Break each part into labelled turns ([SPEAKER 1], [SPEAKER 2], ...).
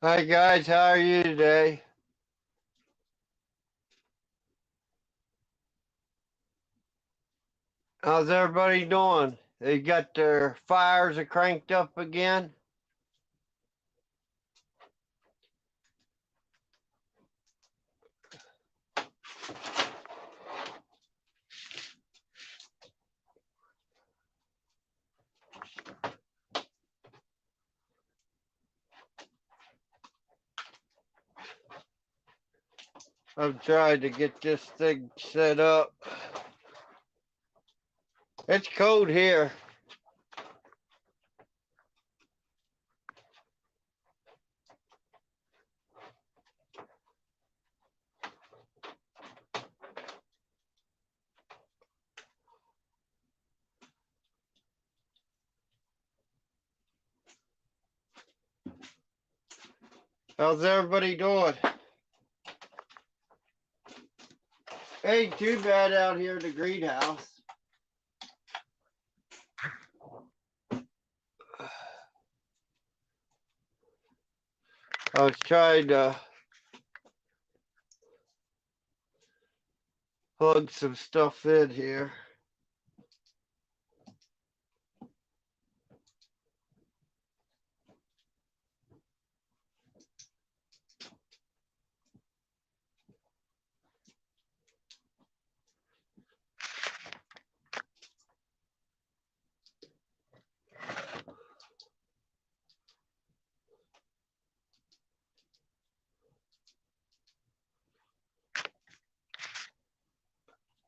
[SPEAKER 1] Hi guys, how are you today? How's everybody doing? They got their fires cranked up again? I'm trying to get this thing set up. It's cold here. How's everybody doing? Ain't too bad out here in the greenhouse. I was trying to plug some stuff in here.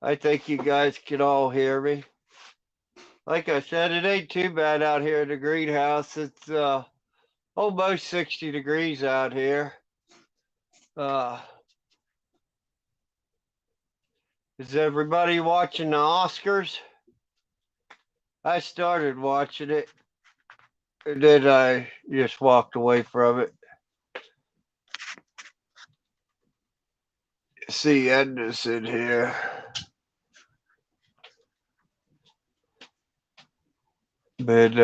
[SPEAKER 1] I think you guys can all hear me. Like I said, it ain't too bad out here in the greenhouse. It's almost 60 degrees out here. Uh, is everybody watching the Oscars? I started watching it, and then I just walked away from it. See Edna's in here. But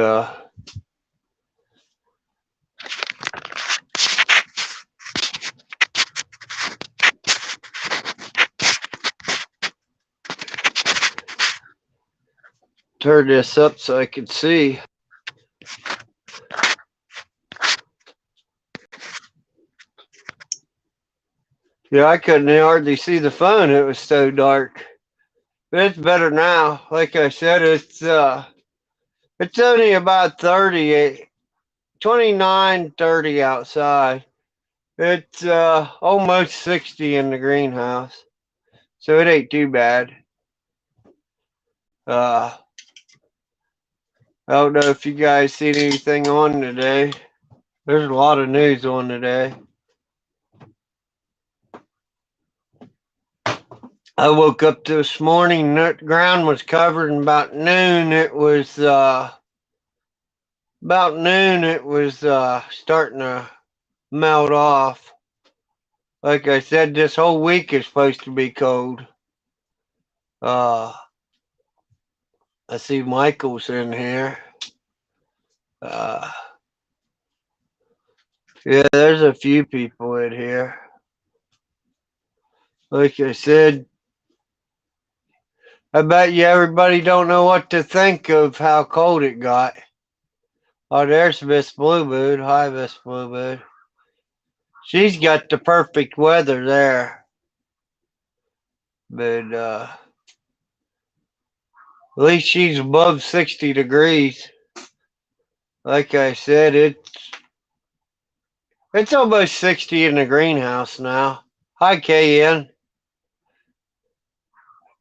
[SPEAKER 1] turn this up so I can see. Yeah, I couldn't hardly see the phone. It was so dark. But it's better now. Like I said, it's only about 30, 29, 30 outside. It's almost 60 in the greenhouse. So it ain't too bad. I don't know if you guys seen anything on today. There's a lot of news on today. I woke up this morning, the ground was covered, and about noon it was starting to melt off. Like I said, this whole week is supposed to be cold. I see Michael's in here. Yeah, there's a few people in here. Like I said, I bet you everybody don't know what to think of how cold it got. Oh, there's Miss Blue Moon. Hi, Miss Blue Moon. She's got the perfect weather there. But at least she's above 60 degrees. Like I said, it's almost 60 in the greenhouse now. Hi, KN.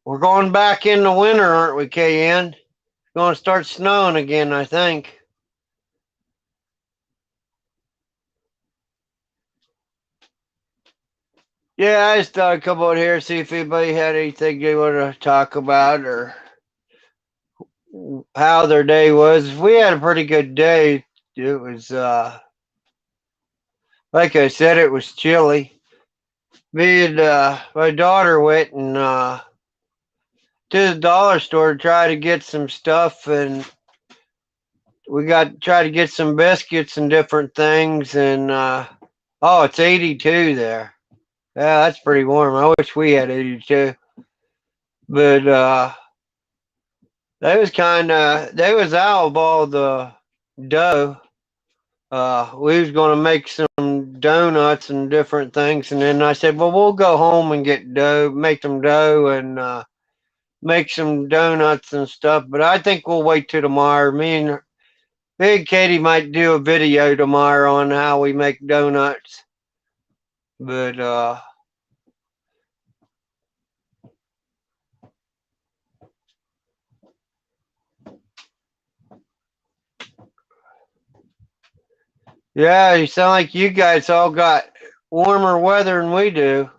[SPEAKER 1] We're going back into winter, aren't we, KN? It's going to start snowing again, I think. Yeah, I just thought I'd come out here, see if anybody had anything they want to talk about or how their day was. We had a pretty good day. It was, like I said, it was chilly. Me and my daughter went and to the dollar store to try to get some stuff, and we got try to get some biscuits and different things, and Oh, it's 82 there. Yeah, that's pretty warm. I wish we had 82. But they was out of all the dough. We was gonna make some donuts and different things, and then I said, well, we'll go home and get dough, make some dough, and make some donuts and stuff. But I think we'll wait till tomorrow. Me and Katie might do a video tomorrow on how we make donuts. But yeah, you sound like you guys all got warmer weather than we do.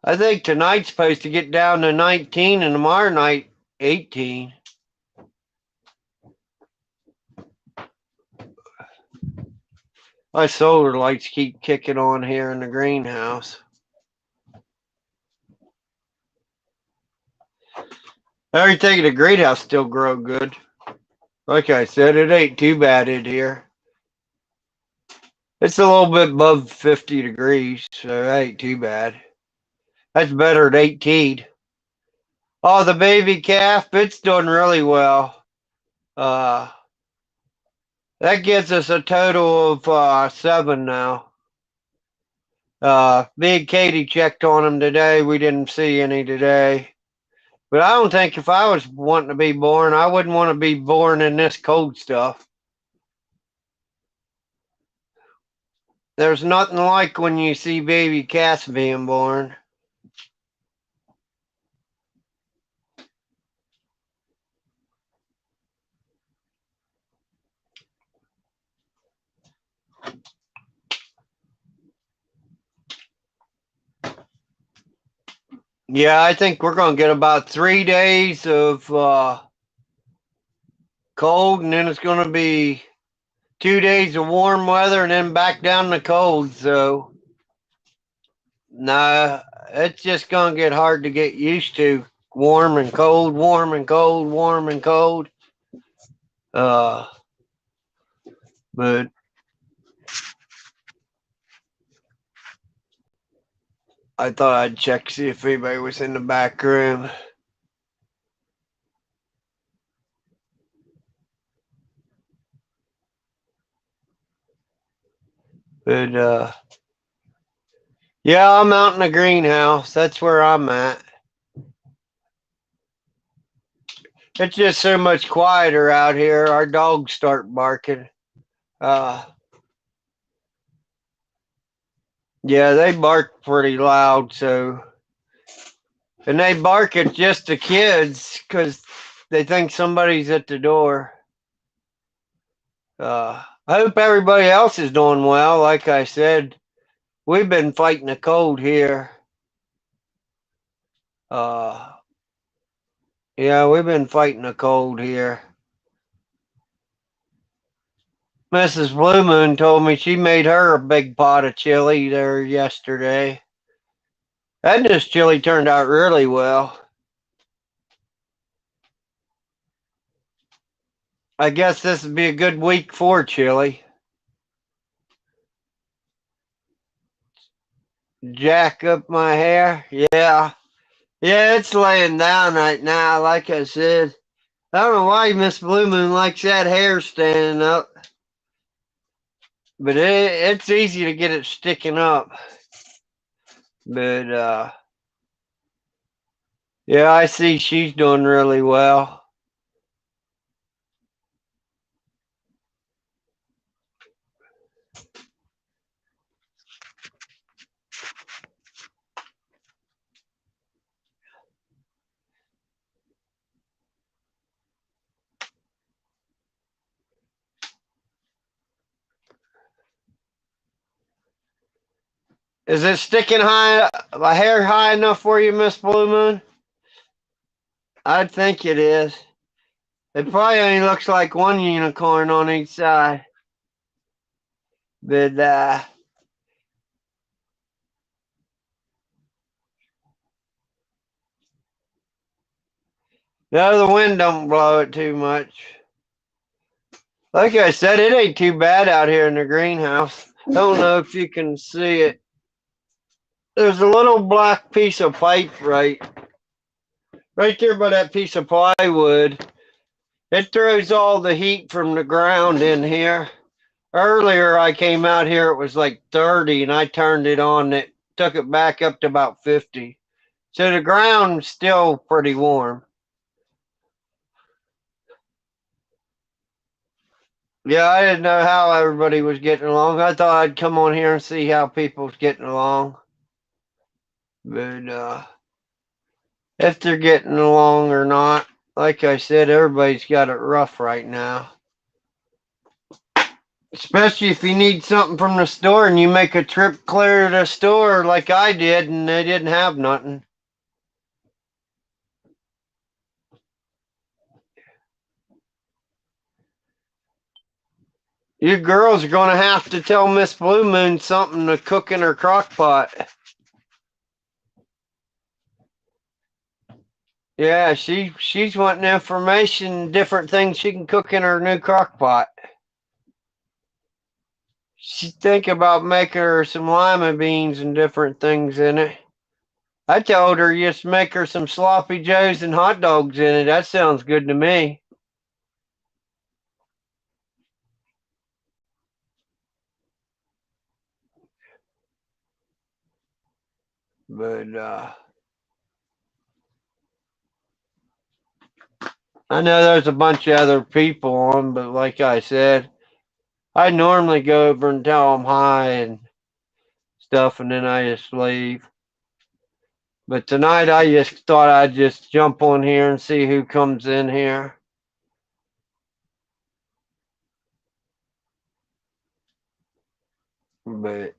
[SPEAKER 1] I think tonight's supposed to get down to 19 and tomorrow night 18. My solar lights keep kicking on here in the greenhouse. Everything in the greenhouse still grow good. Like I said, it ain't too bad in here. It's a little bit above 50 degrees, so it ain't too bad. That's better than 18. Oh, the baby calf, it's doing really well. Uh, that gives us a total of 7 now. Me and Katie checked on them today. We didn't see any today. But I don't think if I was wanting to be born, I wouldn't want to be born in this cold stuff. There's nothing like when you see baby cats being born. Yeah, I think we're going to get about 3 days of cold, and then it's going to be 2 days of warm weather, and then back down to cold. So, nah, it's just going to get hard to get used to. Warm and cold, warm and cold, warm and cold. Uh, but I thought I'd check to see if anybody was in the back room. But yeah, I'm out in the greenhouse. That's where I'm at. It's just so much quieter out here. Our dogs start barking. Uh, yeah, they bark pretty loud. So, and they bark at just the kids because they think somebody's at the door. I hope everybody else is doing well. Like I said, we've been fighting the cold here. Uh, yeah, we've been fighting the cold here. Mrs. Blue Moon told me she made her a big pot of chili there yesterday. And this chili turned out really well. I guess this would be a good week for chili. Jack up my hair? Yeah. Yeah, it's laying down right now, like I said. I don't know why Miss Blue Moon likes that hair standing up. But it's easy to get it sticking up. But yeah, I see she's doing really well. Is it sticking high, my hair high enough for you, Miss Blue Moon? I think it is. It probably only looks like one unicorn on each side. But no, the wind don't blow it too much. Like I said, it ain't too bad out here in the greenhouse. I don't know if you can see it. There's a little black piece of pipe right there by that piece of plywood. It throws all the heat from the ground in here. Earlier I came out here, it was like 30 and I turned it on. It took it back up to about 50. So the ground's still pretty warm. Yeah, I didn't know how everybody was getting along. I thought I'd come on here and see how people's getting along. But if they're getting along or not, like I said, everybody's got it rough right now. Especially if you need something from the store and you make a trip clear to the store like I did and they didn't have nothing. You girls are going to have to tell Miss Blue Moon something to cook in her crock pot. Yeah, she's wanting information, different things she can cook in her new crock pot. She's thinking about making her some lima beans and different things in it. I told her just make her some sloppy joes and hot dogs in it. That sounds good to me. But I know there's a bunch of other people on, but like I said, I normally go over and tell them hi and stuff, and then I just leave. But tonight I just thought I'd just jump on here and see who comes in here. But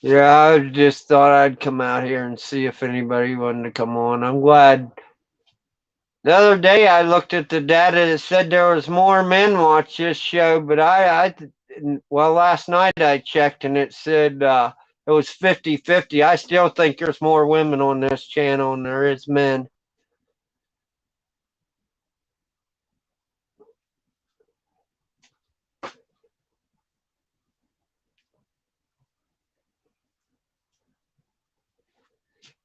[SPEAKER 1] yeah, I just thought I'd come out here and see if anybody wanted to come on. I'm glad. The other day I looked at the data that said there was more men watch this show, but well, last night I checked and it said it was 50-50. I still think there's more women on this channel than there is men.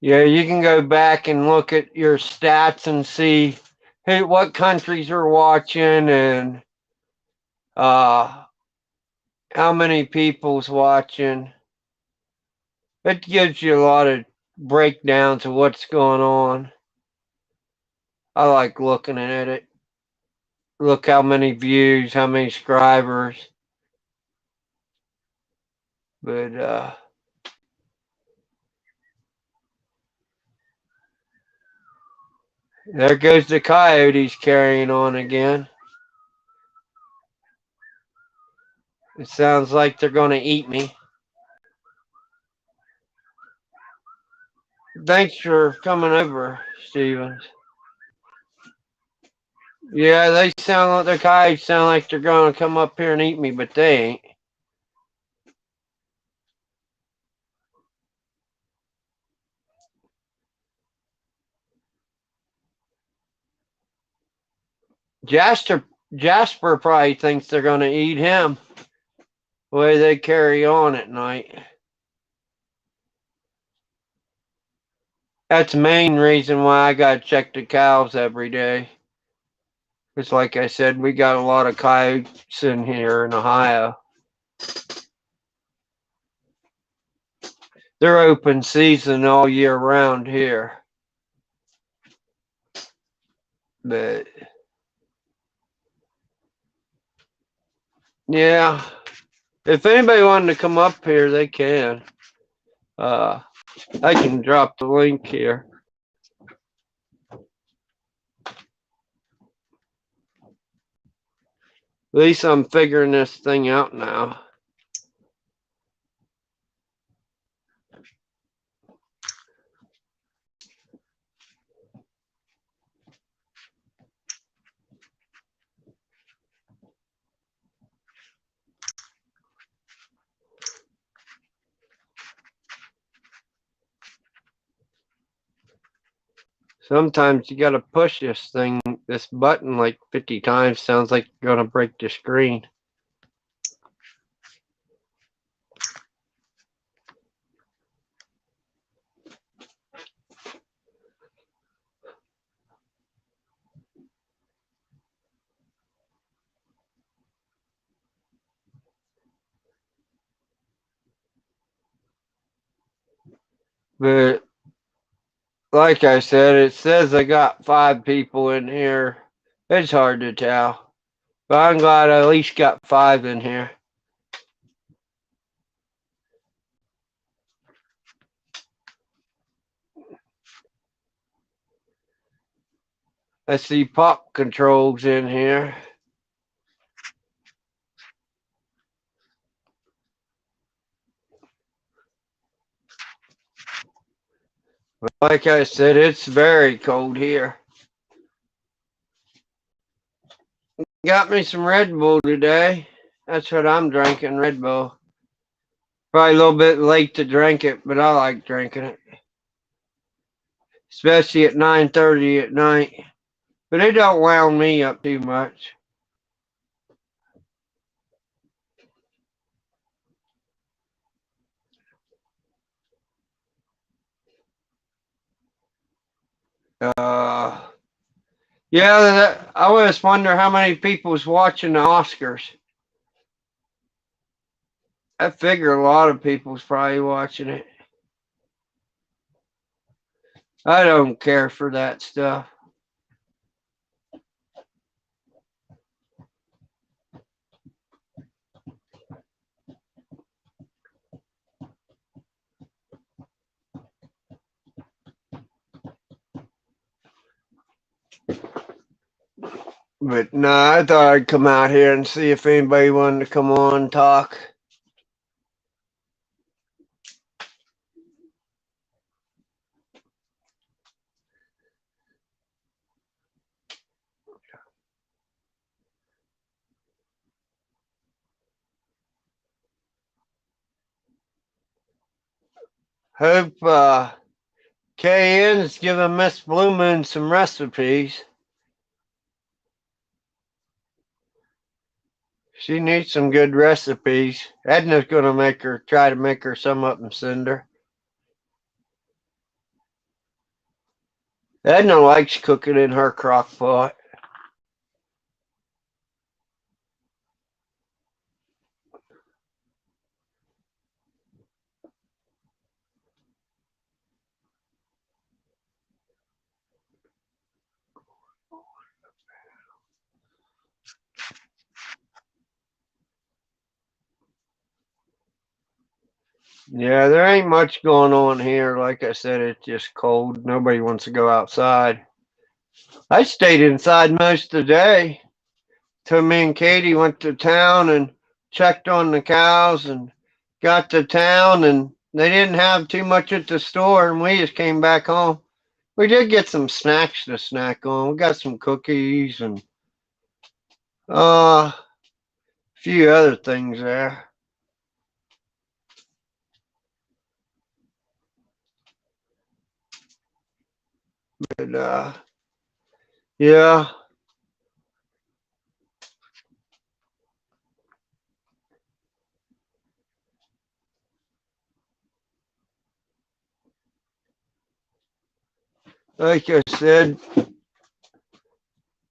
[SPEAKER 1] Yeah, you can go back and look at your stats and see what countries are watching and uh, how many people's watching. It gives you a lot of breakdowns of what's going on. I like looking at it. Look how many views, how many subscribers. But there goes the coyotes carrying on again. It sounds like they're going to eat me. Thanks for coming over, Stevens. Yeah, they sound like the coyotes sound like they're going to come up here and eat me, but they ain't. Jasper Jasper probably thinks they're going to eat him the way they carry on at night. That's the main reason why I got to check the cows every day. Because, like I said, we got a lot of coyotes in here in Ohio. They're open season all year round here. But, yeah, if anybody wanted to come up here, they can. I can drop the link here. At least I'm figuring this thing out now. Sometimes you gotta push this button like 50 times. Sounds like you're gonna break the screen. But like I said, it says I got 5 people in here. It's hard to tell. But I'm glad I at least got 5 in here. I see pop controls in here. But like I said, it's very cold here. Got me some Red Bull today. That's what I'm drinking, Red Bull. Probably a little bit late to drink it, but I like drinking it. Especially at 9:30 at night. But it don't wound me up too much. Uh, yeah, I always wonder how many people's watching the Oscars. I figure a lot of people's probably watching it. I don't care for that stuff. But no, I thought I'd come out here and see if anybody wanted to come on and talk. Hope KN's giving Miss Blue Moon some recipes. She needs some good recipes. Edna's gonna try to make her some up and send her. Edna likes cooking in her crock pot. Yeah, there ain't much going on here. Like I said, it's just cold. Nobody wants to go outside. I stayed inside most of the day. So me and Katie went to town and checked on the cows and got to town and they didn't have too much at the store and we just came back home. We did get some snacks to snack on. We got some cookies and a few other things there. But yeah. Like I said,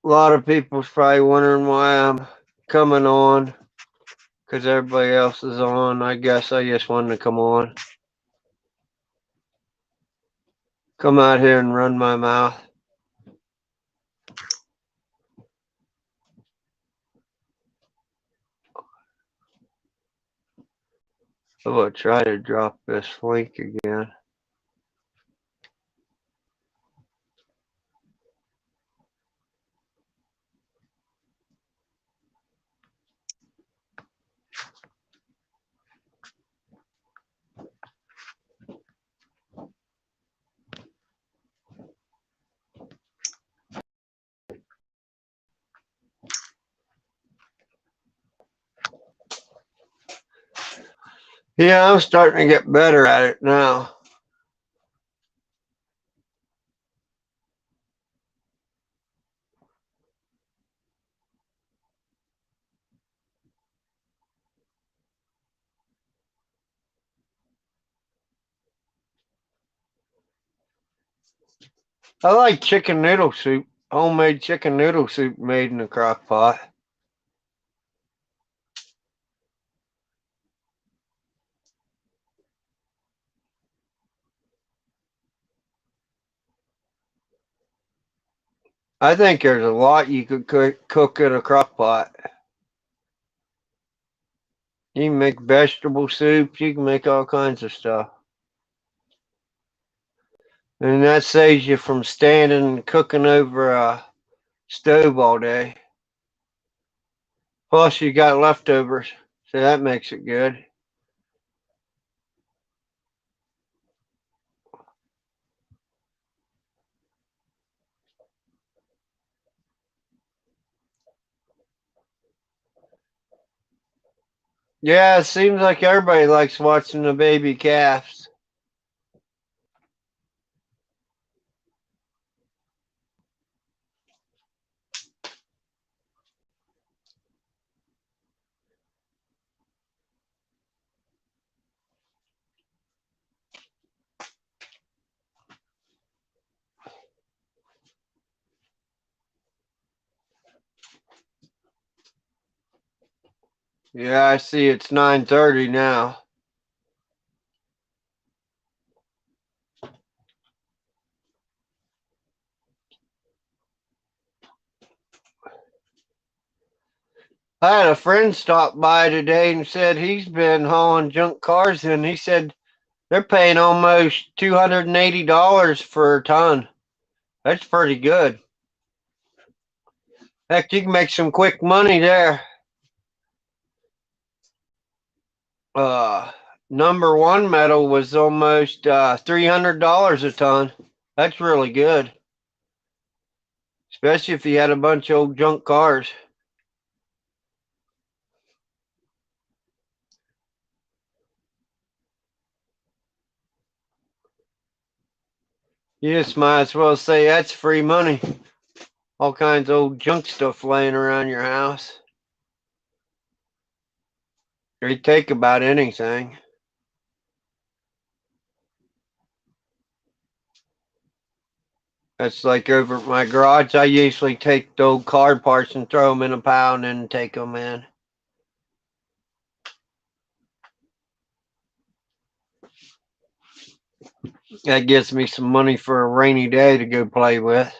[SPEAKER 1] a lot of people's probably wondering why I'm coming on because everybody else is on. I guess I just wanted to come on. Come out here and run my mouth. I will try to drop this link again. Yeah, I'm starting to get better at it now. I like chicken noodle soup, homemade chicken noodle soup made in a crock pot. I think there's a lot you could cook in a crock pot. You can make vegetable soups, you can make all kinds of stuff. And that saves you from standing and cooking over a stove all day. Plus, you got leftovers, so that makes it good. Yeah, it seems like everybody likes watching the baby calves. Yeah, I see it's 9:30 now. I had a friend stop by today and said he's been hauling junk cars and he said they're paying almost $280 for a ton. That's pretty good. Heck, you can make some quick money there. Uh, Number one metal was almost $300 a ton. That's really good, especially if you had a bunch of old junk cars. You just might as well say that's free money. All kinds of old junk stuff laying around your house. They take about anything. That's like over at my garage. I usually take the old car parts and throw them in a pile and then take them in. That gives me some money for a rainy day to go play with.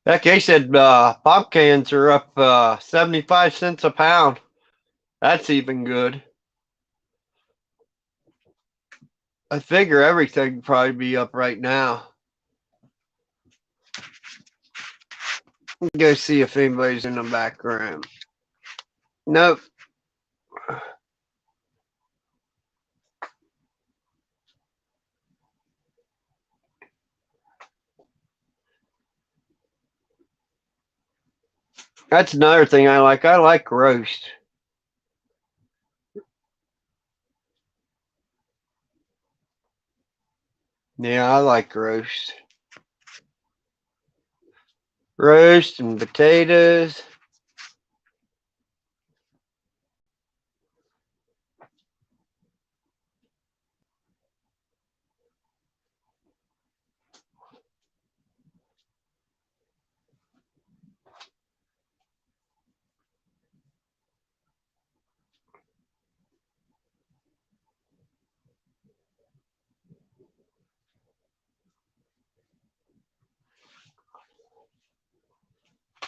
[SPEAKER 1] Heck, they said pop cans are up 75 cents a pound. That's even good. I figure everything would probably be up right now. Go see if anybody's in the back room. Nope. That's another thing I like. I like roast. Yeah, I like roast. Roast and potatoes.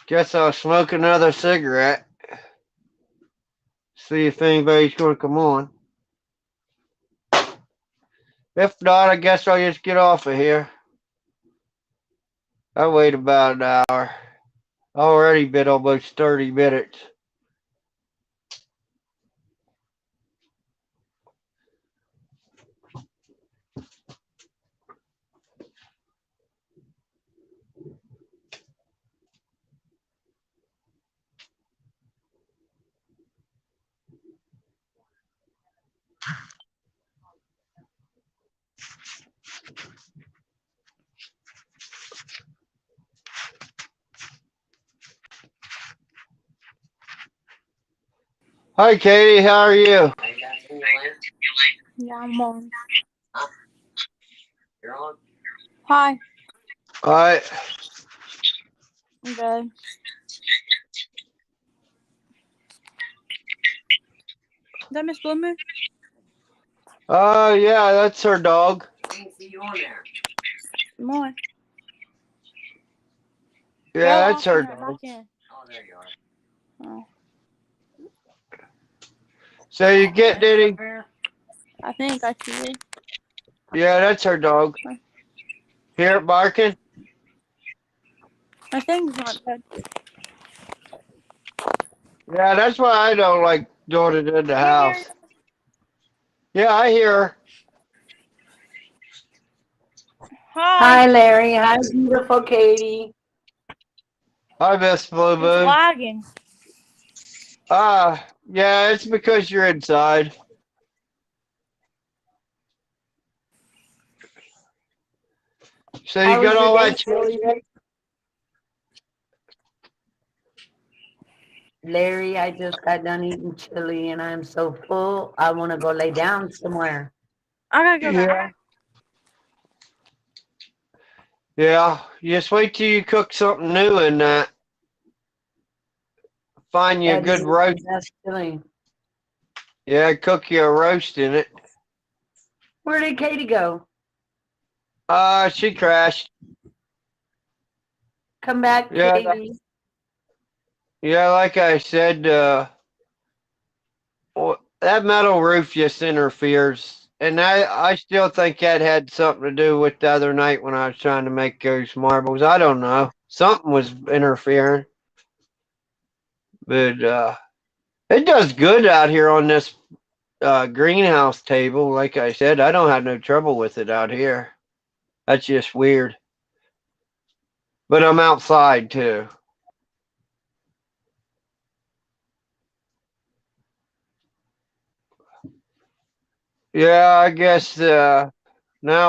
[SPEAKER 1] Guess I'll smoke another cigarette. See if anybody's going to come on. If not, I guess I'll just get off of here. I wait about an hour. Already been almost 30 minutes. Hi, Katie. How are you?
[SPEAKER 2] Yeah, I'm on. Hi.
[SPEAKER 1] All right.
[SPEAKER 2] I'm good. Is that Miss Bloomer?
[SPEAKER 1] Yeah, that's her dog.
[SPEAKER 2] Come on. Go
[SPEAKER 1] Yeah, that's
[SPEAKER 2] off
[SPEAKER 1] her
[SPEAKER 2] and right back
[SPEAKER 1] dog.
[SPEAKER 2] in. Oh,
[SPEAKER 1] So you get any?
[SPEAKER 2] I think I see it.
[SPEAKER 1] Yeah, that's her dog. Hear it barking?
[SPEAKER 2] My thing's not good.
[SPEAKER 1] Yeah, that's why I don't like doing it in the
[SPEAKER 2] Do you hear
[SPEAKER 1] house.
[SPEAKER 2] it?
[SPEAKER 1] Yeah, I hear her.
[SPEAKER 2] Hi.
[SPEAKER 3] Hi, Larry. Hi, beautiful Katie.
[SPEAKER 1] Hi, Miss Blue
[SPEAKER 2] It's
[SPEAKER 1] Moon.
[SPEAKER 2] lagging.
[SPEAKER 1] Yeah, it's because you're inside. So you
[SPEAKER 3] How
[SPEAKER 1] got
[SPEAKER 3] was your
[SPEAKER 1] all
[SPEAKER 3] day
[SPEAKER 1] that
[SPEAKER 3] today?
[SPEAKER 1] chili yet?
[SPEAKER 3] Larry, I just got done eating chili and I'm so full. I want to go lay down somewhere.
[SPEAKER 2] I gotta go back.
[SPEAKER 1] Yeah. Yeah. Just wait till you cook something new and find you a
[SPEAKER 3] Eddie
[SPEAKER 1] good
[SPEAKER 3] makes the
[SPEAKER 1] roast.
[SPEAKER 3] best chili.
[SPEAKER 1] Yeah, cook you a roast in it.
[SPEAKER 3] Where did Katie go?
[SPEAKER 1] She crashed.
[SPEAKER 3] Come back,
[SPEAKER 1] Yeah,
[SPEAKER 3] Katie.
[SPEAKER 1] yeah, like I said, that metal roof just interferes. And I still think that had something to do with the other night when I was trying to make those marbles. I don't know. Something was interfering. But it does good out here on this greenhouse table. Like I said, I don't have no trouble with it out here. That's just weird. But I'm outside too. Yeah, I guess now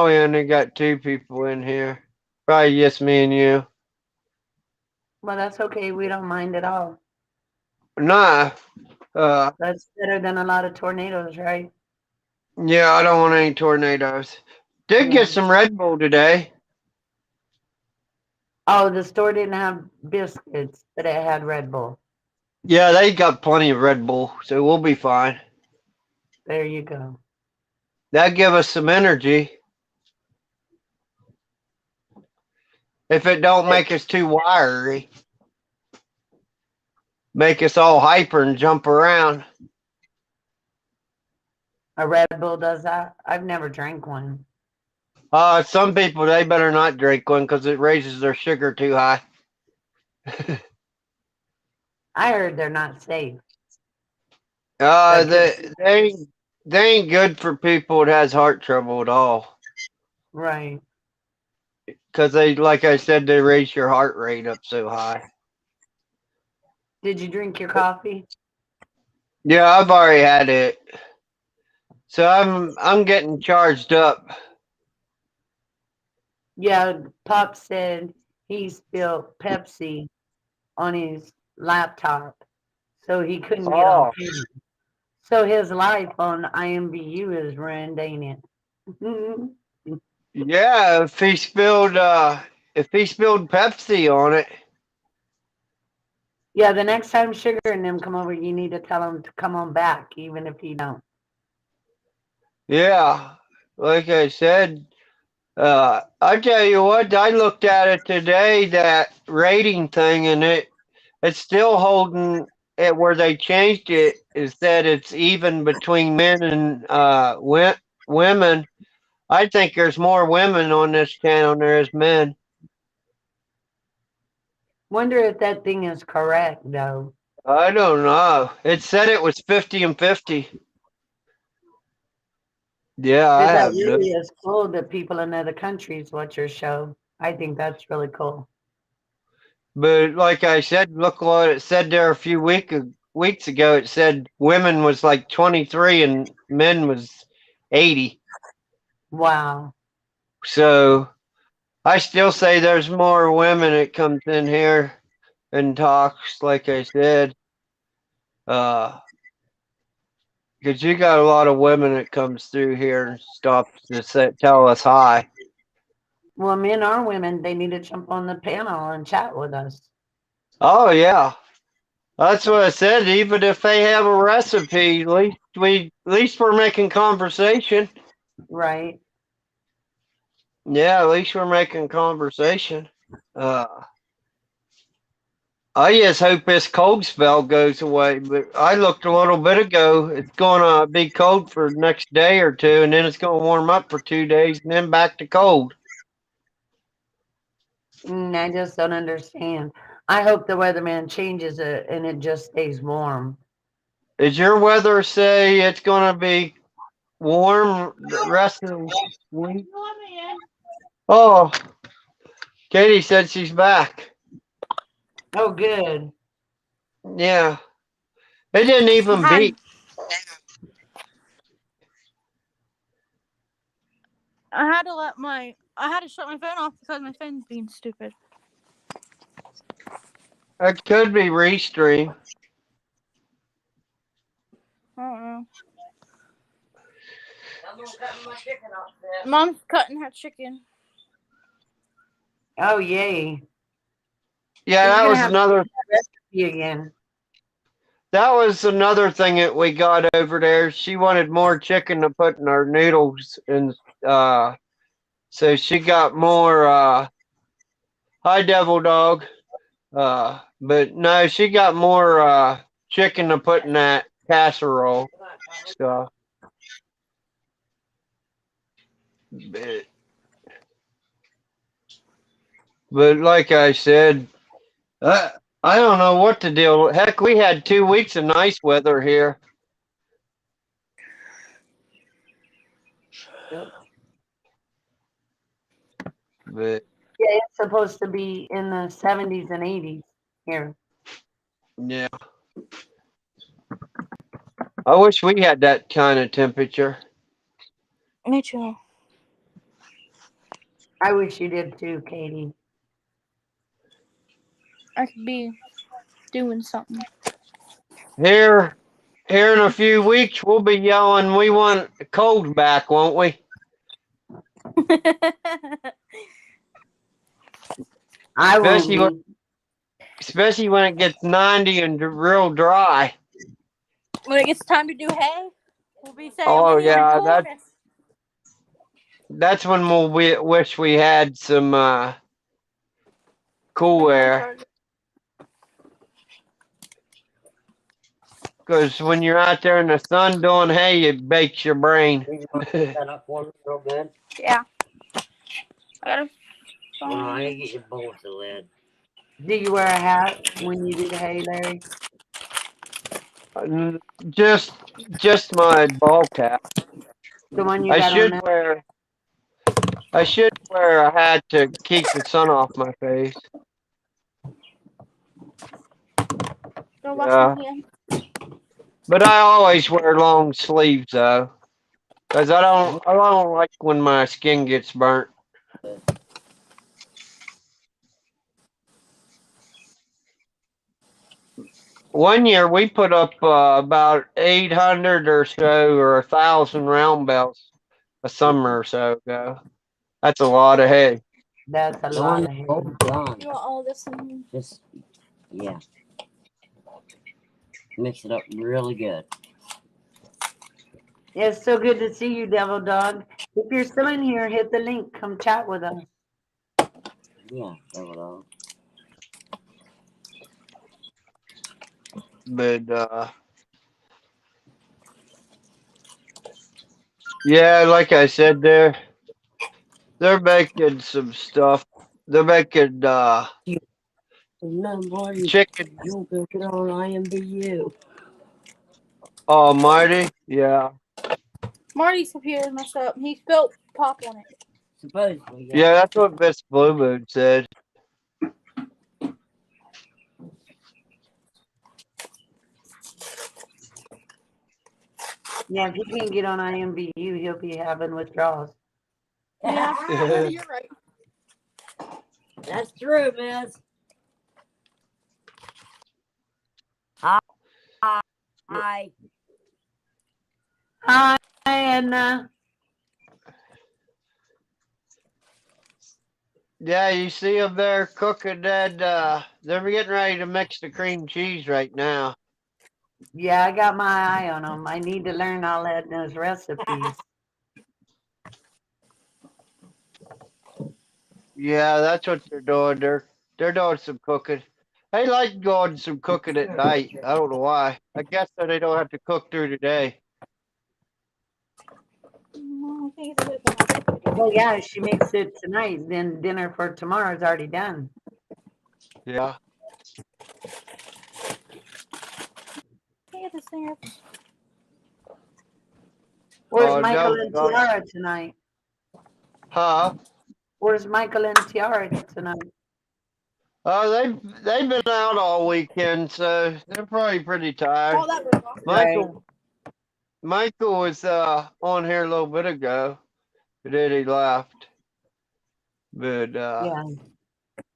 [SPEAKER 1] we only got two people in here. Probably just me and you.
[SPEAKER 3] Well, that's okay. We don't mind at all.
[SPEAKER 1] Nah.
[SPEAKER 3] That's better than a lot of tornadoes, right?
[SPEAKER 1] Yeah, I don't want any tornadoes. Did get
[SPEAKER 3] Yeah.
[SPEAKER 1] some Red Bull today.
[SPEAKER 3] Oh, the store didn't have biscuits, but it had Red Bull.
[SPEAKER 1] Yeah, they got plenty of Red Bull, so we'll be fine.
[SPEAKER 3] There you go.
[SPEAKER 1] That give us some energy. If it don't
[SPEAKER 3] It,
[SPEAKER 1] make us too wiry, make us all hyper and jump around.
[SPEAKER 3] a Red Bull does that. I've never drank one.
[SPEAKER 1] Some people they better not drink one because it raises their sugar too high.
[SPEAKER 3] I heard they're not safe.
[SPEAKER 1] Uh,
[SPEAKER 3] That could,
[SPEAKER 1] they they ain't, they ain't good for people that has heart trouble at all.
[SPEAKER 3] right.
[SPEAKER 1] Because they, like I said, they raise your heart rate up so high.
[SPEAKER 3] Did you drink your coffee?
[SPEAKER 1] Yeah, I've already had it, so I'm getting charged up.
[SPEAKER 3] Yeah, Pop said he spilled Pepsi on his laptop, so he couldn't get on
[SPEAKER 1] Oh,
[SPEAKER 3] camera. So his life on IMVU is ruined, ain't it?
[SPEAKER 1] yeah. If he spilled Pepsi on it,
[SPEAKER 3] Yeah, the next time Sugar and them come over, you need to tell them to come on back, even if you don't.
[SPEAKER 1] yeah. Like I said, I tell you what, I looked at it today, that rating thing, and it's still holding it where they changed it. Is that it's even between men and women. I think there's more women on this channel than there is men.
[SPEAKER 3] Wonder if that thing is correct, though.
[SPEAKER 1] I don't know. It said it was 50 and 50. Yeah, I
[SPEAKER 3] Because that
[SPEAKER 1] have no.
[SPEAKER 3] really is cool that people in other countries watch your show. I think that's really cool.
[SPEAKER 1] But like I said, look what it said there a few weeks ago. It said women was like 23 and men was 80.
[SPEAKER 3] Wow.
[SPEAKER 1] So I still say there's more women that comes in here and talks. Like I said, uh, Because you got a lot of women that comes through here and stops to tell us hi.
[SPEAKER 3] Well, men or women, they need to jump on the panel and chat with us.
[SPEAKER 1] Oh yeah, that's what I said. Even if they have a recipe, at least we're making conversation.
[SPEAKER 3] Right.
[SPEAKER 1] Yeah, at least we're making conversation. Uh, I just hope this cold spell goes away. But I looked a little bit ago. It's going to be cold for the next day or two, and then it's going to warm up for 2 days, and then back to cold.
[SPEAKER 3] I just don't understand. I hope the weatherman changes it and it just stays warm.
[SPEAKER 1] Is your weather say it's going to be warm the rest of the week? Oh, Katie said she's back.
[SPEAKER 3] Oh, good.
[SPEAKER 1] Yeah. It didn't even
[SPEAKER 2] Hi.
[SPEAKER 1] beat.
[SPEAKER 2] I had to shut my phone off because my phone's being stupid.
[SPEAKER 1] It could be restream.
[SPEAKER 2] I don't know. Mom's cutting her chicken.
[SPEAKER 3] Oh, yay.
[SPEAKER 1] Yeah,
[SPEAKER 3] You're
[SPEAKER 1] that
[SPEAKER 3] gonna
[SPEAKER 1] was
[SPEAKER 3] have
[SPEAKER 1] another.
[SPEAKER 3] you again.
[SPEAKER 1] That was another thing that we got over there. She wanted more chicken to put in our noodles, and so she got more. Hi, Devil Dog. But no, she got more chicken to put in that casserole stuff. But, but like I said, I don't know what to deal with. Heck, we had 2 weeks of nice weather here.
[SPEAKER 3] Yep.
[SPEAKER 1] But
[SPEAKER 3] Yeah, it's supposed to be in the 70s and 80s here.
[SPEAKER 1] yeah, I wish we had that kind of temperature.
[SPEAKER 2] Me too.
[SPEAKER 3] I wish you did too, Katie.
[SPEAKER 2] I could be doing something.
[SPEAKER 1] Here in a few weeks, we'll be yelling, "We want cold back, won't we?"
[SPEAKER 3] I won't
[SPEAKER 1] Especially when,
[SPEAKER 3] be.
[SPEAKER 1] especially when it gets 90 and real dry.
[SPEAKER 2] When it gets time to do hay, we'll be saying
[SPEAKER 1] Oh
[SPEAKER 2] we need
[SPEAKER 1] yeah,
[SPEAKER 2] coolness.
[SPEAKER 1] that's when wish we had some cool air. Because when you're out there in the sun doing hay, it bakes your brain.
[SPEAKER 4] That up for me real good.
[SPEAKER 2] Yeah. I gotta
[SPEAKER 4] Well, I
[SPEAKER 2] find.
[SPEAKER 4] get your bullets the lid.
[SPEAKER 3] Do you wear a hat when you do the hay, Larry?
[SPEAKER 1] just my ball cap.
[SPEAKER 3] The one you
[SPEAKER 1] I
[SPEAKER 3] got on
[SPEAKER 1] should
[SPEAKER 3] now?
[SPEAKER 1] wear I should wear a hat to keep the sun off my face.
[SPEAKER 2] Go wash
[SPEAKER 1] Yeah,
[SPEAKER 2] my hands.
[SPEAKER 1] but I always wear long sleeves though, because I don't like when my skin gets burnt. One year we put up about 800 or so, or 1,000 round bells a summer or so ago. That's a lot of hay.
[SPEAKER 3] That's a
[SPEAKER 4] The
[SPEAKER 3] lot
[SPEAKER 4] one
[SPEAKER 3] of hay.
[SPEAKER 4] both gone.
[SPEAKER 2] You want all this in here?
[SPEAKER 4] Just, yeah. Mix it up really good.
[SPEAKER 3] Yeah, it's so good to see you, Devil Dog. If you're still in here, hit the link. Come chat with us.
[SPEAKER 4] Yeah, that would all.
[SPEAKER 1] But yeah, like I said, they're making some stuff. They're making
[SPEAKER 4] No, Marty,
[SPEAKER 1] chicken
[SPEAKER 4] you'll go get on IMBU.
[SPEAKER 1] almighty. Yeah.
[SPEAKER 2] Marty's computer messed up. He spilled pop on it.
[SPEAKER 4] Supposedly, yeah.
[SPEAKER 1] Yeah, that's what Miss Blue Moon said.
[SPEAKER 3] Yeah, if he can't get on IMVU, he'll be having withdrawals.
[SPEAKER 2] Yeah, you're right.
[SPEAKER 4] That's true, miss. Hi.
[SPEAKER 3] Hi, Edna.
[SPEAKER 1] Yeah, you see them there cooking that. They're getting ready to mix the cream cheese right now.
[SPEAKER 3] Yeah, I got my eye on them. I need to learn all Edna's recipes.
[SPEAKER 1] Yeah, that's what they're doing. They're doing some cooking. They like doing some cooking at night. I don't know why. I guess so they don't have to cook through the day.
[SPEAKER 3] Well, yeah, she makes it tonight. Then dinner for tomorrow is already done.
[SPEAKER 1] Yeah.
[SPEAKER 3] Where's
[SPEAKER 1] Oh,
[SPEAKER 3] Michael
[SPEAKER 1] no,
[SPEAKER 3] and
[SPEAKER 1] no.
[SPEAKER 3] Tiara tonight?
[SPEAKER 1] Huh?
[SPEAKER 3] Where's Michael and Tiara tonight?
[SPEAKER 1] Oh, they've been out all weekend, so they're probably pretty tired.
[SPEAKER 2] Oh, that broke off.
[SPEAKER 1] Michael was on here a little bit ago, but then he left. But
[SPEAKER 3] Yeah,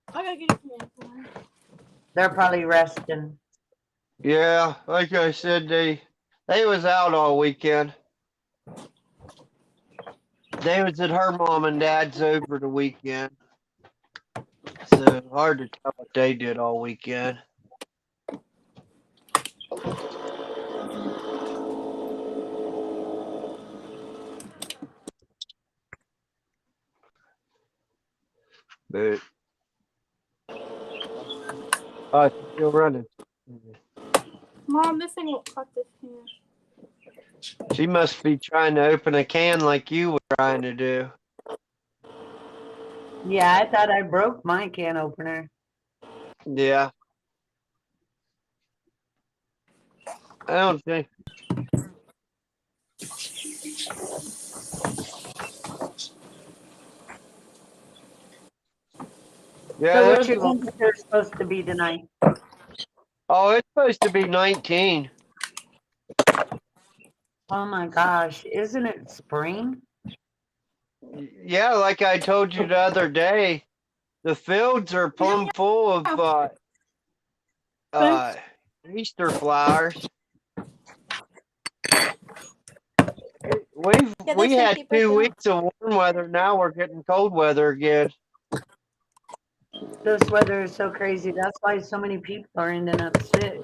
[SPEAKER 2] I gotta get it from you.
[SPEAKER 3] they're probably resting.
[SPEAKER 1] yeah, like I said, they was out all weekend. They was at her mom and dad's over the weekend. So hard to tell what they did all weekend. But oh, it's still running.
[SPEAKER 2] Mom, this thing won't cut this can.
[SPEAKER 1] She must be trying to open a can like you were trying to do.
[SPEAKER 3] Yeah, I thought I broke my can opener.
[SPEAKER 1] Yeah. I don't think. Yeah,
[SPEAKER 3] So what's
[SPEAKER 1] there's
[SPEAKER 3] your temperature supposed to be tonight?
[SPEAKER 1] oh, it's supposed to be 19.
[SPEAKER 3] Oh my gosh, isn't it spring?
[SPEAKER 1] Yeah, like I told you the other day, the fields are plumb full of Easter flowers. We had 2 weeks of warm weather. Now we're getting cold weather again.
[SPEAKER 3] This weather is so crazy. That's why so many people are ending up sick.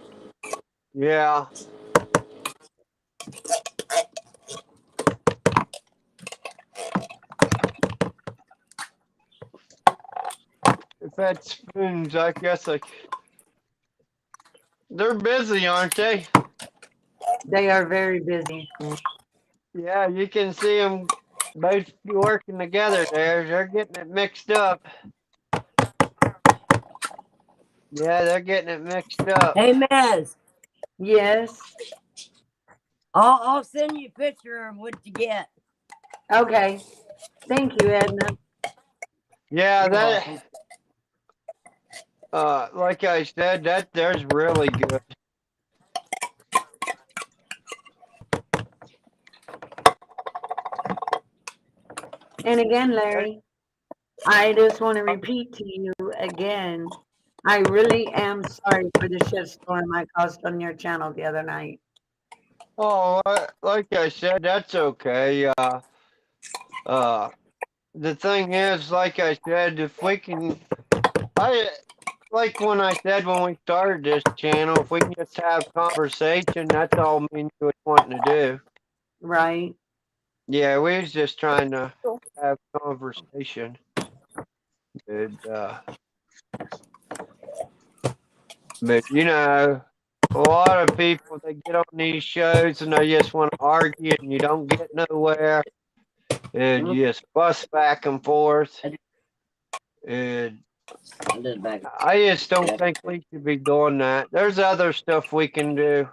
[SPEAKER 1] Yeah. If that's spoons, I guess they're busy, aren't they?
[SPEAKER 3] They are very busy.
[SPEAKER 1] Yeah, you can see them both working together there. They're getting it mixed up. Yeah, they're getting it mixed up.
[SPEAKER 4] Hey, Mez,
[SPEAKER 3] Yes.
[SPEAKER 4] I'll send you a picture of what you get.
[SPEAKER 3] Okay. Thank you, Edna.
[SPEAKER 1] Yeah,
[SPEAKER 4] You're
[SPEAKER 1] that
[SPEAKER 4] welcome.
[SPEAKER 1] like I said, that there's really good.
[SPEAKER 3] And again, Larry, I just want to repeat to you again, I really am sorry for the shitstorm I caused on your channel the other night.
[SPEAKER 1] Oh, like I said, that's okay. The thing is, like I said, if we can, like when I said when we started this channel, if we can just have conversation, that's all me and you was wanting to do.
[SPEAKER 3] Right.
[SPEAKER 1] Yeah, we was just trying to have conversation. And, but you know, a lot of people they get on these shows and they just want to argue and you don't get nowhere. And you just bust back and forth. And I just don't think we should be doing that. There's other stuff we can do.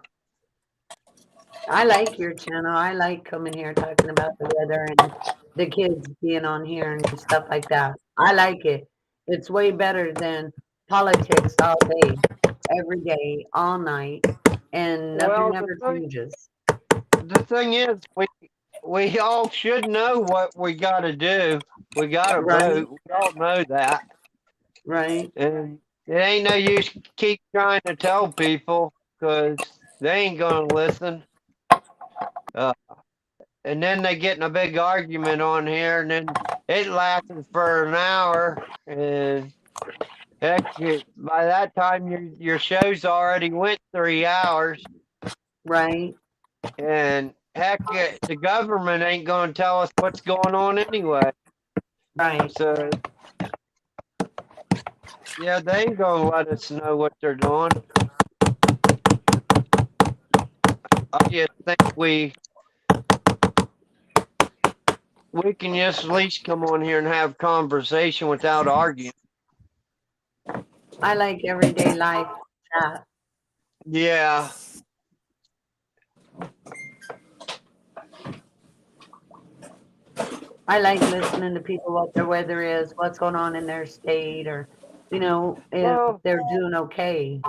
[SPEAKER 3] I like your channel. I like coming here talking about the weather and the kids being on here and stuff like that. I like it. It's way better than politics all day, every day, all night, and nothing ever changes.
[SPEAKER 1] The thing is, we all should know what we got to do. We got to vote. We all know that.
[SPEAKER 3] Right.
[SPEAKER 1] And it ain't no use keep trying to tell people because they ain't gonna listen. and then they get in a big argument on here, and then it lasts for an hour, and heck, by that time your show's already went 3 hours,
[SPEAKER 3] Right.
[SPEAKER 1] and heck, the government ain't gonna tell us what's going on anyway.
[SPEAKER 3] Right.
[SPEAKER 1] So yeah, they ain't gonna let us know what they're doing. I just think we can just at least come on here and have conversation without arguing.
[SPEAKER 3] I like everyday life chat.
[SPEAKER 1] Yeah.
[SPEAKER 3] I like listening to people what their weather is, what's going on in their state, or if
[SPEAKER 1] Well,
[SPEAKER 3] they're doing okay.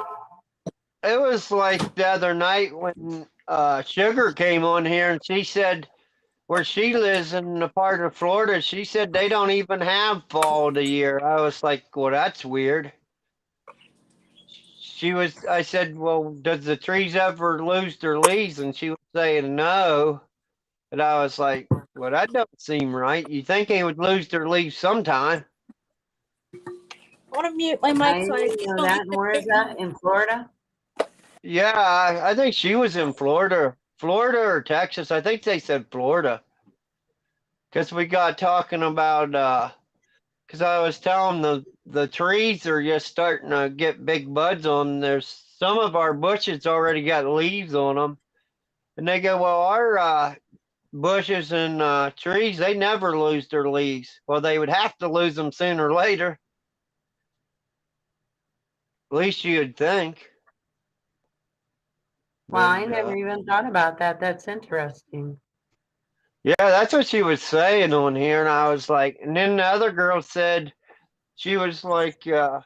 [SPEAKER 1] it was like the other night when Sugar came on here and she said where she lives in the part of Florida, she said they don't even have fall of the year. I was like, well, that's weird. I said, well, does the trees ever lose their leaves? And she was saying no. And I was like, well, that doesn't seem right. You think they would lose their leaves sometime.
[SPEAKER 2] I want to mute my
[SPEAKER 3] I
[SPEAKER 2] mic so I
[SPEAKER 3] didn't know
[SPEAKER 2] don't
[SPEAKER 3] that.
[SPEAKER 2] get
[SPEAKER 3] And where is that? In Florida?
[SPEAKER 1] Yeah, I think she was in Florida. Florida or Texas. I think they said Florida. Because we got talking about, because I was telling the trees are just starting to get big buds on them. There's some of our bushes already got leaves on them. And they go, well, our bushes and trees, they never lose their leaves. Well, they would have to lose them sooner or later. At least you'd think.
[SPEAKER 3] Well, I
[SPEAKER 1] But,
[SPEAKER 3] never even thought about that. That's interesting.
[SPEAKER 1] yeah, that's what she was saying on here. And I was like, and then the other girl said, she was like, I,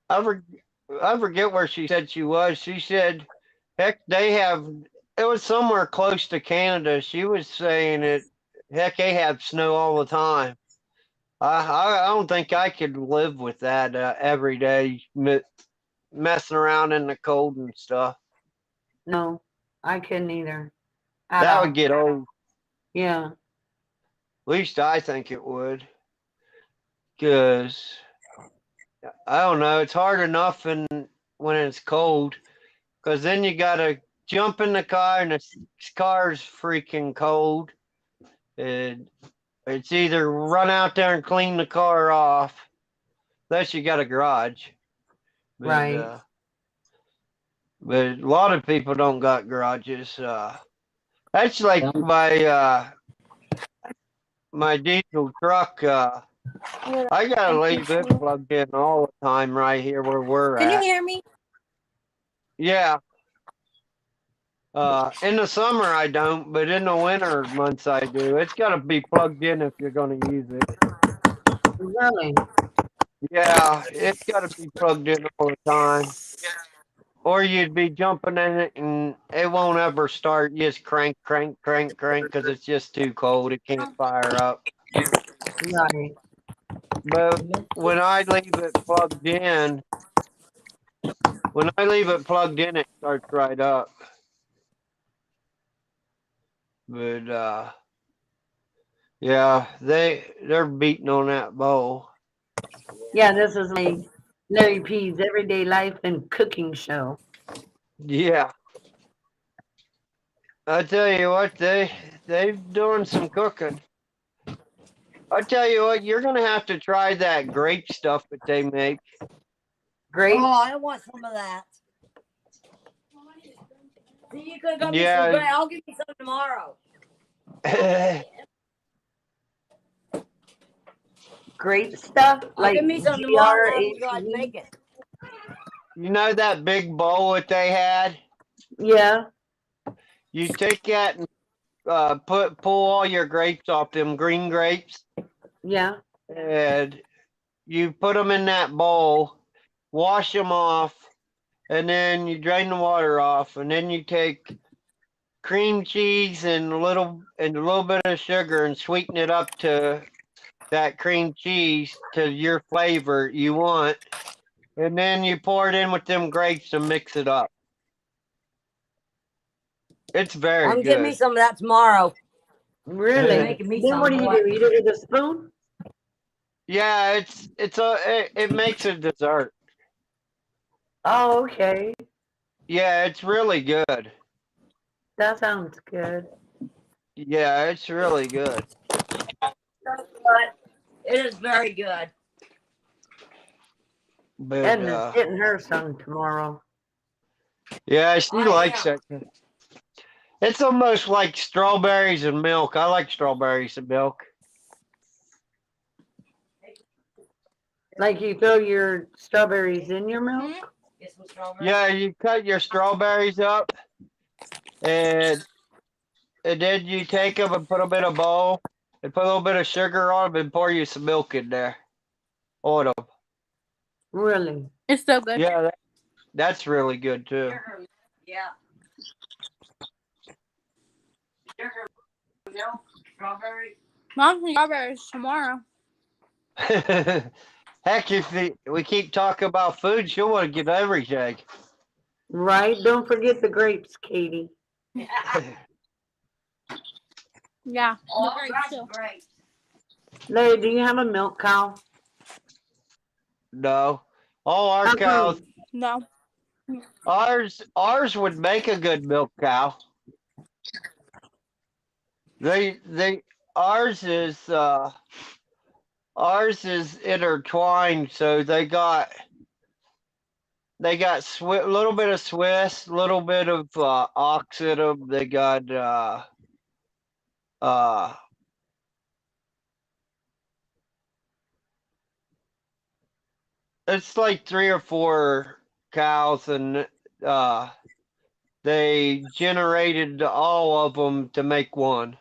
[SPEAKER 1] for, I forget where she said she was. She said, heck, it was somewhere close to Canada. She was saying it, heck, they have snow all the time. I don't think I could live with that every day, messing around in the cold and stuff.
[SPEAKER 3] No, I couldn't either. At
[SPEAKER 1] That
[SPEAKER 3] all.
[SPEAKER 1] would get old.
[SPEAKER 3] Yeah.
[SPEAKER 1] At least I think it would. Because, I don't know, it's hard enough when it's cold. Because then you got to jump in the car and the car's freaking cold. And it's either run out there and clean the car off, unless you got a garage.
[SPEAKER 3] Right.
[SPEAKER 1] But a lot of people don't got garages. That's like my diesel truck. I gotta leave it plugged in all the time right here where we're
[SPEAKER 2] Can you
[SPEAKER 1] at.
[SPEAKER 2] hear me?
[SPEAKER 1] Yeah. In the summer I don't, but in the winter months I do. It's gotta be plugged in if you're gonna use it.
[SPEAKER 3] Really?
[SPEAKER 1] Yeah, it's gotta be plugged in all the time. Or you'd be jumping in it and it won't ever start. You just crank, crank, crank, crank because it's just too cold. It can't fire up.
[SPEAKER 3] Right.
[SPEAKER 1] But when I leave it plugged in, it starts right up. But yeah, they're beating on that bowl.
[SPEAKER 3] Yeah, this is my Larry P's Everyday Life and Cooking Show.
[SPEAKER 1] Yeah, I tell you what, they're doing some cooking. I tell you what, you're gonna have to try that grape stuff that they make.
[SPEAKER 3] Great.
[SPEAKER 4] Oh, I want some of that. See, you could have got me some
[SPEAKER 1] Yeah.
[SPEAKER 4] great. I'll give you some tomorrow.
[SPEAKER 3] Great stuff.
[SPEAKER 4] I'll give me some tomorrow. I'll
[SPEAKER 3] GRAPE.
[SPEAKER 4] try to make it.
[SPEAKER 1] You know that big bowl that they had?
[SPEAKER 3] Yeah.
[SPEAKER 1] You take that and pull all your grapes off, them green grapes,
[SPEAKER 3] Yeah.
[SPEAKER 1] and you put them in that bowl, wash them off, and then you drain the water off, and then you take cream cheese and a little bit of sugar and sweeten it up to that cream cheese to your flavor you want, and then you pour it in with them grapes and mix it up. It's very
[SPEAKER 4] I'm getting me
[SPEAKER 1] good.
[SPEAKER 4] some of that tomorrow.
[SPEAKER 3] Really?
[SPEAKER 4] Making me
[SPEAKER 3] Then
[SPEAKER 4] some,
[SPEAKER 3] what do you
[SPEAKER 4] boy.
[SPEAKER 3] do? Eat it with a spoon?
[SPEAKER 1] Yeah, it makes a dessert.
[SPEAKER 3] Oh, okay.
[SPEAKER 1] Yeah, it's really good.
[SPEAKER 3] That sounds good.
[SPEAKER 1] Yeah, it's really good.
[SPEAKER 4] But it is very good.
[SPEAKER 1] But
[SPEAKER 3] Edna's getting her some tomorrow.
[SPEAKER 1] yeah, she
[SPEAKER 4] I
[SPEAKER 1] likes
[SPEAKER 4] am.
[SPEAKER 1] it. It's almost like strawberries and milk. I like strawberries and milk.
[SPEAKER 3] Like you throw your strawberries in your milk?
[SPEAKER 4] Get some strawberries.
[SPEAKER 1] Yeah, you cut your strawberries up and then you take them and put them in a bowl and put a little bit of sugar on them and pour you some milk in there on them.
[SPEAKER 3] Really?
[SPEAKER 2] It's so good.
[SPEAKER 1] Yeah, that's really good too.
[SPEAKER 4] Sugar, yeah. Sugar, milk, strawberries.
[SPEAKER 2] Mom's and strawberries tomorrow.
[SPEAKER 1] Heck, if we keep talking about food, she'll want to get everything.
[SPEAKER 3] Right? Don't forget the grapes, Katie.
[SPEAKER 2] Yeah.
[SPEAKER 4] Oh,
[SPEAKER 2] the grapes
[SPEAKER 4] that's
[SPEAKER 2] too.
[SPEAKER 4] great.
[SPEAKER 3] Larry, do you have a milk cow?
[SPEAKER 1] No, all our
[SPEAKER 3] How
[SPEAKER 1] cows,
[SPEAKER 3] come?
[SPEAKER 2] No.
[SPEAKER 1] ours would make a good milk cow. They ours is intertwined, so they got a little bit of Swiss, a little bit of ox in them. They got uh it's like 3 or 4 cows, and uh they generated all of them to make one.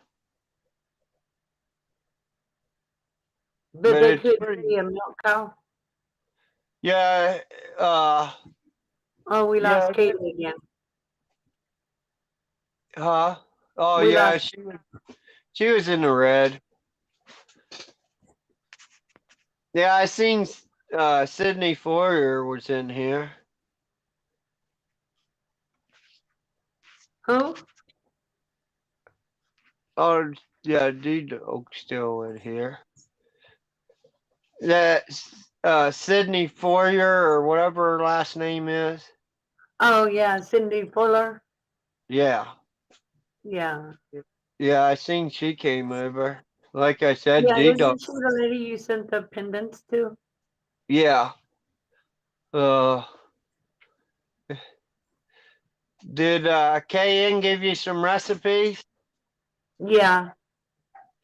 [SPEAKER 3] But
[SPEAKER 1] But
[SPEAKER 3] they
[SPEAKER 1] it's
[SPEAKER 3] could
[SPEAKER 1] pretty,
[SPEAKER 3] be a milk cow?
[SPEAKER 1] yeah,
[SPEAKER 3] Oh, we
[SPEAKER 1] yeah,
[SPEAKER 3] lost Katie again.
[SPEAKER 1] huh? Oh
[SPEAKER 3] We
[SPEAKER 1] yeah,
[SPEAKER 3] lost.
[SPEAKER 1] she was in the red. Yeah, I seen Sydney Foyer was in here.
[SPEAKER 3] Who?
[SPEAKER 1] Oh yeah, D-Dog's still in here. That Sydney Foyer or whatever her last name is.
[SPEAKER 3] Oh, yeah, Cindy Fuller.
[SPEAKER 1] Yeah.
[SPEAKER 3] Yeah.
[SPEAKER 1] Yeah, I seen she came over. Like I said,
[SPEAKER 3] Yeah,
[SPEAKER 1] D-Dog.
[SPEAKER 3] isn't she the lady you sent the pendants to?
[SPEAKER 1] Yeah. Uh, did KN give you some recipes?
[SPEAKER 3] Yeah,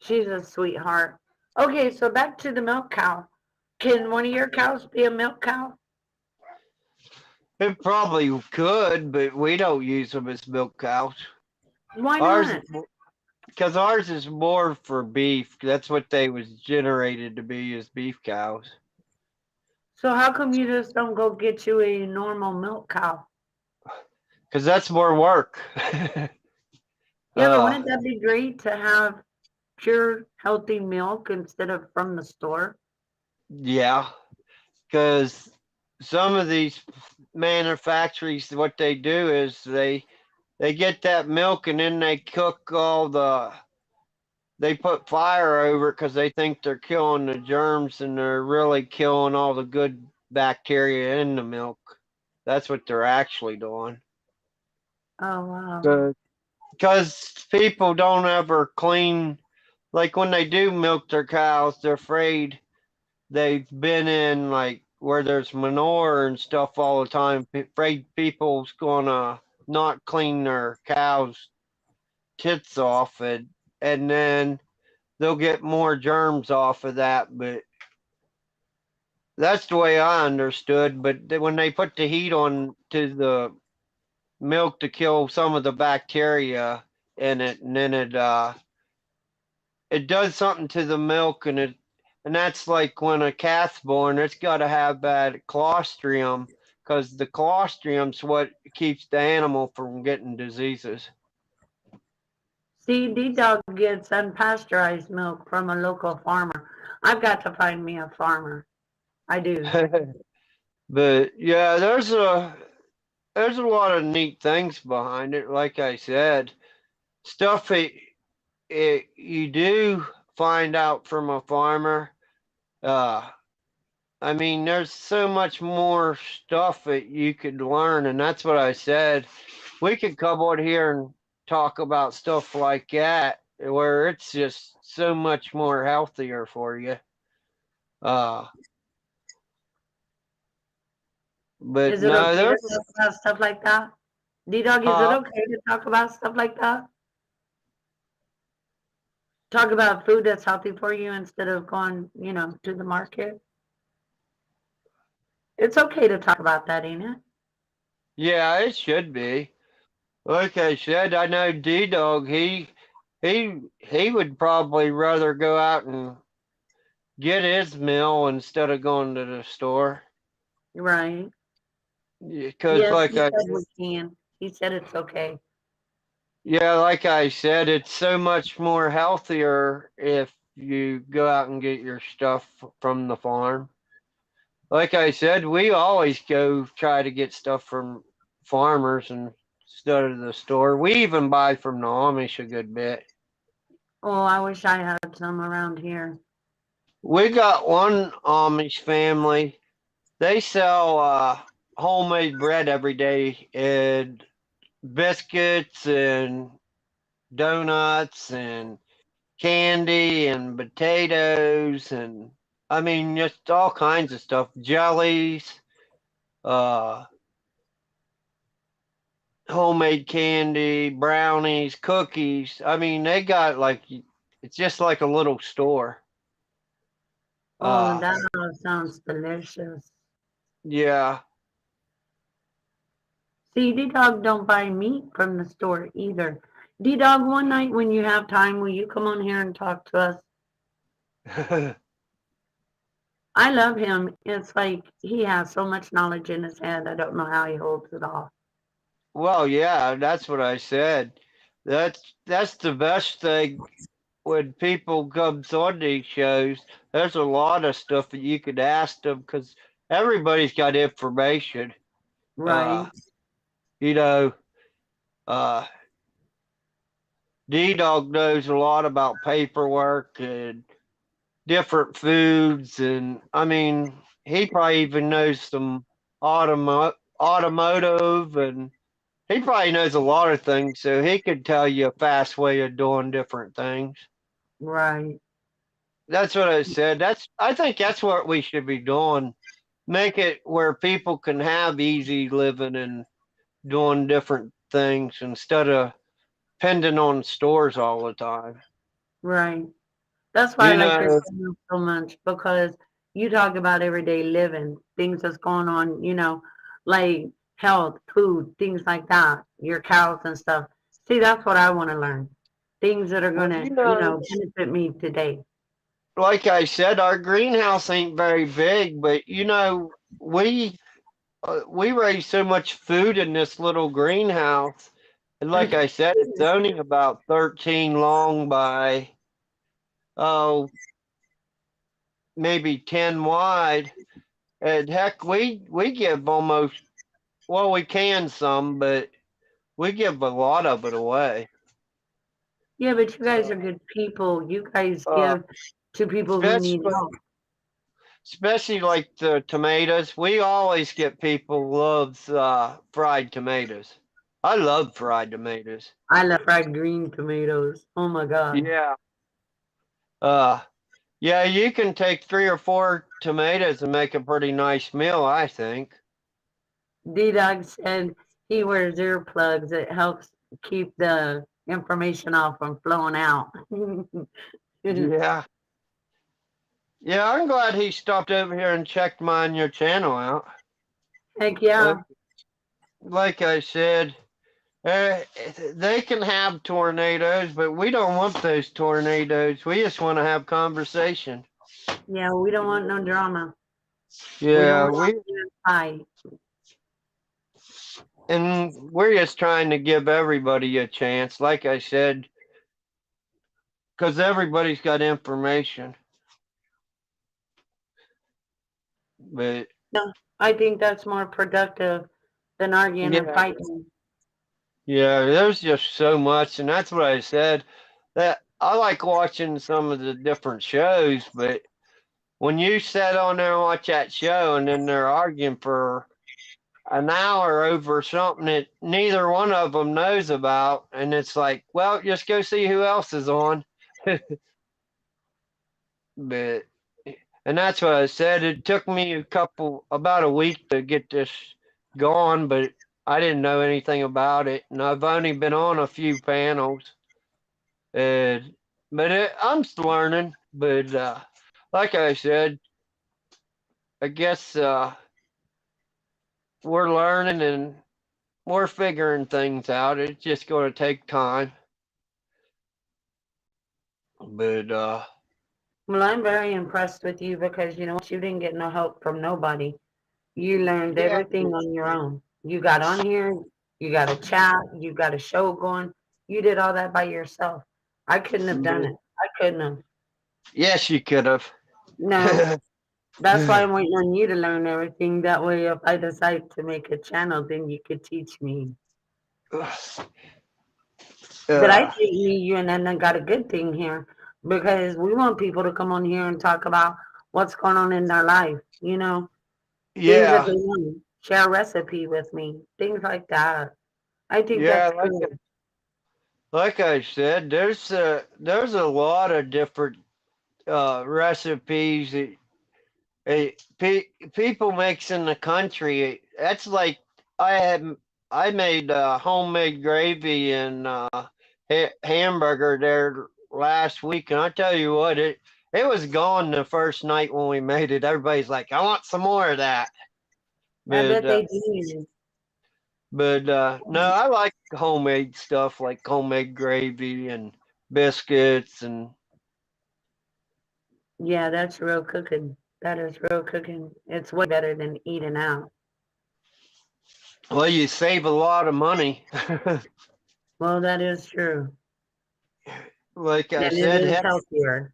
[SPEAKER 3] she's a sweetheart. Okay, so back to the milk cow. Can one of your cows be a milk cow?
[SPEAKER 1] It probably could, but we don't use them as milk cows.
[SPEAKER 3] Why
[SPEAKER 1] Ours,
[SPEAKER 3] not?
[SPEAKER 1] because ours is more for beef. That's what they was generated to be, is beef cows.
[SPEAKER 3] So how come you just don't go get you a normal milk cow?
[SPEAKER 1] Because that's more work.
[SPEAKER 3] Yeah, but wouldn't that be great to have pure healthy milk instead of from the store?
[SPEAKER 1] Yeah, because some of these manufacturers, what they do is they get that milk and then they cook they put fire over it because they think they're killing the germs, and they're really killing all the good bacteria in the milk. That's what they're actually doing.
[SPEAKER 3] Oh, wow.
[SPEAKER 1] Because people don't ever clean, like when they do milk their cows, they're afraid they've been in like where there's manure and stuff all the time, afraid people's gonna not clean their cows' tits off, and then they'll get more germs off of that. But that's the way I understood. But when they put the heat on to the milk to kill some of the bacteria in it, and then it does something to the milk, and that's like when a calf's born, it's got to have that colostrum, because the colostrum's what keeps the animal from getting diseases.
[SPEAKER 3] See, D-Dog gets unpasteurized milk from a local farmer. I've got to find me a farmer. I do.
[SPEAKER 1] But yeah, there's a lot of neat things behind it. Like I said, stuff you do find out from a farmer. Uh, I mean, there's so much more stuff that you could learn, and that's what I said. We could come on here and talk about stuff like that, where it's just so much more healthier for you. Uh, but
[SPEAKER 3] Is it
[SPEAKER 1] no,
[SPEAKER 3] okay to
[SPEAKER 1] there's,
[SPEAKER 3] talk about stuff like that? D-Dog, is it
[SPEAKER 1] huh?
[SPEAKER 3] okay to talk about stuff like that? Talk about food that's healthy for you instead of going, to the market? It's okay to talk about that, ain't it?
[SPEAKER 1] Yeah, it should be. Like I said, I know D Dog. He would probably rather go out and get his meal instead of going to the store.
[SPEAKER 3] Right.
[SPEAKER 1] Because
[SPEAKER 3] Yes,
[SPEAKER 1] like
[SPEAKER 3] he
[SPEAKER 1] I
[SPEAKER 3] said we can. He said it's okay.
[SPEAKER 1] yeah, like I said, it's so much more healthier if you go out and get your stuff from the farm. Like I said, we always go try to get stuff from farmers instead of the store. We even buy from the Amish a good bit.
[SPEAKER 3] Oh, I wish I had some around here.
[SPEAKER 1] We got one Amish family. They sell homemade bread every day and biscuits and donuts and candy and potatoes and I mean just all kinds of stuff. Jellies, uh, homemade candy, brownies, cookies. I mean they got like it's just like a little store.
[SPEAKER 3] Oh,
[SPEAKER 1] Uh,
[SPEAKER 3] that all sounds delicious.
[SPEAKER 1] yeah.
[SPEAKER 3] See, D-Dog don't buy meat from the store either. D-Dog, one night when you have time, will you come on here and talk to us? I love him. It's like he has so much knowledge in his head. I don't know how he holds it all.
[SPEAKER 1] Well, yeah, that's what I said. That's the best thing when people comes on these shows. There's a lot of stuff that you could ask them because everybody's got information. Uh,
[SPEAKER 3] Right.
[SPEAKER 1] you know, uh, D Dog knows a lot about paperwork and different foods, and I mean, he probably even knows some automotive and he probably knows a lot of things, so he could tell you a fast way of doing different things.
[SPEAKER 3] Right.
[SPEAKER 1] That's what I said. I think that's what we should be doing. Make it where people can have easy living and doing different things instead of depending on stores all the time.
[SPEAKER 3] Right. That's why I
[SPEAKER 1] You
[SPEAKER 3] like your
[SPEAKER 1] know,
[SPEAKER 3] channel so much because you talk about everyday living, things that's going on, like health, food, things like that, your cows and stuff. See, that's what I want to learn. Things that are
[SPEAKER 1] well,
[SPEAKER 3] going to,
[SPEAKER 1] you know,
[SPEAKER 3] benefit me today.
[SPEAKER 1] like I said, our greenhouse ain't very big, but you know, we raise so much food in this little greenhouse. And like I said, it's only about 13 long by, oh, maybe 10 wide. And heck, we give almost, well, we can some, but we give a lot of it away.
[SPEAKER 3] Yeah, but you guys are good people. You guys
[SPEAKER 1] Uh,
[SPEAKER 3] give to people who need
[SPEAKER 1] especially,
[SPEAKER 3] help.
[SPEAKER 1] especially like the tomatoes. We always get people loves fried tomatoes. I love fried tomatoes.
[SPEAKER 3] I love fried green tomatoes. Oh my God.
[SPEAKER 1] Yeah. Uh, yeah, you can take 3 or 4 tomatoes and make a pretty nice meal, I think.
[SPEAKER 3] D-Dog said he wears earplugs. It helps keep the information off from flowing out.
[SPEAKER 1] Yeah. Yeah, I'm glad he stopped over here and checked mine your channel out.
[SPEAKER 3] Heck yeah.
[SPEAKER 1] Like, like I said, uh, they can have tornadoes, but we don't want those tornadoes. We just want to have conversation.
[SPEAKER 3] Yeah, we don't want no drama. We don't
[SPEAKER 1] Yeah,
[SPEAKER 3] want to fight.
[SPEAKER 1] and we're just trying to give everybody a chance. Like I said, because everybody's got information. But
[SPEAKER 3] Yeah, I think that's more productive than arguing and
[SPEAKER 1] Yeah,
[SPEAKER 3] fighting.
[SPEAKER 1] yeah. There's just so much, and that's what I said. That I like watching some of the different shows, but when you sit on there and watch that show, and then they're arguing for an hour over something that neither one of them knows about, and it's like, well, just go see who else is on. But and that's what I said. It took me about a week to get this going, but I didn't know anything about it, and I've only been on a few panels. And I'm still learning. But like I said, I guess we're learning and we're figuring things out. It's just going to take time. But
[SPEAKER 3] Well, I'm very impressed with you because you know what? You didn't get no help from nobody. You learned
[SPEAKER 1] yeah,
[SPEAKER 3] everything on your own. You got on here, you got a chat, you got a show going. You did all that by yourself. I couldn't have done
[SPEAKER 1] but
[SPEAKER 3] it. I couldn't have.
[SPEAKER 1] yes, you could have.
[SPEAKER 3] No, that's why I'm waiting on you to learn everything. That way, if I decide to make a channel, then you could teach me. But I
[SPEAKER 1] uh,
[SPEAKER 3] think me, you, and then I got a good thing here because we want people to come on here and talk about what's going on in their life. You know, things that
[SPEAKER 1] yeah,
[SPEAKER 3] they want. Share a recipe with me, things like that. I think
[SPEAKER 1] yeah.
[SPEAKER 3] that's cool.
[SPEAKER 1] Like I said, there's a lot of different recipes that people makes in the country. That's like I had I made homemade gravy and hamburger there last week, and I tell you what, it was gone the first night when we made it. Everybody's like, I want some more of that.
[SPEAKER 3] I
[SPEAKER 1] But
[SPEAKER 3] bet they do.
[SPEAKER 1] no, I like homemade stuff like homemade gravy and biscuits and
[SPEAKER 3] Yeah, that's real cooking. That is real cooking. It's way better than eating out.
[SPEAKER 1] well, you save a lot of money.
[SPEAKER 3] Well, that is true.
[SPEAKER 1] Like I
[SPEAKER 3] And it
[SPEAKER 1] said,
[SPEAKER 3] is healthier.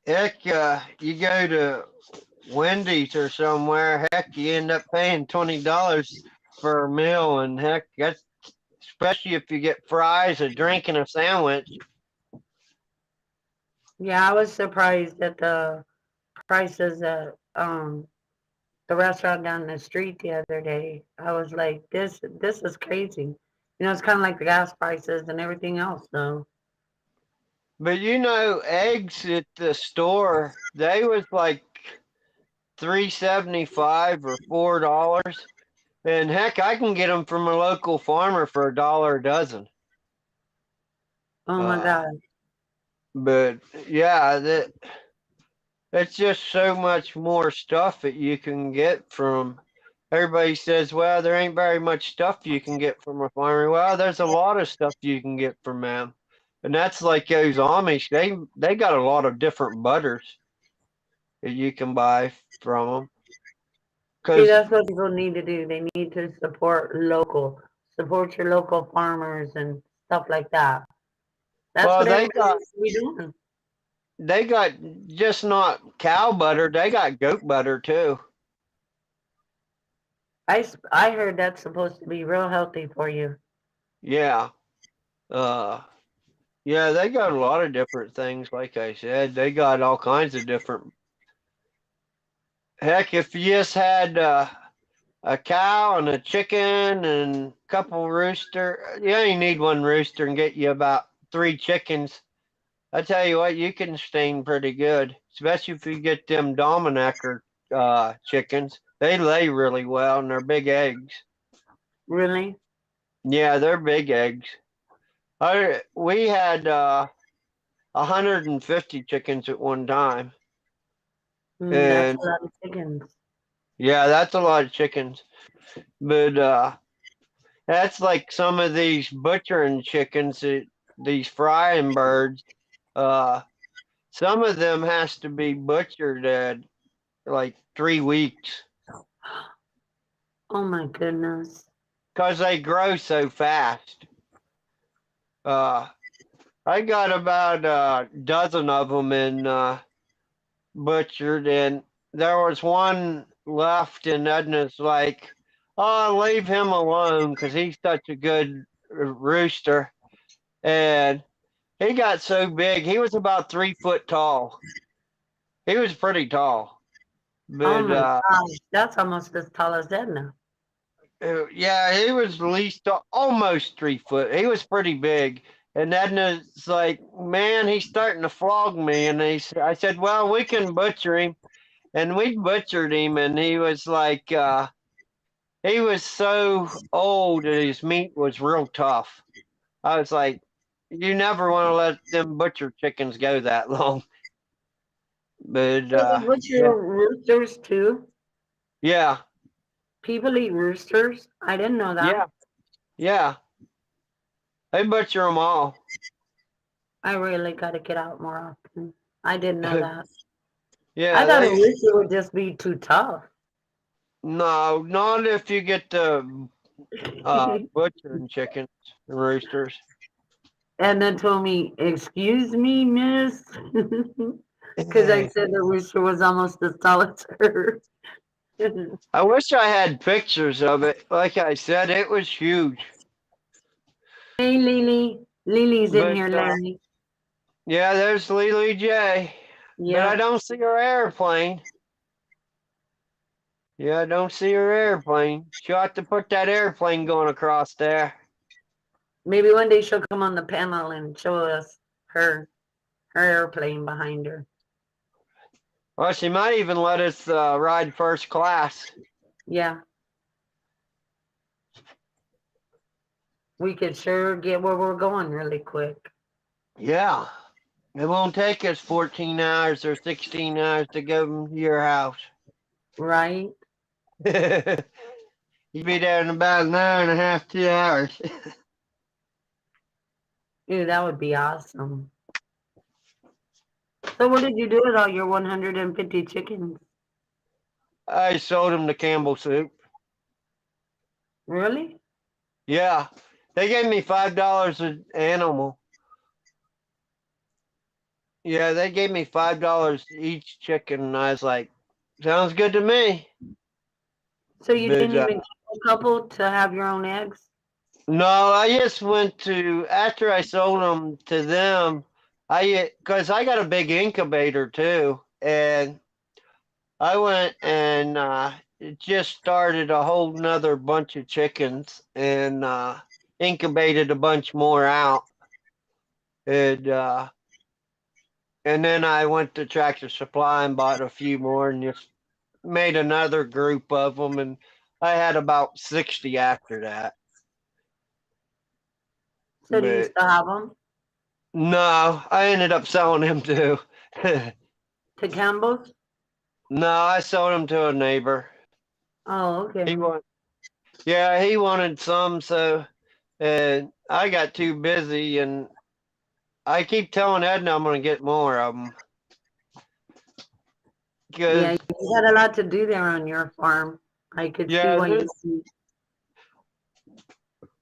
[SPEAKER 1] heck, you go to Wendy's or somewhere, heck, you end up paying $20 for a meal, and heck, that's especially if you get fries, a drink, and a sandwich.
[SPEAKER 3] Yeah, I was surprised at the prices at the restaurant down the street the other day. I was like, this is crazy. You know, it's kind of like the gas prices and everything else, though.
[SPEAKER 1] But eggs at the store, they was like 3.75 or $4, and heck, I can get them from a local farmer for $1 a dozen.
[SPEAKER 3] Oh my
[SPEAKER 1] Uh,
[SPEAKER 3] God.
[SPEAKER 1] but yeah, that's just so much more stuff that you can get from. Everybody says, well, there ain't very much stuff you can get from a farmer. Well, there's a lot of stuff you can get from them. And that's like those Amish. They got a lot of different butters that you can buy from them.
[SPEAKER 3] See,
[SPEAKER 1] Cause
[SPEAKER 3] that's what people need to do. They need to support your local farmers and stuff like that. That's
[SPEAKER 1] well,
[SPEAKER 3] what everybody needs to be doing.
[SPEAKER 1] they got just not cow butter. They got goat butter too.
[SPEAKER 3] I heard that's supposed to be real healthy for you.
[SPEAKER 1] Yeah. Uh, yeah, they got a lot of different things. Like I said, they got all kinds of different. Heck, if you just had a cow and a chicken and a couple rooster. You only need one rooster and get you about three chickens. I tell you what, you can stain pretty good, especially if you get them Dominacker chickens. They lay really well and they're big eggs.
[SPEAKER 3] Really?
[SPEAKER 1] Yeah, they're big eggs. We had 150 chickens at one time,
[SPEAKER 3] That's
[SPEAKER 1] and
[SPEAKER 3] a lot of chickens.
[SPEAKER 1] yeah, that's a lot of chickens. But that's like some of these butchering chickens, these frying birds. Uh, some of them has to be butchered at like 3 weeks
[SPEAKER 3] Oh my goodness.
[SPEAKER 1] because they grow so fast. Uh, I got about a dozen of them in butchered, and there was one left, and Edna's like, Oh, leave him alone because he's such a good rooster. And he got so big. He was about 3 foot tall. He was pretty tall.
[SPEAKER 3] Oh
[SPEAKER 1] But
[SPEAKER 3] my gosh, that's almost as tall as Edna.
[SPEAKER 1] yeah, he was at least almost 3 foot. He was pretty big. And Edna's like, man, he's starting to flog me. And I said, well, we can butcher him. And we butchered him. And he was like, he was so old that his meat was real tough. I was like, you never want to let them butcher chickens go that long. But
[SPEAKER 3] So they butcher roosters too?
[SPEAKER 1] yeah,
[SPEAKER 3] People eat roosters? I didn't know that.
[SPEAKER 1] yeah, yeah. They butcher them all.
[SPEAKER 3] I really got to get out more often. I didn't know that.
[SPEAKER 1] Yeah,
[SPEAKER 3] I thought a rooster would just be too tough.
[SPEAKER 1] no, not if you get the butchering chickens and roosters.
[SPEAKER 3] Edna told me, excuse me, miss. Because I said the rooster was almost as tall as her.
[SPEAKER 1] I wish I had pictures of it. Like I said, it was huge.
[SPEAKER 3] Hey, Lily. Lily's in
[SPEAKER 1] But
[SPEAKER 3] here, Larry.
[SPEAKER 1] yeah, there's Lily J. But I
[SPEAKER 3] Yeah.
[SPEAKER 1] don't see her airplane. Yeah, I don't see her airplane. She'll have to put that airplane going across there.
[SPEAKER 3] Maybe one day she'll come on the panel and show us her airplane behind her.
[SPEAKER 1] Well, she might even let us ride first class.
[SPEAKER 3] Yeah. We could sure get where we're going really quick.
[SPEAKER 1] Yeah. It won't take us 14 hours or 16 hours to go to your house.
[SPEAKER 3] Right?
[SPEAKER 1] You'd be there in about an hour and a half, 2 hours.
[SPEAKER 3] Ew, that would be awesome. So what did you do with all your 150 chickens?
[SPEAKER 1] I sold them to Campbell Soup.
[SPEAKER 3] Really?
[SPEAKER 1] Yeah. They gave me $5 an animal. Yeah, they gave me $5 each chicken, and I was like, sounds good to me.
[SPEAKER 3] So you
[SPEAKER 1] But,
[SPEAKER 3] didn't even kill a couple to have your own eggs?
[SPEAKER 1] no, I just went to, after I sold them to them, because I got a big incubator too, and I went and just started a whole nother bunch of chickens and incubated a bunch more out. And then I went to Tractor Supply and bought a few more and just made another group of them. And I had about 60 after that.
[SPEAKER 3] So do you
[SPEAKER 1] But
[SPEAKER 3] still have them?
[SPEAKER 1] no, I ended up selling them too.
[SPEAKER 3] To Campbell's?
[SPEAKER 1] No, I sold them to a neighbor.
[SPEAKER 3] Oh, okay.
[SPEAKER 1] He wanted some, so and I got too busy, and I keep telling Edna I'm gonna get more of them
[SPEAKER 3] Yeah,
[SPEAKER 1] because
[SPEAKER 3] you got a lot to do there on your farm. I could see
[SPEAKER 1] yeah,
[SPEAKER 3] why you.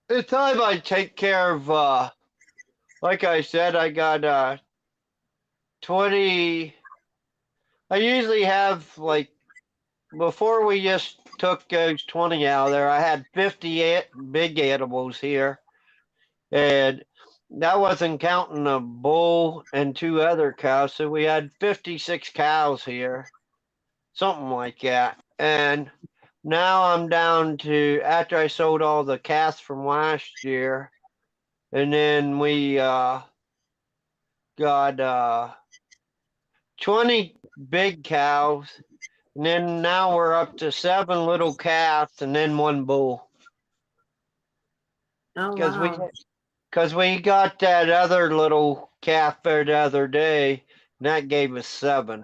[SPEAKER 1] it's time I take care of. Like I said, I got 20. I usually have like before we just took those 20 out of there. I had 50 big animals here, and that wasn't counting a bull and two other cows. So we had 56 cows here, something like that. And now I'm down to, after I sold all the calves from last year, and then we got 20 big cows, and then now we're up to 7 little calves and then 1 bull.
[SPEAKER 3] Oh,
[SPEAKER 1] Because
[SPEAKER 3] wow.
[SPEAKER 1] we got that other little calf there the other day, and that gave us 7.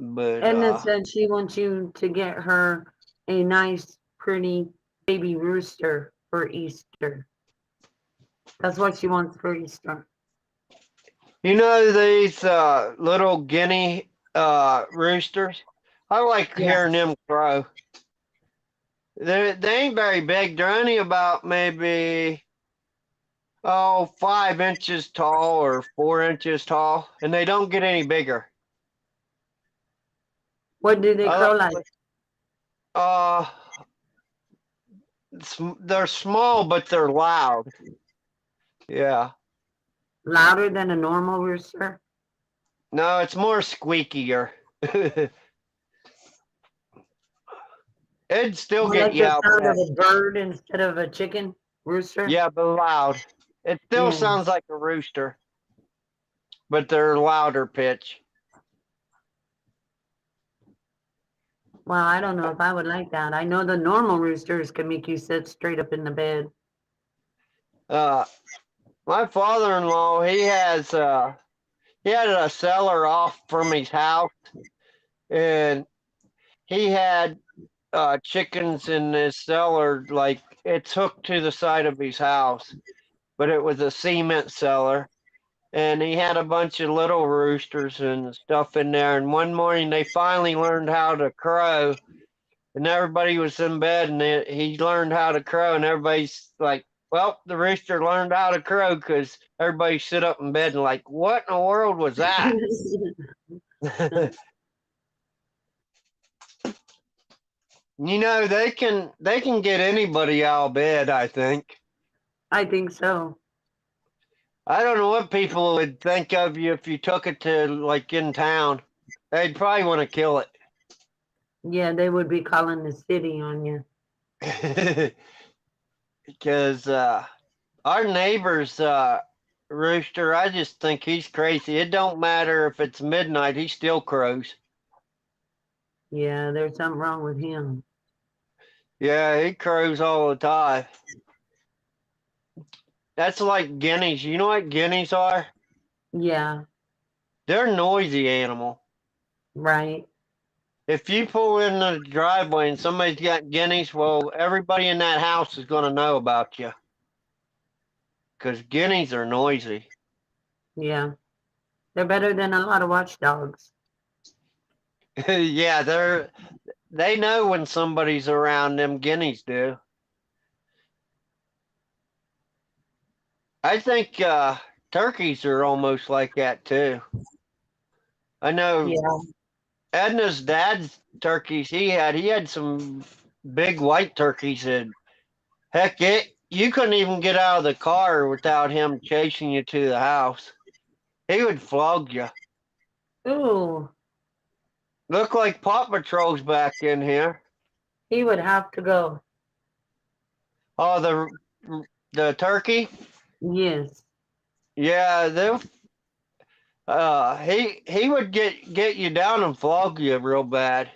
[SPEAKER 1] But
[SPEAKER 3] Edna said she wants you to get her a nice, pretty baby rooster for Easter. That's what she wants for Easter.
[SPEAKER 1] you know these little guinea roosters? I like
[SPEAKER 3] Yeah.
[SPEAKER 1] hearing them crow. They ain't very big. They're only about maybe 5 inches tall or 4 inches tall, and they don't get any bigger.
[SPEAKER 3] What do they
[SPEAKER 1] I
[SPEAKER 3] crow
[SPEAKER 1] like
[SPEAKER 3] like?
[SPEAKER 1] Uh, they're small, but they're loud. Yeah.
[SPEAKER 3] Louder than a normal rooster?
[SPEAKER 1] No, it's more squeakier. It'd still
[SPEAKER 3] More
[SPEAKER 1] get
[SPEAKER 3] like
[SPEAKER 1] you
[SPEAKER 3] the
[SPEAKER 1] out of
[SPEAKER 3] sound of
[SPEAKER 1] bed.
[SPEAKER 3] a bird instead of a chicken rooster?
[SPEAKER 1] Yeah, but loud. It still
[SPEAKER 3] Yeah.
[SPEAKER 1] sounds like a rooster, but they're louder pitch.
[SPEAKER 3] Well, I don't know if I would like that. I know the normal roosters can make you sit straight up in the bed.
[SPEAKER 1] Uh, my father-in-law, he had a cellar off from his house, and he had chickens in his cellar, like it's hooked to the side of his house, but it was a cement cellar. And he had a bunch of little roosters and stuff in there. And one morning they finally learned how to crow, and everybody was in bed, and he learned how to crow, and everybody's like, well, the rooster learned how to crow because everybody sit up in bed and like, what in the world was that? You know, they can get anybody out of bed, I think.
[SPEAKER 3] I think so.
[SPEAKER 1] I don't know what people would think of you if you took it to like in town. They'd probably want to kill
[SPEAKER 3] Yeah, they would be calling the city on you.
[SPEAKER 1] it. Because our neighbor's rooster, I just think he's crazy. It don't matter if it's midnight, he still crows.
[SPEAKER 3] Yeah, there's something wrong with him.
[SPEAKER 1] Yeah, he crows all the time. That's like guineas. You know what guineas are?
[SPEAKER 3] Yeah,
[SPEAKER 1] They're a noisy animal.
[SPEAKER 3] right.
[SPEAKER 1] If you pull in the driveway and somebody's got guineas, well, everybody in that house is going to know about you because guineas are noisy.
[SPEAKER 3] Yeah. They're better than a lot of watchdogs.
[SPEAKER 1] Yeah, they know when somebody's around. Them guineas do. I think turkeys are almost like that too. I know
[SPEAKER 3] Yeah.
[SPEAKER 1] Edna's dad's turkeys he had some big white turkeys, and heck, you couldn't even get out of the car without him chasing you to the house. He would flog you.
[SPEAKER 3] Ooh,
[SPEAKER 1] Look like Paw Patrol's back in here.
[SPEAKER 3] he would have to go.
[SPEAKER 1] Oh, the turkey.
[SPEAKER 3] Yes.
[SPEAKER 1] Yeah, they he would get you down and flog you real bad.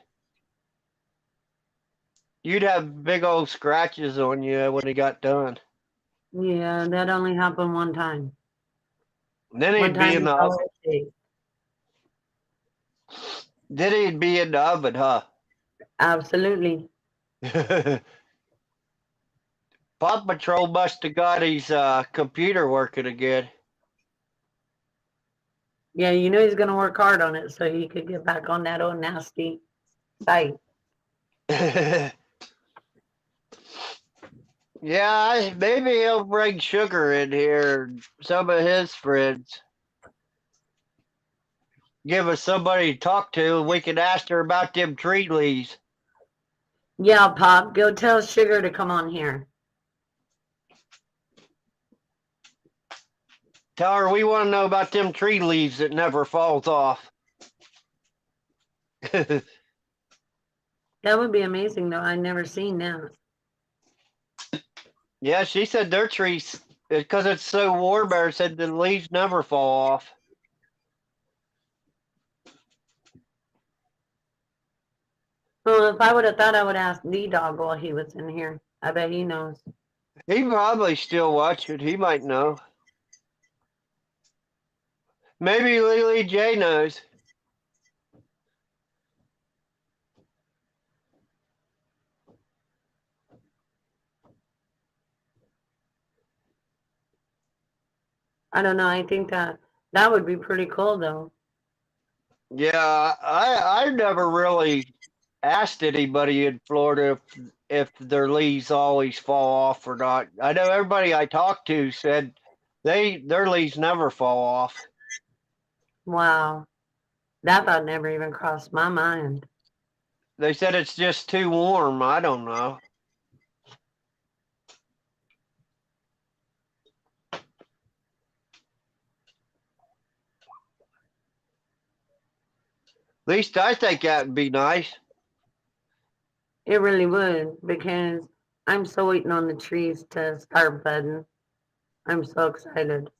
[SPEAKER 1] You'd have big old scratches on you when he got done.
[SPEAKER 3] Yeah, that only happened one time.
[SPEAKER 1] And then
[SPEAKER 3] One
[SPEAKER 1] he'd be
[SPEAKER 3] time
[SPEAKER 1] in
[SPEAKER 3] he
[SPEAKER 1] the
[SPEAKER 3] fell
[SPEAKER 1] oven.
[SPEAKER 3] asleep.
[SPEAKER 1] Then he'd be in the oven, huh?
[SPEAKER 3] Absolutely.
[SPEAKER 1] Paw Patrol must have got his computer working again.
[SPEAKER 3] Yeah, you know he's gonna work hard on it so he could get back on that old nasty site.
[SPEAKER 1] Yeah, maybe he'll bring Sugar in here. Some of his friends. Give us somebody to talk to, and we can ask her about them tree leaves.
[SPEAKER 3] Yeah, Pop, go tell Sugar to come on here.
[SPEAKER 1] Tell her we want to know about them tree leaves that never falls off.
[SPEAKER 3] That would be amazing though. I never seen that.
[SPEAKER 1] Yeah, she said their trees, because it's so warm there, said the leaves never fall off.
[SPEAKER 3] Well, if I would have thought I would ask the dog while he was in here. I bet he knows.
[SPEAKER 1] He probably still watching. He might know. Maybe Lily J knows.
[SPEAKER 3] I don't know. I think that would be pretty cool though.
[SPEAKER 1] Yeah, I never really asked anybody in Florida if their leaves always fall off or not. I know everybody I talked to said their leaves never fall off.
[SPEAKER 3] Wow. That thought never even crossed my mind.
[SPEAKER 1] They said it's just too warm. I don't know. At least I think that would be nice.
[SPEAKER 3] It really would, because I'm so waiting on the trees to start budding. I'm so excited.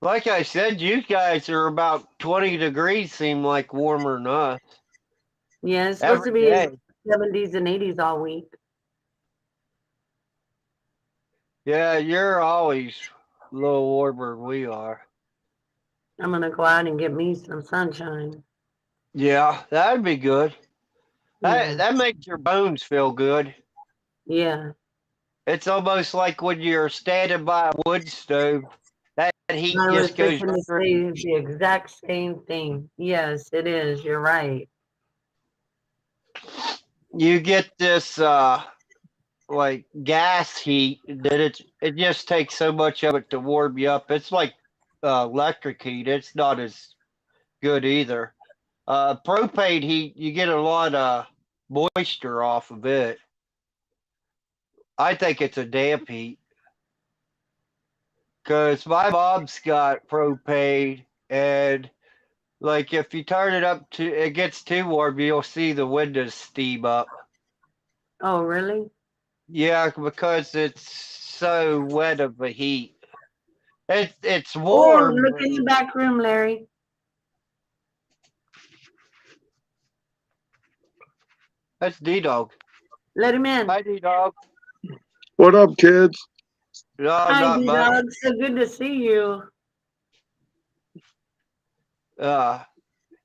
[SPEAKER 1] Like I said, you guys are about 20 degrees, seem like warmer than us
[SPEAKER 3] Yeah, it's supposed to
[SPEAKER 1] every
[SPEAKER 3] be
[SPEAKER 1] day.
[SPEAKER 3] 70s and 80s all week.
[SPEAKER 1] Yeah, you're always a little warmer than we are.
[SPEAKER 3] I'm gonna go out and get me some sunshine.
[SPEAKER 1] Yeah, that'd be good.
[SPEAKER 3] Yeah.
[SPEAKER 1] That makes your bones feel good.
[SPEAKER 3] Yeah.
[SPEAKER 1] It's almost like when you're standing by a wood stove, that heat
[SPEAKER 3] I was
[SPEAKER 1] just goes
[SPEAKER 3] thinking to
[SPEAKER 1] through.
[SPEAKER 3] say the exact same thing. Yes, it is. You're right.
[SPEAKER 1] You get this like gas heat that it just takes so much of it to warm you up. It's like electric heat. It's not as good either. Propane heat, you get a lot of moisture off of it. I think it's a damp heat because my mom's got propane, and like if you turn it up to it gets too warm, you'll see the windows steam up.
[SPEAKER 3] Oh, really?
[SPEAKER 1] Yeah, because it's so wet of a heat. It's
[SPEAKER 3] Oh,
[SPEAKER 1] warm.
[SPEAKER 3] look in the back room, Larry.
[SPEAKER 1] That's D Dog.
[SPEAKER 3] Let him in.
[SPEAKER 1] Hi D Dog.
[SPEAKER 5] What up, kids?
[SPEAKER 1] No,
[SPEAKER 3] Hi,
[SPEAKER 1] not much.
[SPEAKER 3] D-Dog. So good to see you.
[SPEAKER 1] Uh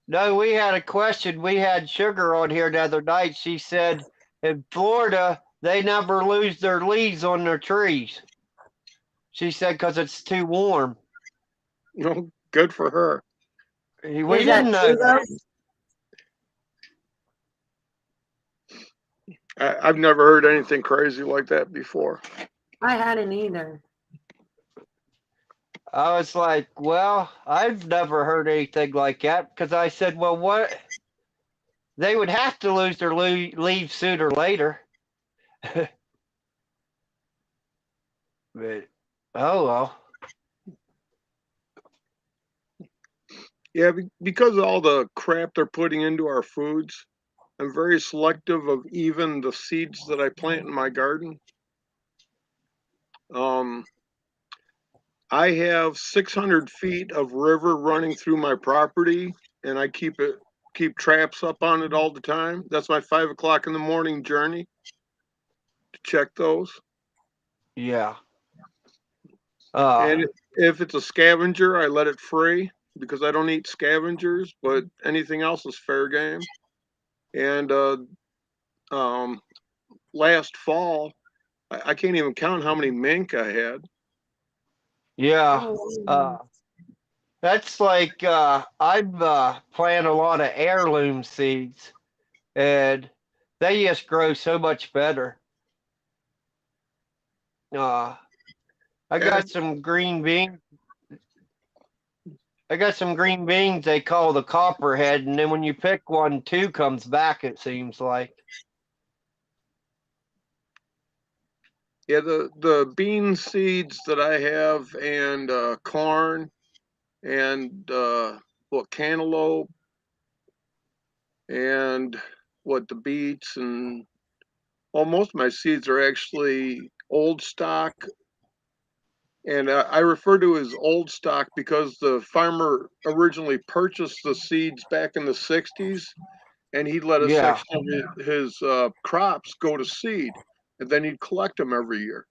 [SPEAKER 1] no, we had a question. We had Sugar on here the other night. She said in Florida they never lose their leaves on their trees. She said because it's too warm.
[SPEAKER 5] No, good for her.
[SPEAKER 1] We
[SPEAKER 3] Is that
[SPEAKER 1] didn't know
[SPEAKER 3] true, though?
[SPEAKER 1] that.
[SPEAKER 5] I've never heard anything crazy like that before.
[SPEAKER 3] I hadn't either.
[SPEAKER 1] I was like, well, I've never heard anything like that because I said, well, what? They would have to lose their leaves sooner or later. But oh well.
[SPEAKER 5] Yeah, because of all the crap they're putting into our foods, I'm very selective of even the seeds that I plant in my garden. Um, I have 600 feet of river running through my property, and I keep traps up on it all the time. That's my 5 o'clock in the morning journey to check those.
[SPEAKER 1] Yeah.
[SPEAKER 5] And if it's a scavenger, I let it free because I don't eat scavengers, but anything else is fair game. And um, last fall, I can't even count how many mink I had.
[SPEAKER 1] Yeah.
[SPEAKER 3] Oh,
[SPEAKER 1] That's like I've planted a lot of heirloom seeds, and they just grow so much better. Uh, I
[SPEAKER 5] And
[SPEAKER 1] got some green beans. I got some green beans they call the copperhead, and then when you pick one, two comes back. It seems like.
[SPEAKER 5] yeah, the bean seeds that I have, and corn, and what cantaloupe, and what the beets, and well, most of my seeds are actually old stock. And I refer to as old stock because the farmer originally purchased the seeds back in the 60s, and he'd let a
[SPEAKER 1] Yeah.
[SPEAKER 5] section of his crops go to seed, and then he'd collect them every year.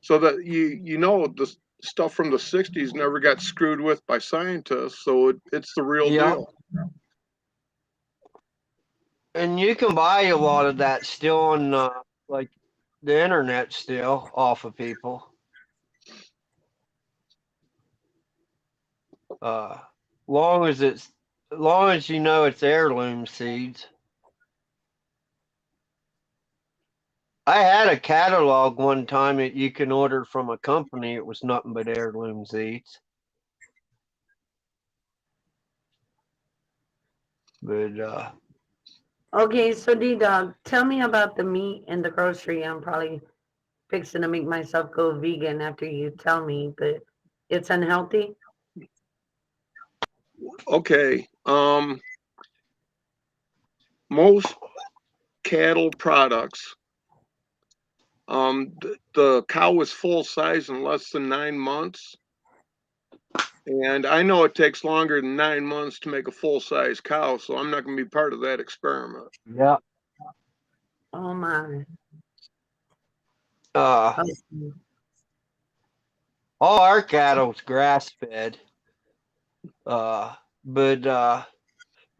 [SPEAKER 5] So that the stuff from the 60s never got screwed with by scientists, so it's the real
[SPEAKER 1] Yeah.
[SPEAKER 5] deal.
[SPEAKER 1] And you can buy a lot of that still on like the internet still off of people. Long as long as you know it's heirloom seeds. I had a catalog one time that you can order from a company. It was nothing but heirloom seeds. But
[SPEAKER 3] Okay, so D-Dog, tell me about the meat in the grocery. I'm probably fixing to make myself go vegan after you tell me, but it's unhealthy?
[SPEAKER 5] Okay. Most cattle products, the cow was full size in less than 9 months. And I know it takes longer than 9 months to make a full size cow, so I'm not going to be part of that experiment.
[SPEAKER 1] Yeah.
[SPEAKER 3] Oh my.
[SPEAKER 1] All
[SPEAKER 3] Okay.
[SPEAKER 1] our cattle's grass fed. Uh, but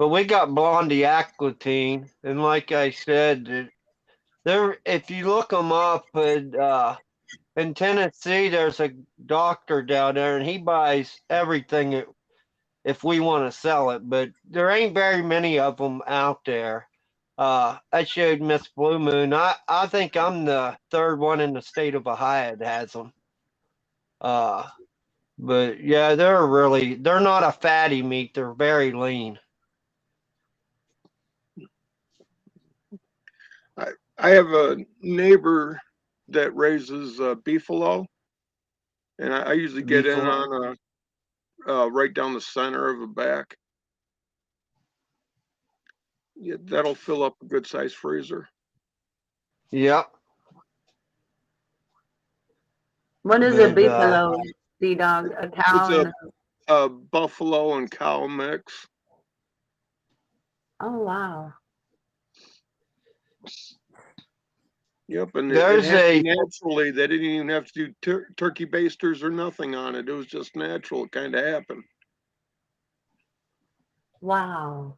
[SPEAKER 1] we got Blondie Aquatine, and like I said, there. If you look them up, in Tennessee, there's a doctor down there, and he buys everything if we want to sell it. But there ain't very many of them out there. I showed Miss Blue Moon. I think I'm the third one in the state of Ohio that has them. Uh, but yeah, they're not a fatty meat. They're very lean.
[SPEAKER 5] I have a neighbor that raises beefalo, and I usually get in
[SPEAKER 1] Beefalo.
[SPEAKER 5] on right down the center of the back. Yeah, that'll fill up a good size freezer.
[SPEAKER 1] Yep.
[SPEAKER 3] What is a
[SPEAKER 1] But
[SPEAKER 3] beefalo, D-Dog? A
[SPEAKER 5] It's
[SPEAKER 3] cow and
[SPEAKER 5] a buffalo and cow mix.
[SPEAKER 3] oh wow.
[SPEAKER 5] Yep, and it
[SPEAKER 1] there's
[SPEAKER 5] happened
[SPEAKER 1] a
[SPEAKER 5] naturally. They didn't even have to do turkey basters or nothing on it. It was just natural. It kind of happened.
[SPEAKER 3] Wow.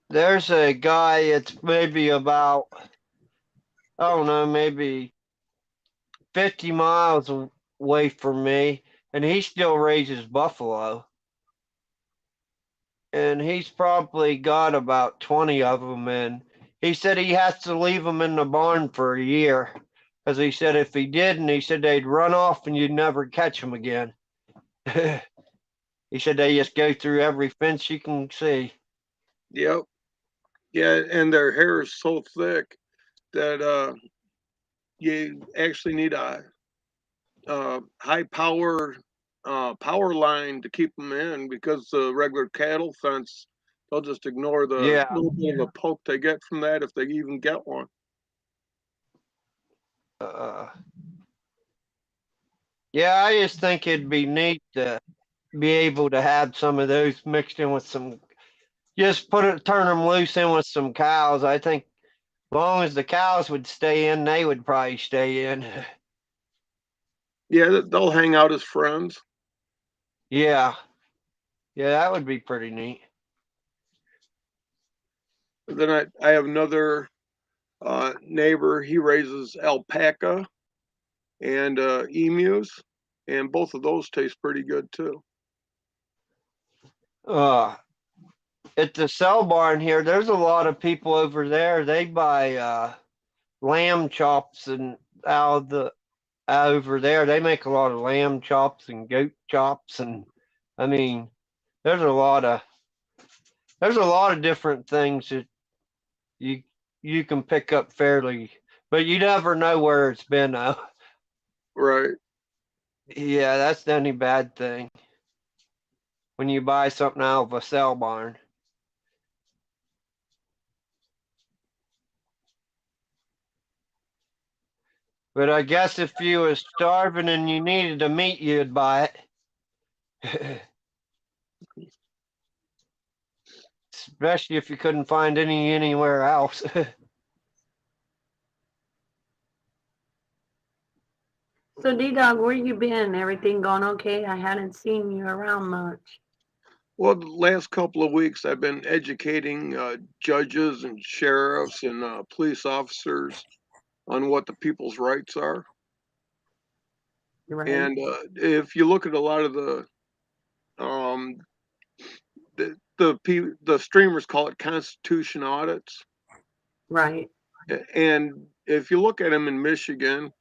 [SPEAKER 1] there's a guy. It's maybe about I don't know, maybe 50 miles away from me, and he still raises buffalo. And he's probably got about 20 of them. And he said he has to leave them in the barn for a year because he said if he didn't, he said they'd run off and you'd never catch them again. He said they just go through every fence you can see.
[SPEAKER 5] Yep. Yeah, and their hair is so thick that you actually need a high power line to keep them in because the regular cattle fence, they'll just ignore the
[SPEAKER 1] Yeah.
[SPEAKER 5] little bit of a poke they get from that if they even get one.
[SPEAKER 1] Uh, yeah, I just think it'd be neat to be able to have some of those mixed in with some, just turn them loose in with some cows. I think as long as the cows would stay in, they would probably stay in.
[SPEAKER 5] Yeah, they'll hang out as friends.
[SPEAKER 1] Yeah. Yeah, that would be pretty neat.
[SPEAKER 5] Then I have another neighbor. He raises alpaca and emus, and both of those taste pretty good too.
[SPEAKER 1] Uh, at the cell barn here, there's a lot of people over there. They buy lamb chops and out of the out over there. They make a lot of lamb chops and goat chops, and I mean, there's a lot of there's a lot of different things that you you can pick up fairly, but you never know where it's been.
[SPEAKER 5] Right.
[SPEAKER 1] Yeah, that's the only bad thing when you buy something out of a cell barn. But I guess if you was starving and you needed a meat, you'd buy it. Especially if you couldn't find any anywhere else.
[SPEAKER 3] So D-Dog, where you been? Everything going okay? I hadn't seen you around much.
[SPEAKER 5] Well, the last couple of weeks, I've been educating judges and sheriffs and police officers on what the people's rights are.
[SPEAKER 3] Right.
[SPEAKER 5] And if you look at a lot of um, the streamers call it constitution audits,
[SPEAKER 3] Right.
[SPEAKER 5] and if you look at them in Michigan,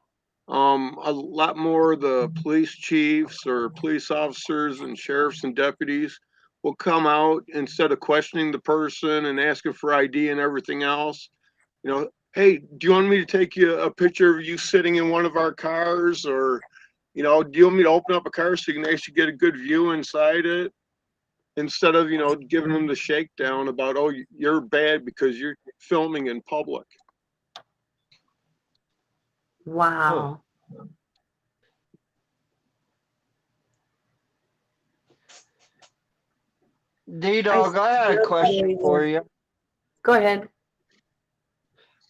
[SPEAKER 5] a lot more of the police chiefs or police officers and sheriffs and deputies will come out instead of questioning the person and asking for ID and everything else. You know, hey, do you want me to take you a picture of you sitting in one of our cars? Or, you know, do you want me to open up a car so you can actually get a good view inside it? Instead of, you know, giving them the shakedown about, oh, you're bad because you're filming in public.
[SPEAKER 3] Wow.
[SPEAKER 1] D-Dog, I had a question for you.
[SPEAKER 3] Go ahead.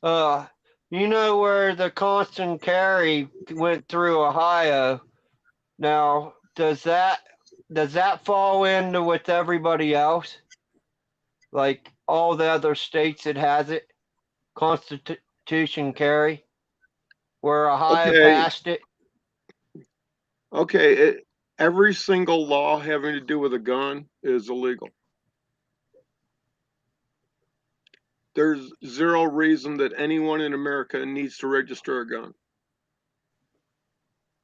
[SPEAKER 1] You know where the constant carry went through Ohio? Now, does that fall into with everybody else? Like all the other states that has it? Constitution carry? Where Ohio
[SPEAKER 5] Okay.
[SPEAKER 1] passed it?
[SPEAKER 5] Okay. Every single law having to do with a gun is illegal. There's zero reason that anyone in America needs to register a gun.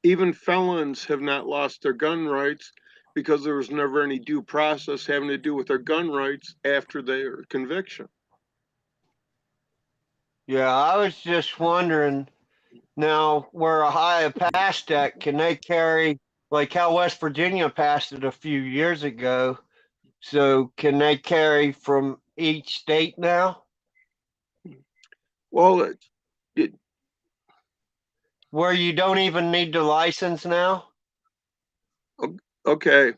[SPEAKER 5] Even felons have not lost their gun rights because there was never any due process having to do with their gun rights after their conviction.
[SPEAKER 1] Yeah, I was just wondering now where Ohio passed that, can they carry like how West Virginia passed it a few years ago? So can they carry from each state now?
[SPEAKER 5] Well,
[SPEAKER 1] Where you don't even need the license now?
[SPEAKER 5] okay.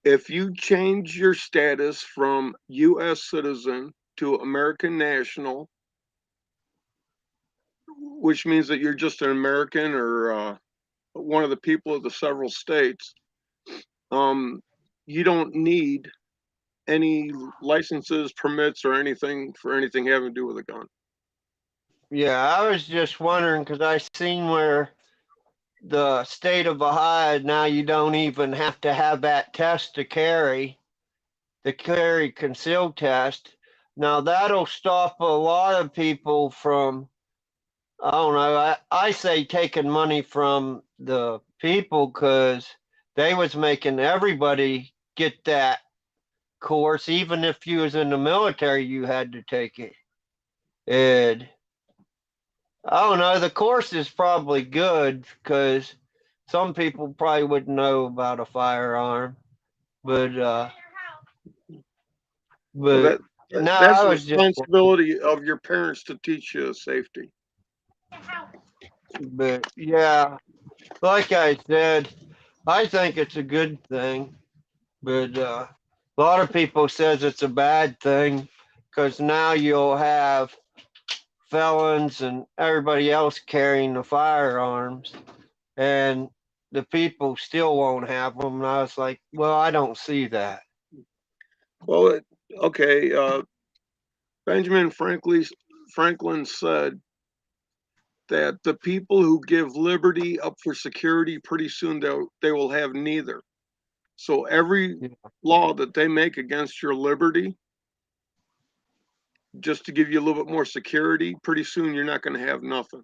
[SPEAKER 5] If you change your status from U.S. citizen to American national, which means that you're just an American or one of the people of the several states, you don't need any licenses, permits, or anything for anything having to do with a gun.
[SPEAKER 1] Yeah, I was just wondering because I seen where the state of Ohio now you don't even have to have that test to carry the carry concealed test. Now that'll stop a lot of people from, I don't know, I say taking money from the people because they was making everybody get that course. Even if you was in the military, you had to take it. And I don't know, the course is probably good because some people probably wouldn't know about a firearm. But
[SPEAKER 5] Well,
[SPEAKER 1] but no,
[SPEAKER 5] that's
[SPEAKER 1] I
[SPEAKER 5] the
[SPEAKER 1] was just,
[SPEAKER 5] responsibility of your parents to teach you safety.
[SPEAKER 1] but yeah, like I said, I think it's a good thing, but a lot of people says it's a bad thing because now you'll have felons and everybody else carrying the firearms, and the people still won't have them. And I was like, well, I don't see that.
[SPEAKER 5] Well, okay. Benjamin Franklin said that the people who give liberty up for security, pretty soon they will have neither. So every
[SPEAKER 1] Yeah.
[SPEAKER 5] law that they make against your liberty, just to give you a little bit more security, pretty soon you're not going to have nothing.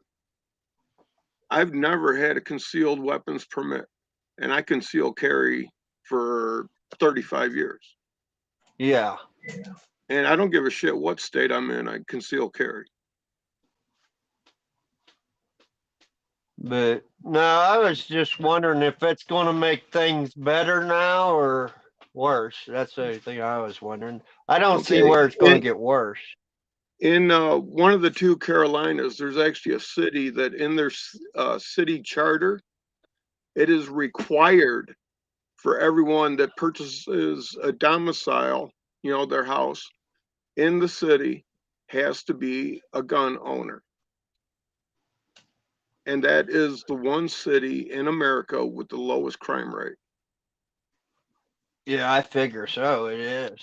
[SPEAKER 5] I've never had a concealed weapons permit, and I conceal carry for 35 years.
[SPEAKER 1] Yeah.
[SPEAKER 5] And I don't give a shit what state I'm in, I conceal carry.
[SPEAKER 1] But no, I was just wondering if it's going to make things better now or worse. That's the only thing I was wondering. I don't see
[SPEAKER 5] Okay.
[SPEAKER 1] where it's going to get worse.
[SPEAKER 5] In one of the two Carolinas, there's actually a city that in their city charter, it is required for everyone that purchases a domicile, you know, their house in the city has to be a gun owner. And that is the one city in America with the lowest crime rate.
[SPEAKER 1] Yeah, I figure so. It is.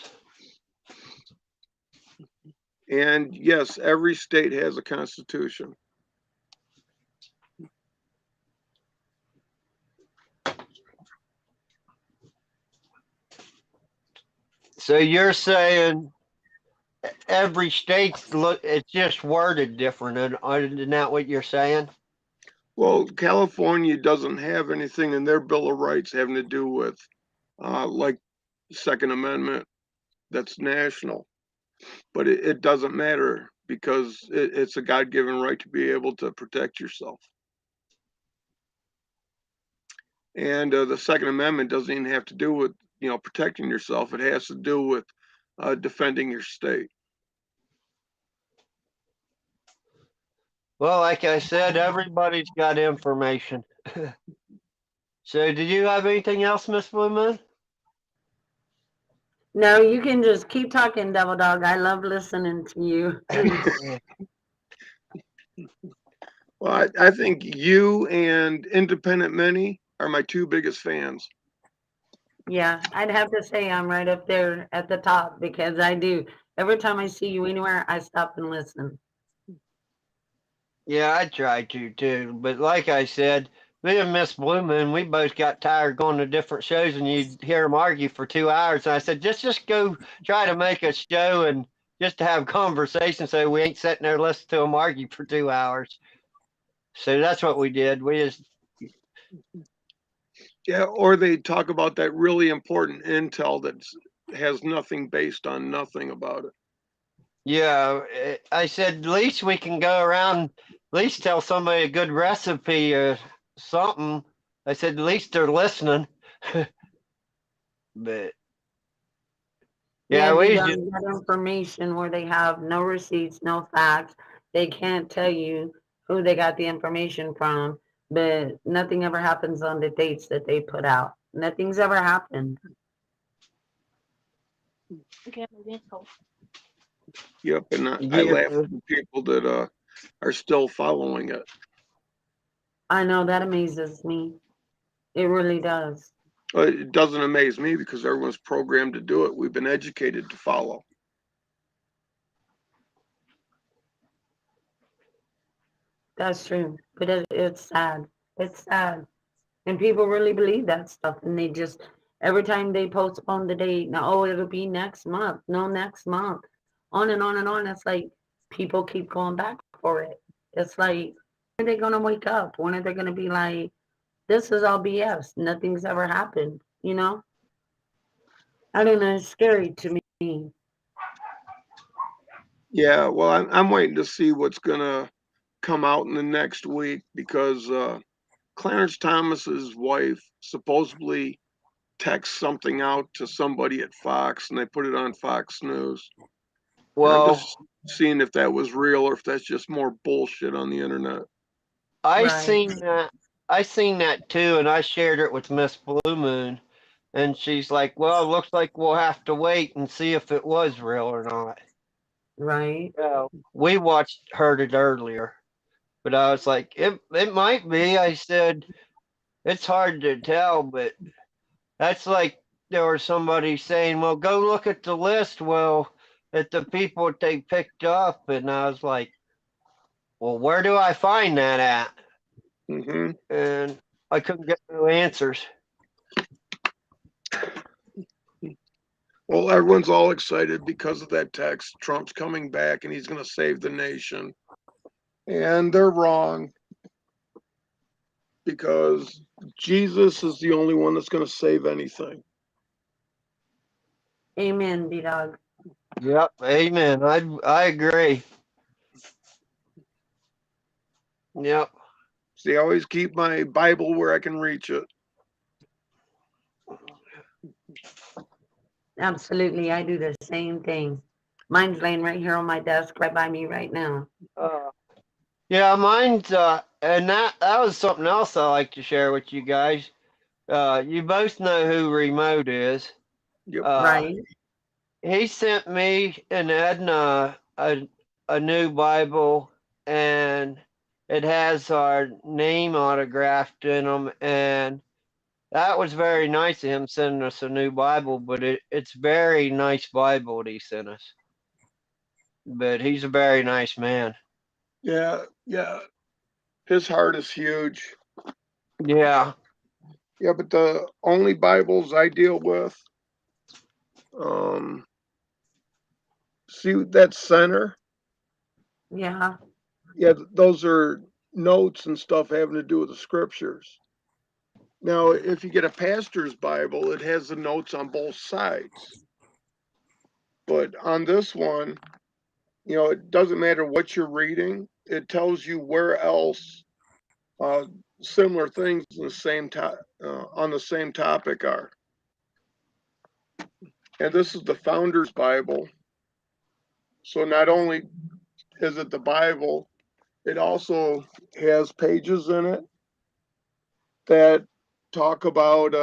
[SPEAKER 5] And yes, every state has a constitution.
[SPEAKER 1] So you're saying every state's look, it's just worded different. Isn't that what you're saying?
[SPEAKER 5] Well, California doesn't have anything in their Bill of Rights having to do with like Second Amendment that's national. But it doesn't matter because it's a God-given right to be able to protect yourself. And the Second Amendment doesn't even have to do with, protecting yourself. It has to do with defending your state.
[SPEAKER 1] Well, like I said, everybody's got information. So, do you have anything else, Miss Blue Moon?
[SPEAKER 3] No, you can just keep talking, Devil Dog. I love listening to you.
[SPEAKER 5] Well, I think you and Independent Minnie are my two biggest fans.
[SPEAKER 3] Yeah, I'd have to say I'm right up there at the top because I do. Every time I see you anywhere, I stop and listen.
[SPEAKER 1] Yeah, I try to too. But like I said, me and Miss Blue Moon, we both got tired going to different shows, and you'd hear them argue for 2 hours. And I said, just go try to make a show and just to have conversation, so we ain't sitting there listening to them argue for 2 hours. So that's what we did. We just
[SPEAKER 5] Yeah, or they talk about that really important intel that has nothing based on nothing about it.
[SPEAKER 1] Yeah, I said, at least we can go around, at least tell somebody a good recipe or something. I said, at least they're listening. But
[SPEAKER 3] Yeah,
[SPEAKER 1] yeah, we
[SPEAKER 3] done
[SPEAKER 1] just,
[SPEAKER 3] that information where they have no receipts, no facts. They can't tell you who they got the information from, but nothing ever happens on the dates that they put out. Nothing's ever happened.
[SPEAKER 2] Okay, maybe it's cold.
[SPEAKER 5] Yep, and I
[SPEAKER 1] yeah,
[SPEAKER 5] laugh at the people that are still following it.
[SPEAKER 3] I know that amazes me. It really does.
[SPEAKER 5] It doesn't amaze me because everyone's programmed to do it. We've been educated to follow.
[SPEAKER 3] That's true. But it's sad. It's sad. And people really believe that stuff. And they just, every time they postpone the date, now, oh, it'll be next month. No, next month. On and on and on. It's like people keep going back for it. It's like, when are they going to wake up? When are they going to be like, this is all BS? Nothing's ever happened, you know? I don't know. It's scary to me.
[SPEAKER 5] Yeah, well, I'm waiting to see what's gonna come out in the next week because Clarence Thomas's wife supposedly texts something out to somebody at Fox, and they put it on Fox News. And I'm
[SPEAKER 1] well,
[SPEAKER 5] just seeing if that was real or if that's just more bullshit on the internet.
[SPEAKER 1] I
[SPEAKER 3] Right.
[SPEAKER 1] seen that. I seen that too, and I shared it with Miss Blue Moon, and she's like, "Well, it looks like we'll have to wait and see if it was real or not."
[SPEAKER 3] Right.
[SPEAKER 1] Well, we heard it earlier, but I was like, "It might be." I said, "It's hard to tell, but that's like there was somebody saying, well, go look at the list. Well, at the people that they picked up," and I was like, well, where do I find that at?
[SPEAKER 5] Hmm.
[SPEAKER 1] And I couldn't get no answers.
[SPEAKER 5] Well, everyone's all excited because of that text. Trump's coming back and he's going to save the nation. And they're wrong because Jesus is the only one that's going to save anything.
[SPEAKER 3] Amen, B-Dog.
[SPEAKER 1] Yep, amen. I agree. Yep.
[SPEAKER 5] See, I always keep my Bible where I can reach it.
[SPEAKER 3] Absolutely. I do the same thing. Mine's laying right here on my desk, right by me right now.
[SPEAKER 1] Uh, yeah, mine's and that was something else I like to share with you guys. You both know who Remote is.
[SPEAKER 5] Yep.
[SPEAKER 1] Uh,
[SPEAKER 3] Right.
[SPEAKER 1] he sent me and Edna a new Bible, and it has our name autographed in them, and that was very nice of him sending us a new Bible. But it's very nice Bible that he sent us. But he's a very nice man.
[SPEAKER 5] Yeah. Yeah. His heart is huge.
[SPEAKER 1] Yeah.
[SPEAKER 5] Yeah, but the only Bibles I deal with, um, see that center?
[SPEAKER 3] Yeah.
[SPEAKER 5] Yeah, those are notes and stuff having to do with the scriptures. Now, if you get a pastor's Bible, it has the notes on both sides. But on this one, it doesn't matter what you're reading. It tells you where else similar things in the same on the same topic are. And this is the Founder's Bible. So not only is it the Bible, it also has pages in it that talk about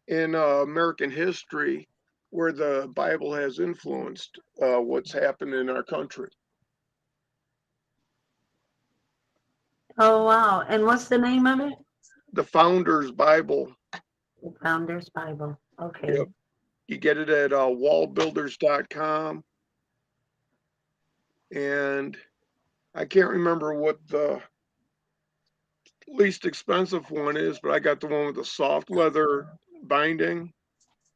[SPEAKER 5] in American history where the Bible has influenced what's happened in our country.
[SPEAKER 3] Oh, wow. And what's the name of it?
[SPEAKER 5] The Founder's Bible.
[SPEAKER 3] The Founder's Bible. Okay.
[SPEAKER 5] Yep. You get it at wallbuilders.com. And I can't remember what the least expensive one is, but I got the one with the soft leather binding.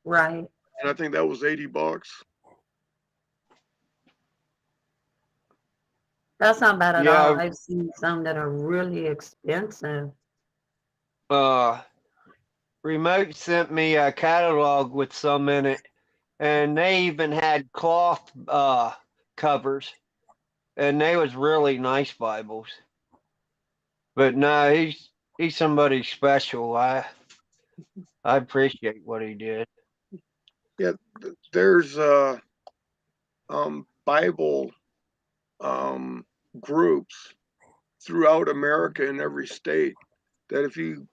[SPEAKER 3] Right.
[SPEAKER 5] And I think that was $80.
[SPEAKER 3] That's not bad at
[SPEAKER 1] Yeah.
[SPEAKER 3] all. I've seen some that are really expensive.
[SPEAKER 1] Remote sent me a catalog with some in it, and they even had cloth covers, and they was really nice Bibles. But no, he's somebody special. I appreciate what he did.
[SPEAKER 5] Yeah, there's Bible groups throughout America in every state that if you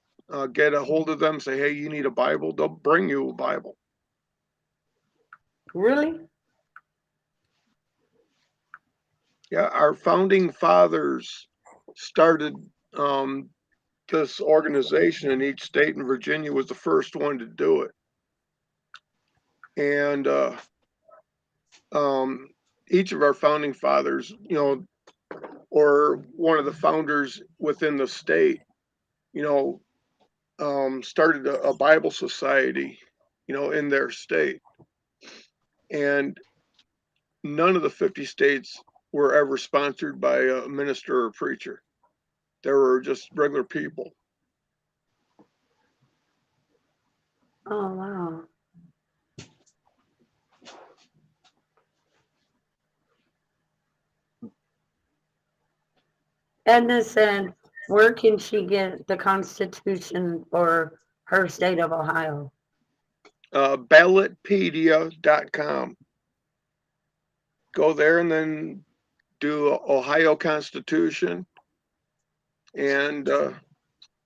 [SPEAKER 5] get a hold of them, say, hey, you need a Bible, they'll bring you a Bible.
[SPEAKER 3] Really?
[SPEAKER 5] Yeah, our founding fathers started this organization in each state, and Virginia was the first one to do it. And each of our founding fathers, or one of the founders within the state, started a Bible society, in their state. And none of the 50 states were ever sponsored by a minister or preacher. They were just regular people.
[SPEAKER 3] Oh, wow. Edna said, where can she get the Constitution for her state of Ohio?
[SPEAKER 5] Ballotpedia.com. Go there and then do Ohio Constitution, and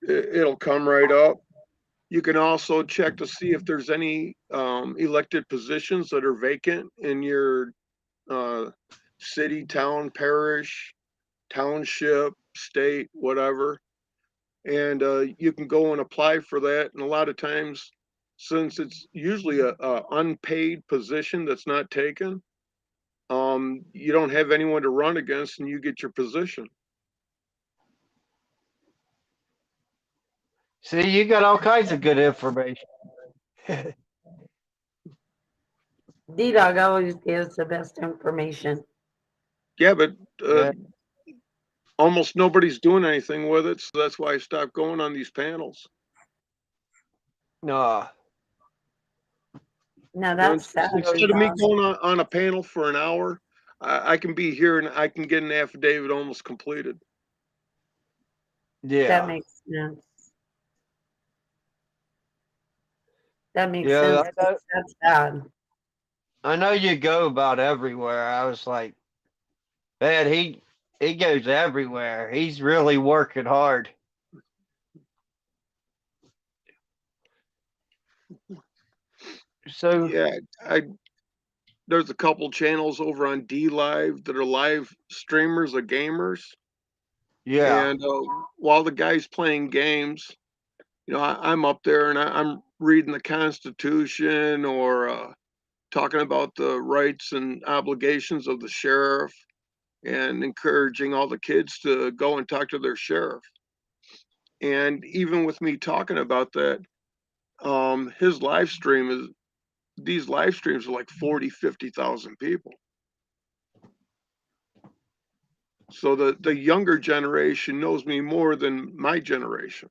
[SPEAKER 5] it'll come right up. You can also check to see if there's any elected positions that are vacant in your city, town, parish, township, state, whatever. And you can go and apply for that. And a lot of times, since it's usually a unpaid position that's not taken, you don't have anyone to run against, and you get your position.
[SPEAKER 1] See, you got all kinds of good information.
[SPEAKER 3] D-Dog always gives the best information.
[SPEAKER 5] Yeah, but
[SPEAKER 1] Yeah.
[SPEAKER 5] almost nobody's doing anything with it, so that's why I stopped going on these panels.
[SPEAKER 1] No.
[SPEAKER 3] Now that's sad.
[SPEAKER 5] Instead of me going on a panel for an hour, I can be here and I can get an affidavit almost completed.
[SPEAKER 1] Yeah.
[SPEAKER 3] That makes sense. That makes
[SPEAKER 1] Yeah,
[SPEAKER 3] sense. That's sad.
[SPEAKER 1] I know you go about everywhere. I was like, man, he goes everywhere. He's really working hard. So
[SPEAKER 5] Yeah, there's a couple channels over on D Live that are live streamers of gamers.
[SPEAKER 1] yeah.
[SPEAKER 5] And while the guy's playing games, I'm up there and I'm reading the Constitution or talking about the rights and obligations of the sheriff and encouraging all the kids to go and talk to their sheriff. And even with me talking about that, his live stream is, these live streams are like 40, 50,000 people. So the younger generation knows me more than my generation.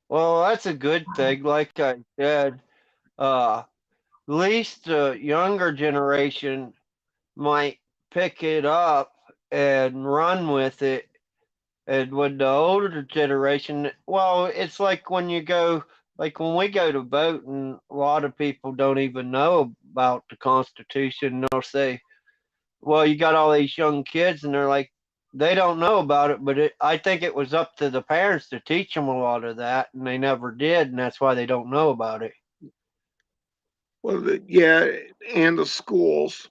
[SPEAKER 1] Well, that's a good thing. Like I said, at least the younger generation might pick it up and run with it. And when the older generation, well, it's like when you go, like when we go to vote, and a lot of people don't even know about the Constitution. They'll say, well, you got all these young kids, and they're like, they don't know about it, but I think it was up to the parents to teach them a lot of that, and they never did, and that's why they don't know about it.
[SPEAKER 5] Well, yeah, and the schools.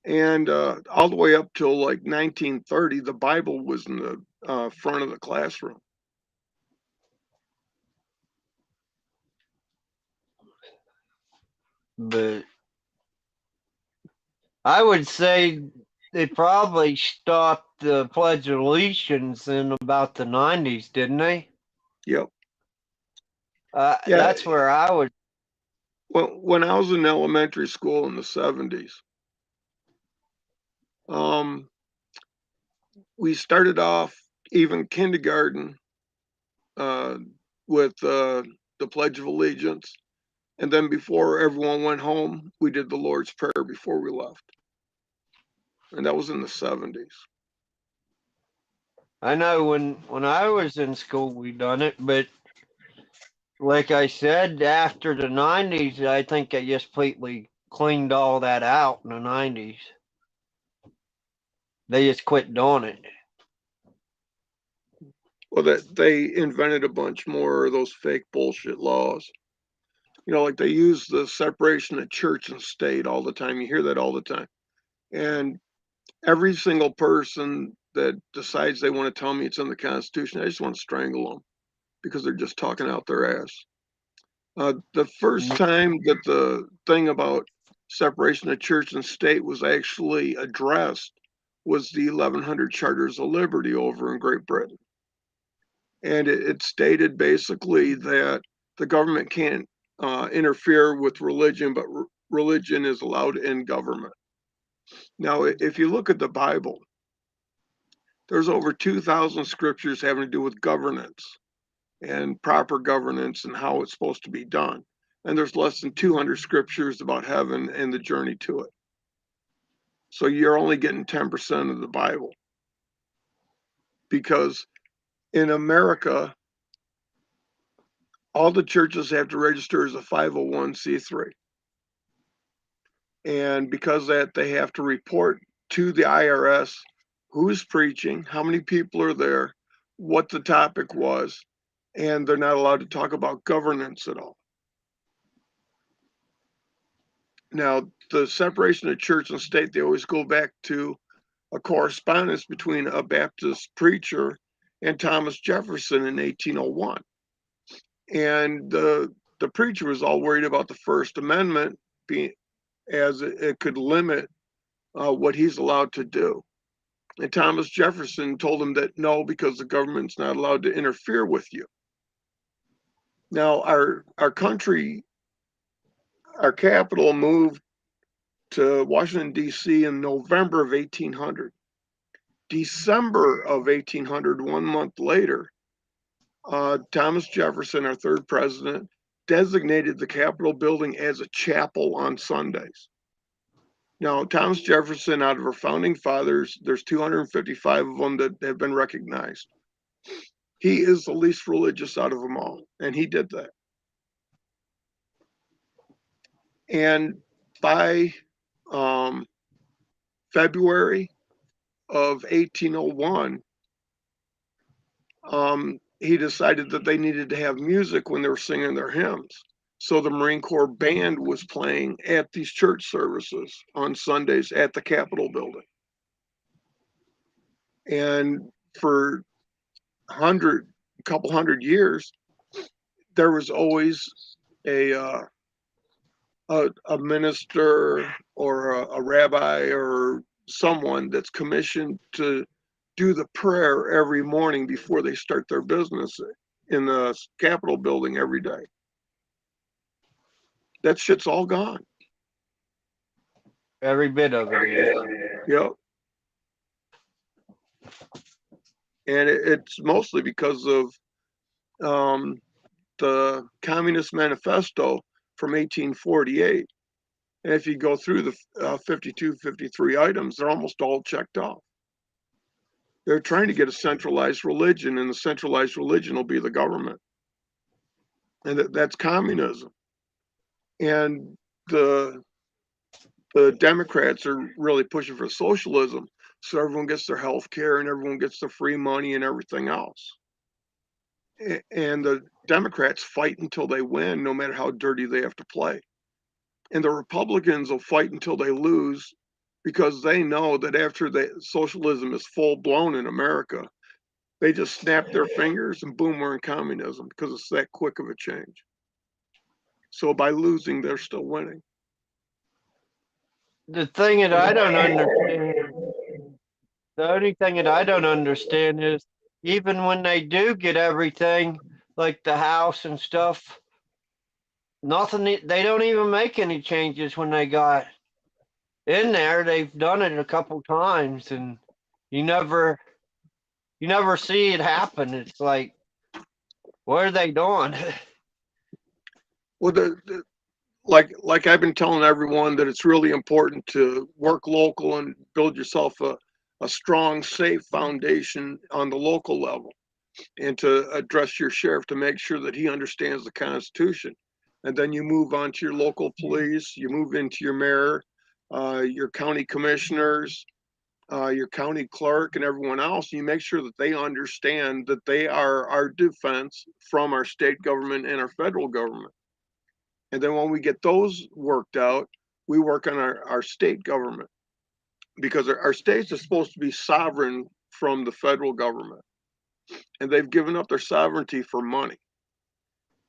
[SPEAKER 5] And all the way up till like 1930, the Bible was in the front of the classroom.
[SPEAKER 1] But I would say they probably stopped the Pledge of Allegiance in about the 90s, didn't they?
[SPEAKER 5] Yep. Yeah.
[SPEAKER 1] That's where I would.
[SPEAKER 5] Well, when I was in elementary school in the 70s, we started off even kindergarten with the Pledge of Allegiance. And then before everyone went home, we did the Lord's Prayer before we left. And that was in the 70s.
[SPEAKER 1] I know when I was in school we done it, but like I said, after the 90s, I think they just completely cleaned all that out in the 90s. They just quit doing it.
[SPEAKER 5] Well, that they invented a bunch more of those fake bullshit laws. You know, like they use the separation of church and state all the time. You hear that all the time. And every single person that decides they want to tell me it's in the Constitution, I just want to strangle them because they're just talking out their ass. The first time that the thing about separation of church and state was actually addressed was the 1100 Charters of Liberty over in Great Britain. And it stated basically that the government can't interfere with religion, but religion is allowed in government. Now, if you look at the Bible, there's over 2,000 scriptures having to do with governance and proper governance and how it's supposed to be done. And there's less than 200 scriptures about heaven and the journey to it. So you're only getting 10% of the Bible. Because in America, all the churches have to register as a 501c3. And because of that, they have to report to the IRS who's preaching, how many people are there, what the topic was, and they're not allowed to talk about governance at all. Now, the separation of church and state, they always go back to a correspondence between a Baptist preacher and Thomas Jefferson in 1801. And the preacher was all worried about the First Amendment being, as it could limit what he's allowed to do. And Thomas Jefferson told him that no, because the government's not allowed to interfere with you. Now, our country, our capital moved to Washington, D.C. in November of 1800. December of 1800, 1 month later, Thomas Jefferson, our third president, designated the Capitol building as a chapel on Sundays. Now, Thomas Jefferson, out of our founding fathers, there's 255 of them that have been recognized. He is the least religious out of them all, and he did that. And by February of 1801, he decided that they needed to have music when they were singing their hymns. So the Marine Corps band was playing at these church services on Sundays at the Capitol building. And for a couple hundred years, there was always a minister or a rabbi or someone that's commissioned to do the prayer every morning before they start their business in the Capitol building every day. That shit's all gone.
[SPEAKER 1] Every bit of it is.
[SPEAKER 5] Yep. And it's mostly because of the Communist Manifesto from 1848. And if you go through the 52, 53 items, they're almost all checked off. They're trying to get a centralized religion, and the centralized religion will be the government. And that's communism. And the Democrats are really pushing for socialism, so everyone gets their health care and everyone gets the free money and everything else. And the Democrats fight until they win, no matter how dirty they have to play. And the Republicans will fight until they lose, because they know that after socialism is full blown in America, they just snap their fingers and boom, we're in communism, because it's that quick of a change. So by losing, they're still winning.
[SPEAKER 1] The thing that I don't understand, the only thing that I don't understand is even when they do get everything, like the house and stuff, nothing, they don't even make any changes when they got in there. They've done it a couple times and you never see it happen. It's like, what are they doing?
[SPEAKER 5] Well, like I've been telling everyone, that it's really important to work local and build yourself a strong, safe foundation on the local level, and to address your sheriff to make sure that he understands the Constitution. And then you move on to your local police, you move into your mayor, your county commissioners, your county clerk, and everyone else. And you make sure that they understand that they are our defense from our state government and our federal government. And then when we get those worked out, we work on our state government, because our states are supposed to be sovereign from the federal government. And they've given up their sovereignty for money.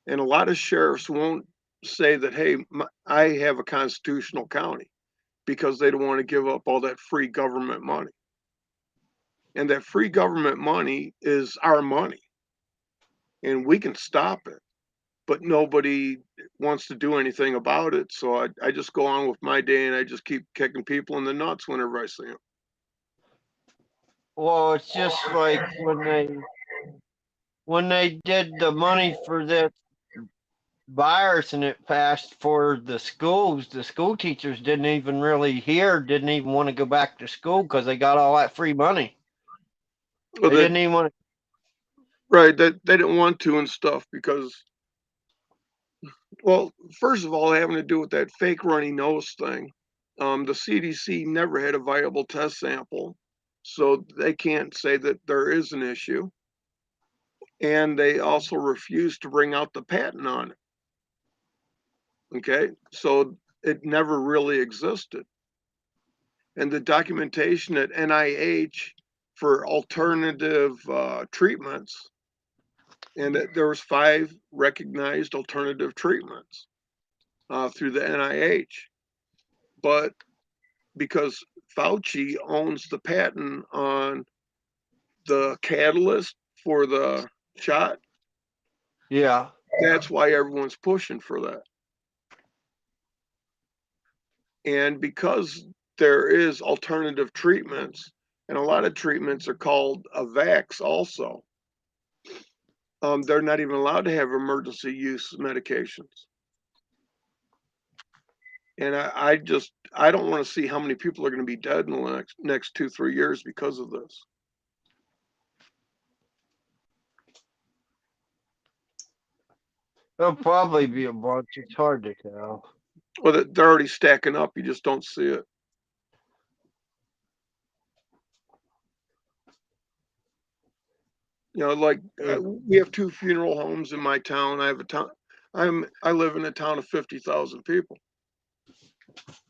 [SPEAKER 5] And a lot of sheriffs won't say that, hey, I have a constitutional county, because they don't want to give up all that free government money. And that free government money is our money. And we can stop it, but nobody wants to do anything about it. So I just go on with my day, and I just keep kicking people in the nuts whenever I see them.
[SPEAKER 1] Well, it's just like when they did the money for this virus and it passed for the schools, the school teachers didn't even want to go back to school because they got all that free money.
[SPEAKER 5] Well,
[SPEAKER 1] They didn't even want to.
[SPEAKER 5] right, that they didn't want to and stuff, because, well, first of all, having to do with that fake runny nose thing. The CDC never had a viable test sample, so they can't say that there is an issue. And they also refused to bring out the patent on it. Okay, so it never really existed. And the documentation at NIH for alternative treatments, and there was 5 recognized alternative treatments through the NIH. But because Fauci owns the patent on the catalyst for the shot,
[SPEAKER 1] Yeah.
[SPEAKER 5] that's why everyone's pushing for that. And because there is alternative treatments, and a lot of treatments are called a vax also, they're not even allowed to have emergency use medications. And I don't want to see how many people are going to be dead in the next 2-3 years because of this.
[SPEAKER 1] There'll probably be a bunch. It's hard to tell.
[SPEAKER 5] Well, they're already stacking up. You just don't see it. You know, like we have 2 funeral homes in my town. I have a town. I live in a town of 50,000 people.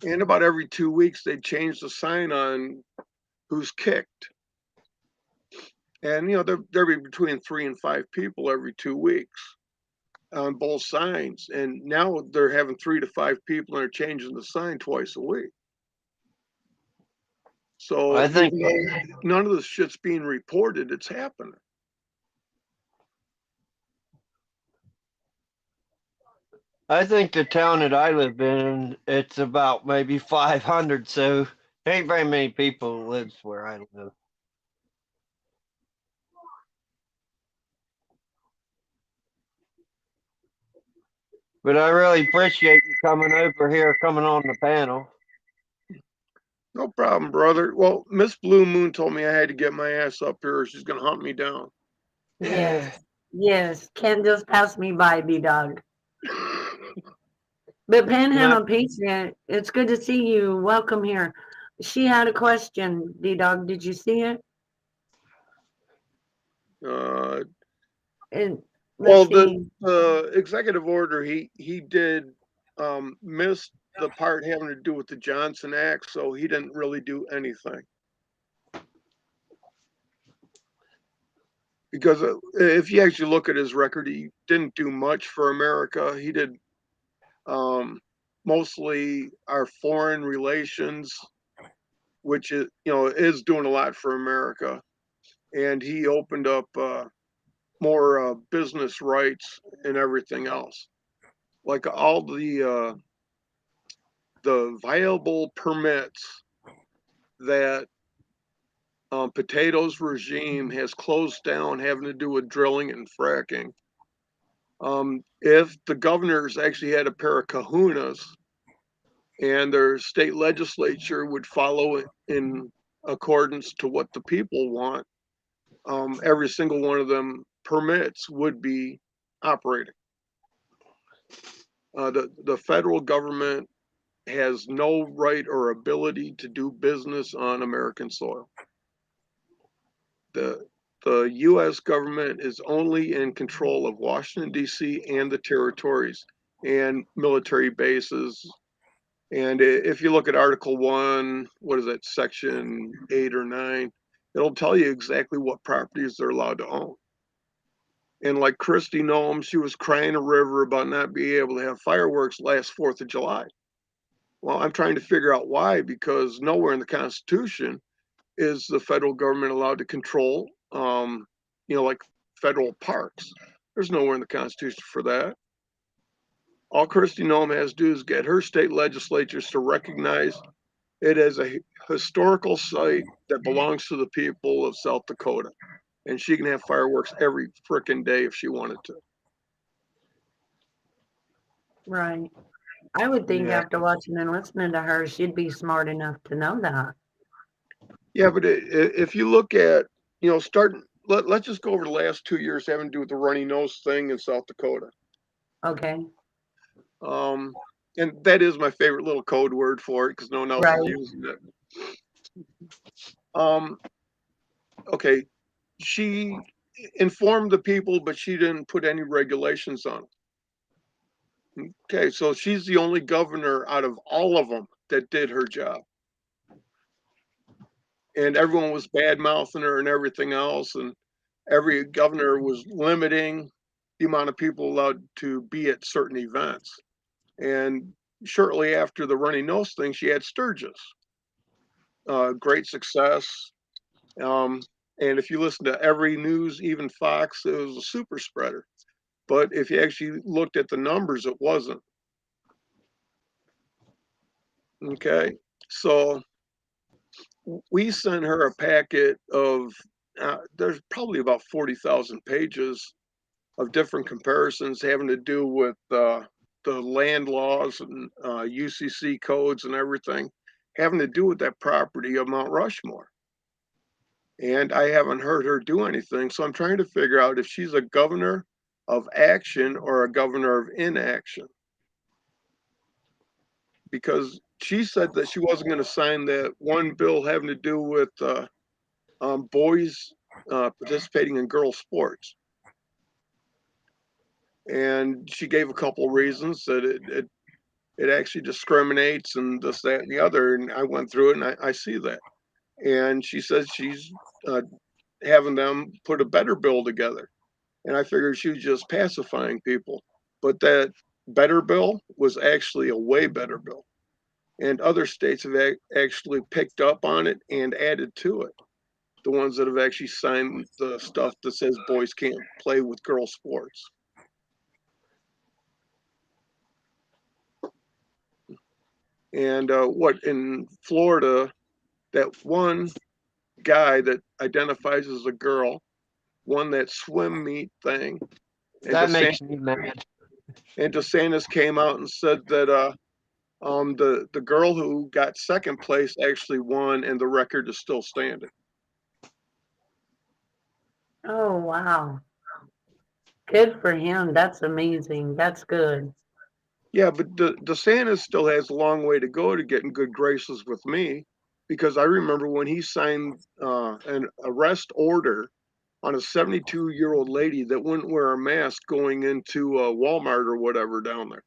[SPEAKER 5] And about every 2 weeks, they change the sign on who's kicked. And you know, there'll be between 3 and 5 people every 2 weeks on both signs. And now they're having 3 to 5 people, and they're changing the sign twice a week. So
[SPEAKER 1] I think
[SPEAKER 5] none of this shit's being reported, it's happening.
[SPEAKER 1] the town that I live in, it's about maybe 500, so ain't very many people lives where I live. But I really appreciate you coming over here, coming on the panel.
[SPEAKER 5] No problem, brother. Well, Miss Blue Moon told me I had to get my ass up here or she's going to hunt me down.
[SPEAKER 3] Yes. Yes. Can't just pass me by, B-Dog. But Panhandle Patriot, it's good to see you. Welcome here. She had a question, D-Dog. Did you see it? And
[SPEAKER 5] Well,
[SPEAKER 3] let's see.
[SPEAKER 5] the executive order, he did miss the part having to do with the Johnson Act, so he didn't really do anything. Because if you actually look at his record, he didn't do much for America. He did mostly our foreign relations, which is, you know, is doing a lot for America. And he opened up more business rights and everything else. Like all the viable permits that Potato's regime has closed down having to do with drilling and fracking. If the governors actually had a pair of kahunas and their state legislature would follow it in accordance to what the people want, every single one of them permits would be operating. The federal government has no right or ability to do business on American soil. The U.S. government is only in control of Washington, D.C. and the territories and military bases. And if you look at Article 1, what is that, Section 8 or 9, it'll tell you exactly what properties they're allowed to own. And like Christy Noem, she was crying a river about not being able to have fireworks last 4th of July. Well, I'm trying to figure out why, because nowhere in the Constitution is the federal government allowed to control, like federal parks. There's nowhere in the Constitution for that. All Christy Noem has to do is get her state legislatures to recognize it as a historical site that belongs to the people of South Dakota. And she can have fireworks every frickin' day if she wanted to.
[SPEAKER 3] Right. I would think
[SPEAKER 1] Yeah.
[SPEAKER 3] after watching and listening to her, she'd be smart enough to know that.
[SPEAKER 5] Yeah, but if you look at, let's just go over the last 2 years having to do with the runny nose thing in South Dakota.
[SPEAKER 3] Okay.
[SPEAKER 5] And that is my favorite little code word for it because no one else is using it. Okay, she informed the people, but she didn't put any regulations on it. Okay, so she's the only governor out of all of them that did her job. And everyone was bad mouthing her and everything else. And every governor was limiting the amount of people allowed to be at certain events. And shortly after the runny nose thing, she had Sturgis. Great success. And if you listen to every news, even Fox, it was a super spreader. But if you actually looked at the numbers, it wasn't. Okay. So we sent her a packet of, there's probably about 40,000 pages of different comparisons having to do with the land laws and UCC codes and everything having to do with that property of Mount Rushmore. And I haven't heard her do anything. So I'm trying to figure out if she's a governor of action or a governor of inaction. Because she said that she wasn't going to sign that one bill having to do with boys participating in girls' sports. And she gave a couple of reasons that it actually discriminates and this, that, and the other. And I went through it and I see that. And she says she's having them put a better bill together. And I figured she was just pacifying people. But that better bill was actually a way better bill. And other states have actually picked up on it and added to it. The ones that have actually signed the stuff that says boys can't play with girl sports. And what in Florida, that one guy that identifies as a girl won that swim meet thing.
[SPEAKER 1] That makes me mad.
[SPEAKER 5] And DeSantis came out and said that the girl who got second place actually won, and the record is still standing.
[SPEAKER 3] Oh, wow. Good for him. That's amazing. That's good.
[SPEAKER 5] Yeah, but DeSantis still has a long way to go to get in good graces with me, because I remember when he signed an arrest order on a 72-year-old lady that wouldn't wear a mask going into Walmart or whatever down there.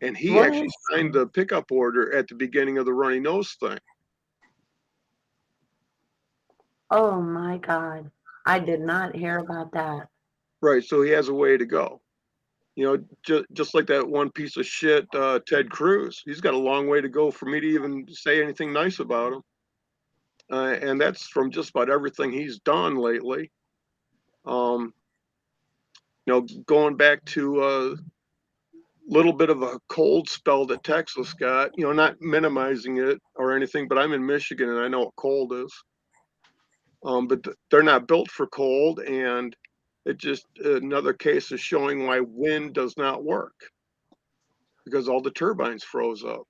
[SPEAKER 5] And he
[SPEAKER 3] What?
[SPEAKER 5] actually signed the pickup order at the beginning of the runny nose thing.
[SPEAKER 3] Oh my God. I did not hear about that.
[SPEAKER 5] Right, so he has a way to go. You know, just like that one piece of shit, Ted Cruz. He's got a long way to go for me to even say anything nice about him. And that's from just about everything he's done lately. You know, going back to a little bit of a cold spell that Texas got, you know, not minimizing it or anything, but I'm in Michigan and I know what cold is. But they're not built for cold, and it just another case of showing why wind does not work, because all the turbines froze up.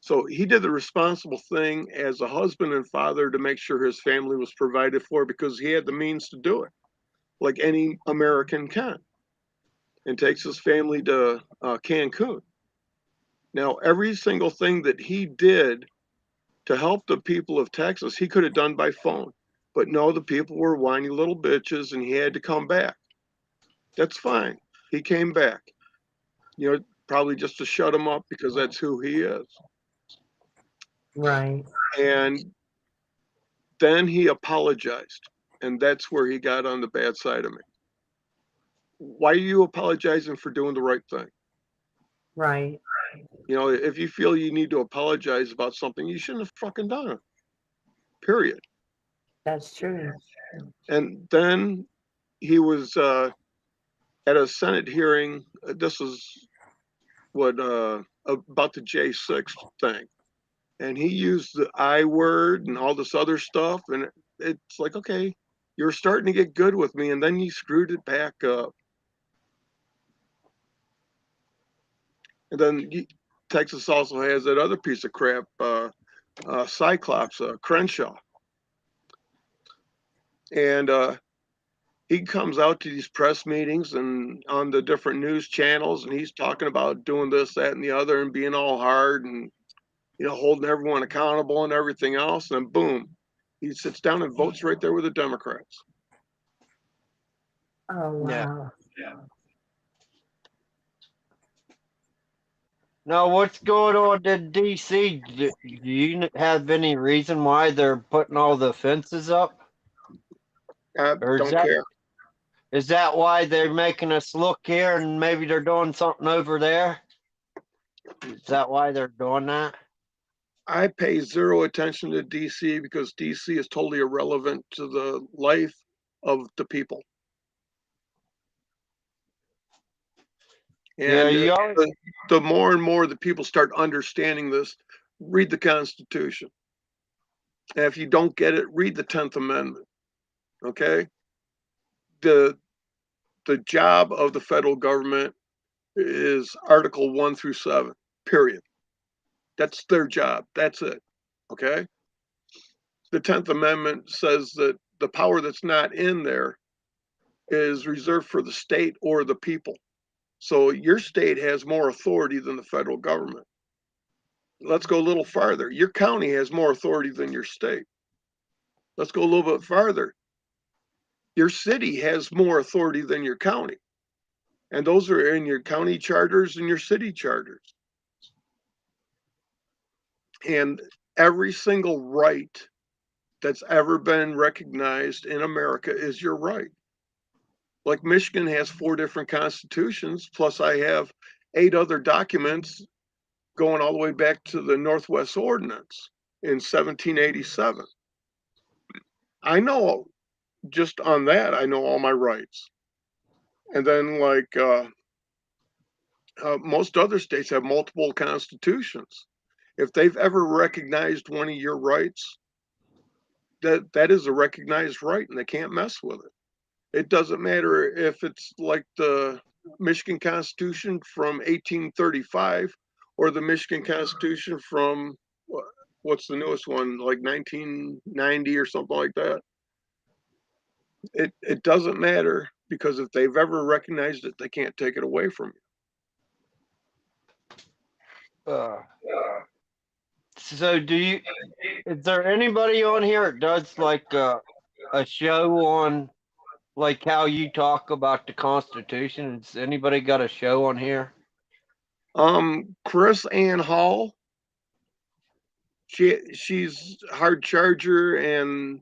[SPEAKER 5] So he did the responsible thing as a husband and father to make sure his family was provided for, because he had the means to do it, like any American can, and takes his family to Cancun. Now, every single thing that he did to help the people of Texas, he could have done by phone. But no, the people were whiny little bitches and he had to come back. That's fine. He came back, you know, probably just to shut him up, because that's who he is.
[SPEAKER 3] Right.
[SPEAKER 5] And then he apologized. And that's where he got on the bad side of me. Why are you apologizing for doing the right thing?
[SPEAKER 3] Right.
[SPEAKER 5] You know, if you feel you need to apologize about something, you shouldn't have fucking done it. Period.
[SPEAKER 3] That's true.
[SPEAKER 5] And then he was at a Senate hearing. This is what about the J6 thing, and he used the I word and all this other stuff, and it's like, okay, you're starting to get good with me, and then you screwed it back up. And then Texas also has that other piece of crap, Cyclops, Crenshaw, and he comes out to these press meetings and on the different news channels, and he's talking about doing this, that, and the other, and being all hard and, you know, holding everyone accountable and everything else. And then boom, he sits down and votes right there with the Democrats.
[SPEAKER 3] Oh,
[SPEAKER 1] Yeah.
[SPEAKER 3] wow.
[SPEAKER 1] Now, what's going on in DC? Do you have any reason why they're putting all the fences up?
[SPEAKER 5] I
[SPEAKER 1] Or
[SPEAKER 5] don't care.
[SPEAKER 1] is that why they're making us look here and maybe they're doing something over there? Is that why they're doing that?
[SPEAKER 5] I pay zero attention to DC, because DC is totally irrelevant to the life of the people.
[SPEAKER 1] Yeah,
[SPEAKER 5] And
[SPEAKER 1] you always,
[SPEAKER 5] the more and more the people start understanding this, read the Constitution. And if you don't get it, read the 10th Amendment. Okay? The job of the federal government is Article 1 through 7, period. That's their job. That's it. Okay? The 10th Amendment says that the power that's not in there is reserved for the state or the people. So your state has more authority than the federal government. Let's go a little farther. Your county has more authority than your state. Let's go a little bit farther. Your city has more authority than your county. And those are in your county charters and your city charters. And every single right that's ever been recognized in America is your right. Like Michigan has 4 different constitutions, plus I have 8 other documents going all the way back to the Northwest Ordinance in 1787. I know, just on that, I know all my rights. And then, like, most other states have multiple constitutions. If they've ever recognized one of your rights, that is a recognized right, and they can't mess with it. It doesn't matter if it's like the Michigan Constitution from 1835 or the Michigan Constitution from what's the newest one, like 1990 or something like that. It doesn't matter, because if they've ever recognized it, they can't take it away from
[SPEAKER 1] Uh, so is there anybody on here that does like a show on like how you talk about the Constitution? Has anybody got a show on here?
[SPEAKER 5] you. Chris Ann Hall, she's hard charger, and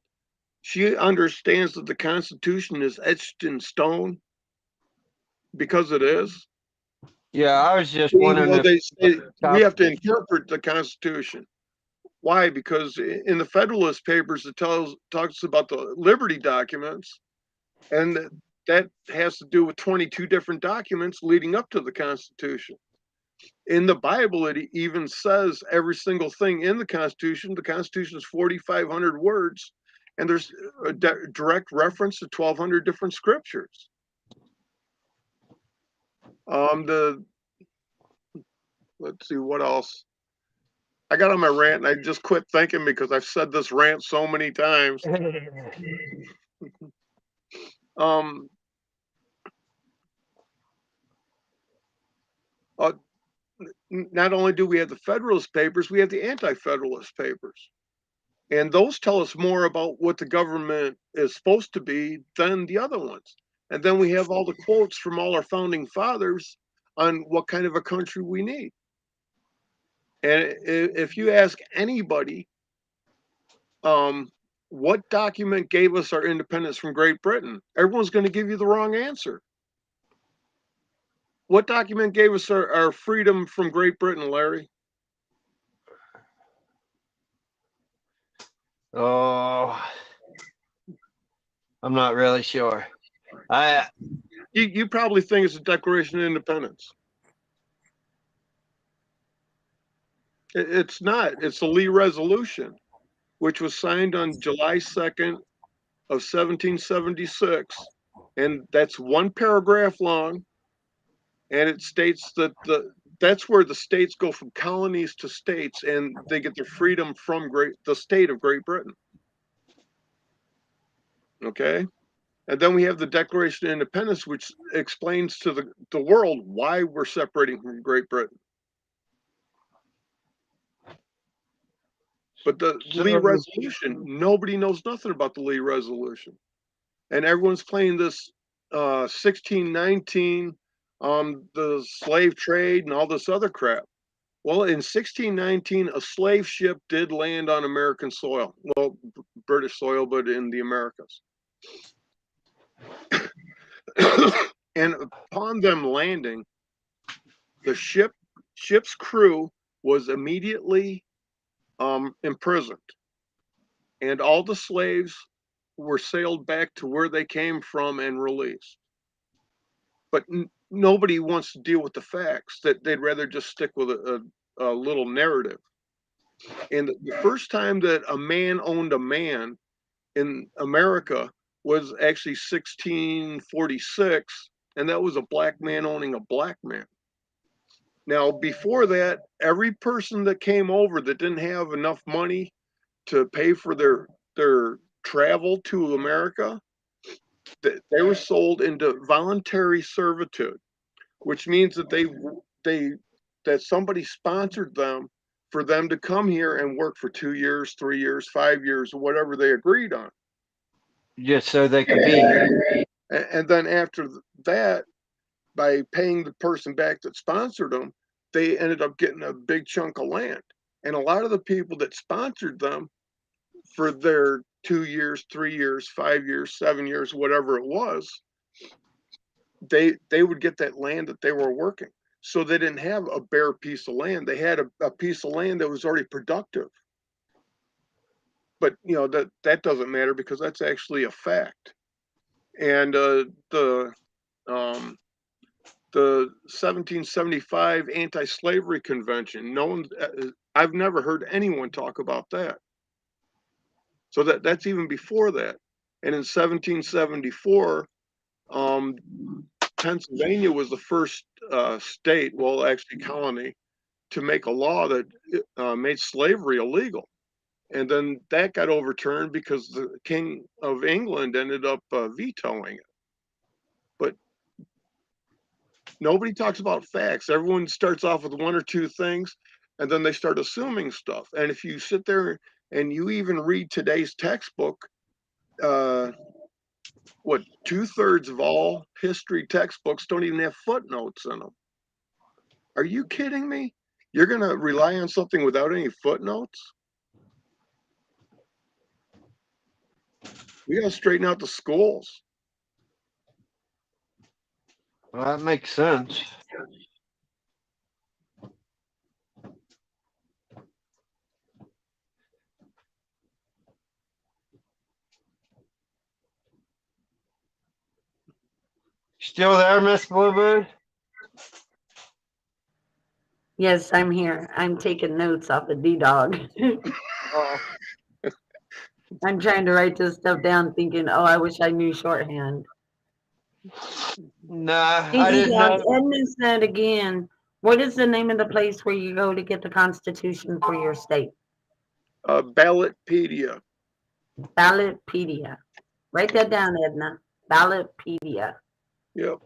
[SPEAKER 5] she understands that the Constitution is etched in stone, because it is.
[SPEAKER 1] Yeah, I was just
[SPEAKER 5] You
[SPEAKER 1] wondering
[SPEAKER 5] know,
[SPEAKER 1] if
[SPEAKER 5] they say we have to
[SPEAKER 1] topic.
[SPEAKER 5] interpret the Constitution. Why? Because in the Federalist Papers, it talks about the Liberty documents, and that has to do with 22 different documents leading up to the Constitution. In the Bible, it even says every single thing in the Constitution. The Constitution is 4,500 words, and there's a direct reference to 1,200 different scriptures. Let's see what else. I got on my rant and I just quit thinking because I've said this rant so many times. Um, Not only do we have the Federalist Papers, we have the Anti-Federalist Papers. And those tell us more about what the government is supposed to be than the other ones. And then we have all the quotes from all our founding fathers on what kind of a country we need. And if you ask anybody, what document gave us our independence from Great Britain, everyone's going to give you the wrong answer. What document gave us our freedom from Great Britain, Larry?
[SPEAKER 1] Oh, I'm not really sure.
[SPEAKER 5] You probably think it's the Declaration of Independence. It's not. It's the Lee Resolution, which was signed on July 2nd of 1776. And that's one paragraph long. And it states that that's where the states go from colonies to states, and they get their freedom from the state of Great Britain. Okay? And then we have the Declaration of Independence, which explains to the world why we're separating from Great Britain. But the Lee Resolution, nobody knows nothing about the Lee Resolution. And everyone's playing this 1619, the slave trade and all this other crap. Well, in 1619, a slave ship did land on American soil. Well, British soil, but in the Americas. And upon them landing, the ship's crew was immediately imprisoned, and all the slaves were sailed back to where they came from and released. But nobody wants to deal with the facts. That they'd rather just stick with a little narrative. And the first time that a man owned a man in America was actually 1646, and that was a black man owning a black man. Now, before that, every person that came over that didn't have enough money to pay for their travel to America, they were sold into voluntary servitude, which means that that somebody sponsored them for them to come here and work for 2 years, 3 years, 5 years, or whatever they agreed on.
[SPEAKER 1] Just so they could be here.
[SPEAKER 5] And then after that, by paying the person back that sponsored them, they ended up getting a big chunk of land. And a lot of the people that sponsored them for their 2 years, 3 years, 5 years, 7 years, whatever it was, they would get that land that they were working. So they didn't have a bare piece of land. They had a piece of land that was already productive. But that doesn't matter, because that's actually a fact. And the 1775 Anti-Slavery Convention, I've never heard anyone talk about that. So that's even before that. And in 1774, Pennsylvania was the first state, well, actually colony, to make a law that made slavery illegal. And then that got overturned because the King of England ended up vetoing it. But nobody talks about facts. Everyone starts off with one or two things, and then they start assuming stuff. And if you sit there and you even read today's textbook, what, 2/3 of all history textbooks don't even have footnotes in them. Are you kidding me? You're going to rely on something without any footnotes? We got to straighten out the schools.
[SPEAKER 1] Well, that makes sense. Still there, Miss Bluebird?
[SPEAKER 3] Yes, I'm here. I'm taking notes off of D-Dog.
[SPEAKER 1] Oh,
[SPEAKER 3] I'm trying to write this stuff down thinking, oh, I wish I knew shorthand.
[SPEAKER 1] nah,
[SPEAKER 3] Hey,
[SPEAKER 1] I didn't
[SPEAKER 3] D-Dog,
[SPEAKER 1] know.
[SPEAKER 3] Edna said again, what is the name of the place where you go to get the Constitution for your state?
[SPEAKER 5] Ballotpedia.
[SPEAKER 3] Ballotpedia. Write that down, Edna. Ballotpedia.
[SPEAKER 5] Yep.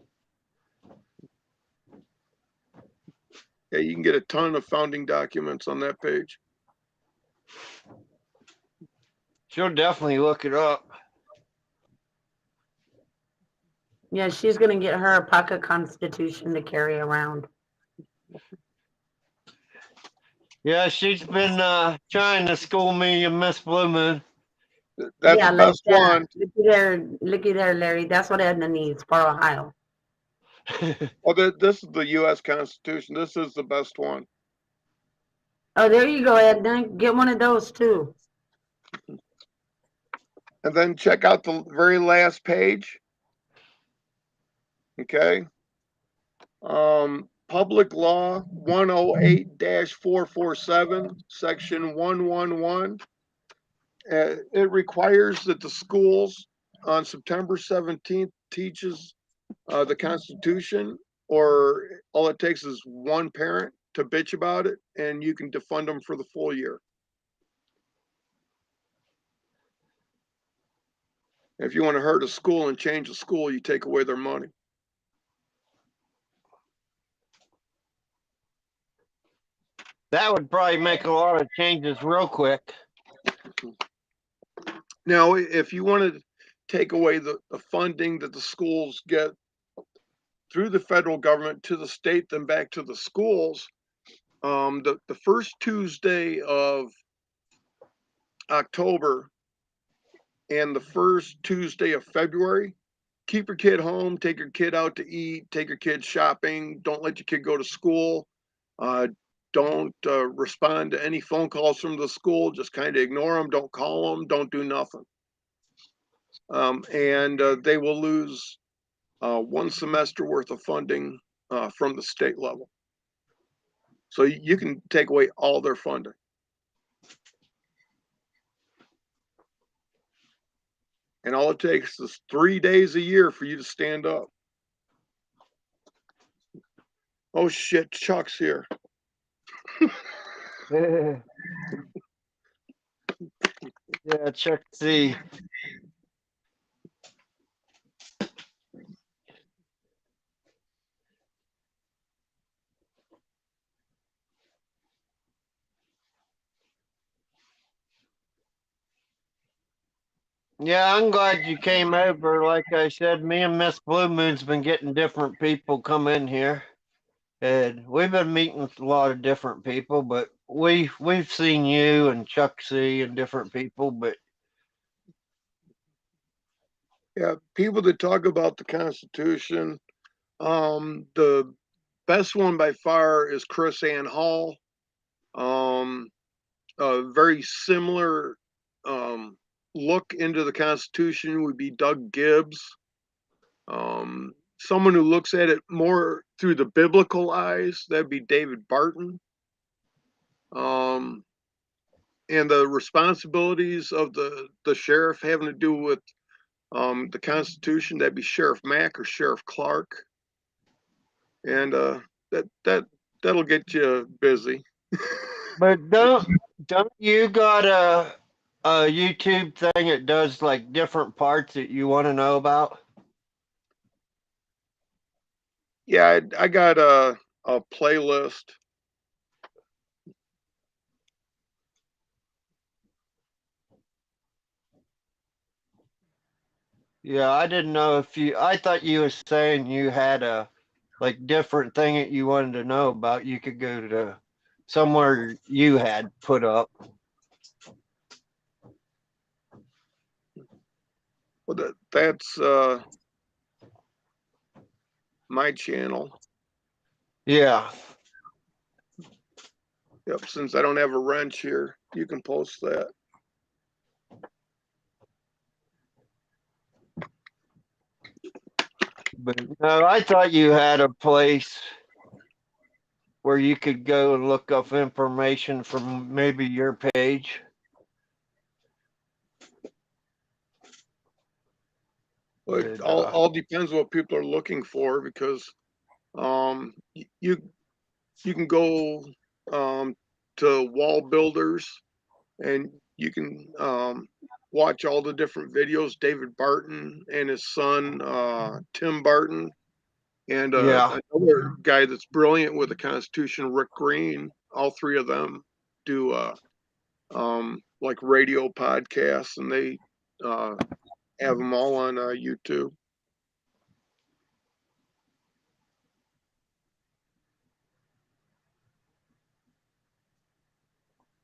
[SPEAKER 5] Yeah, you can get a ton of founding documents on that page.
[SPEAKER 1] She'll definitely look it up.
[SPEAKER 3] Yeah, she's going to get her a pocket Constitution to carry around.
[SPEAKER 1] Yeah, she's been trying to school me and Miss Blue Moon.
[SPEAKER 5] That's
[SPEAKER 3] Yeah,
[SPEAKER 5] the
[SPEAKER 3] like
[SPEAKER 5] best
[SPEAKER 3] that.
[SPEAKER 5] one.
[SPEAKER 3] Looky there, Larry. That's what Edna needs for Ohio.
[SPEAKER 5] Oh, this is the U.S. Constitution. This is the best one.
[SPEAKER 3] Oh, there you go, Edna. Get one of those too.
[SPEAKER 5] And then check out the very last page. Okay. Public Law 108-447, Section 111. It requires that the schools on September 17th teaches the Constitution, or all it takes is one parent to bitch about it, and you can defund them for the full year. If you want to hurt a school and change a school, you take away their money.
[SPEAKER 1] That would probably make a lot of changes real quick.
[SPEAKER 5] Now, if you want to take away the funding that the schools get through the federal government to the state, then back to the schools, the first Tuesday of October and the first Tuesday of February, keep your kid home, take your kid out to eat, take your kid shopping, don't let your kid go to school. Don't respond to any phone calls from the school, just kind of ignore them, don't call them, don't do nothing. And they will lose 1 semester worth of funding from the state level. So you can take away all their funding. And all it takes is 3 days a year for you to stand up. Oh shit, Chuck's here.
[SPEAKER 1] Yeah, check C. Yeah, I'm glad you came over. Like I said, me and Miss Blue Moon's been getting different people come in here. And we've been meeting with a lot of different people, but we've seen you and Chuck C and different people, but
[SPEAKER 5] Yeah, people that talk about the Constitution, the best one by far is Chris Ann Hall. A very similar look into the Constitution would be Doug Gibbs. Someone who looks at it more through the biblical eyes, that'd be David Barton. And the responsibilities of the sheriff having to do with the Constitution, that'd be Sheriff Mack or Sheriff Clark. and that'll get you busy.
[SPEAKER 1] But don't you got a YouTube thing that does like different parts that you want to know about?
[SPEAKER 5] Yeah, I got a playlist.
[SPEAKER 1] Yeah, I didn't know if you. I thought you was saying you had a like different thing that you wanted to know about. You could go to somewhere you had put up.
[SPEAKER 5] Well, that's my channel.
[SPEAKER 1] Yeah.
[SPEAKER 5] Yep. Since I don't have a wrench here, you can post that.
[SPEAKER 1] But no, I thought you had a place where you could go and look up information from maybe your page.
[SPEAKER 5] Well, it
[SPEAKER 1] But,
[SPEAKER 5] all depends what people are looking for, because you can go to Wall Builders, and you can watch all the different videos. David Barton and his son Tim Barton, and
[SPEAKER 1] yeah.
[SPEAKER 5] another guy that's brilliant with the Constitution, Rick Green. All three of them do like radio podcasts, and they have them all on YouTube.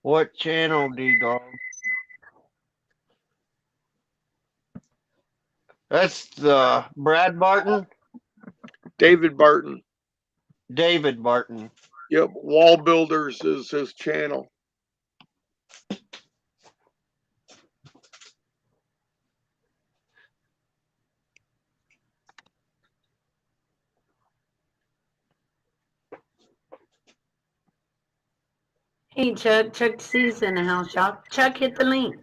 [SPEAKER 1] What channel, D-Dog? That's Brad Barton?
[SPEAKER 5] David Barton.
[SPEAKER 1] David Barton.
[SPEAKER 5] Yep, Wall Builders is his channel.
[SPEAKER 3] Hey, Chuck. Chuck C's in the house, y'all. Chuck, hit the link.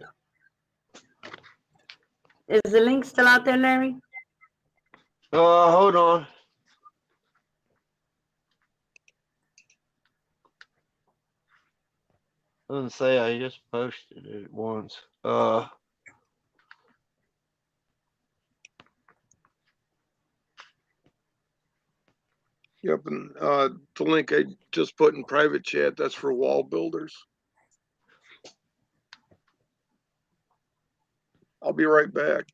[SPEAKER 3] Is the link still out there, Larry?
[SPEAKER 1] Hold on. Doesn't say I just posted it once.
[SPEAKER 5] Yep, and the link I just put in private chat, that's for Wall Builders. I'll be right back.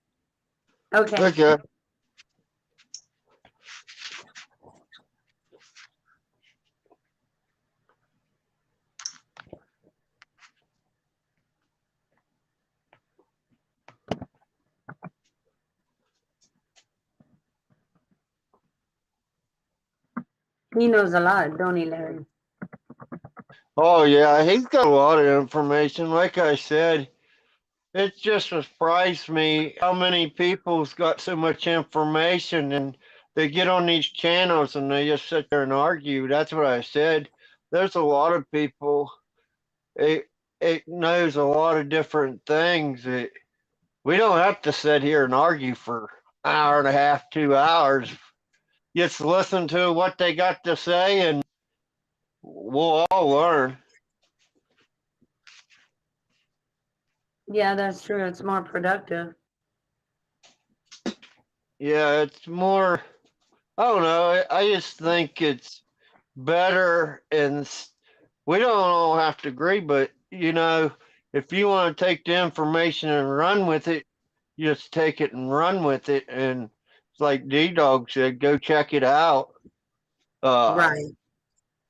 [SPEAKER 3] Okay.
[SPEAKER 1] Okay.
[SPEAKER 3] He knows a lot, don't he, Larry?
[SPEAKER 1] Oh, yeah, he's got a lot of information. Like I said, it just surprised me how many people's got so much information and they get on these channels and they just sit there and argue. That's what I said. There's a lot of people, it knows a lot of different things. We don't have to sit here and argue for an hour and a half, 2 hours. Just listen to what they got to say and we'll all learn.
[SPEAKER 3] Yeah, that's true. It's more productive.
[SPEAKER 1] Yeah, it's more, I don't know. I just think it's better, and we don't all have to agree, but if you want to take the information and run with it, you just take it and run with it. And it's like D-Dog said, go check it out.
[SPEAKER 3] Right.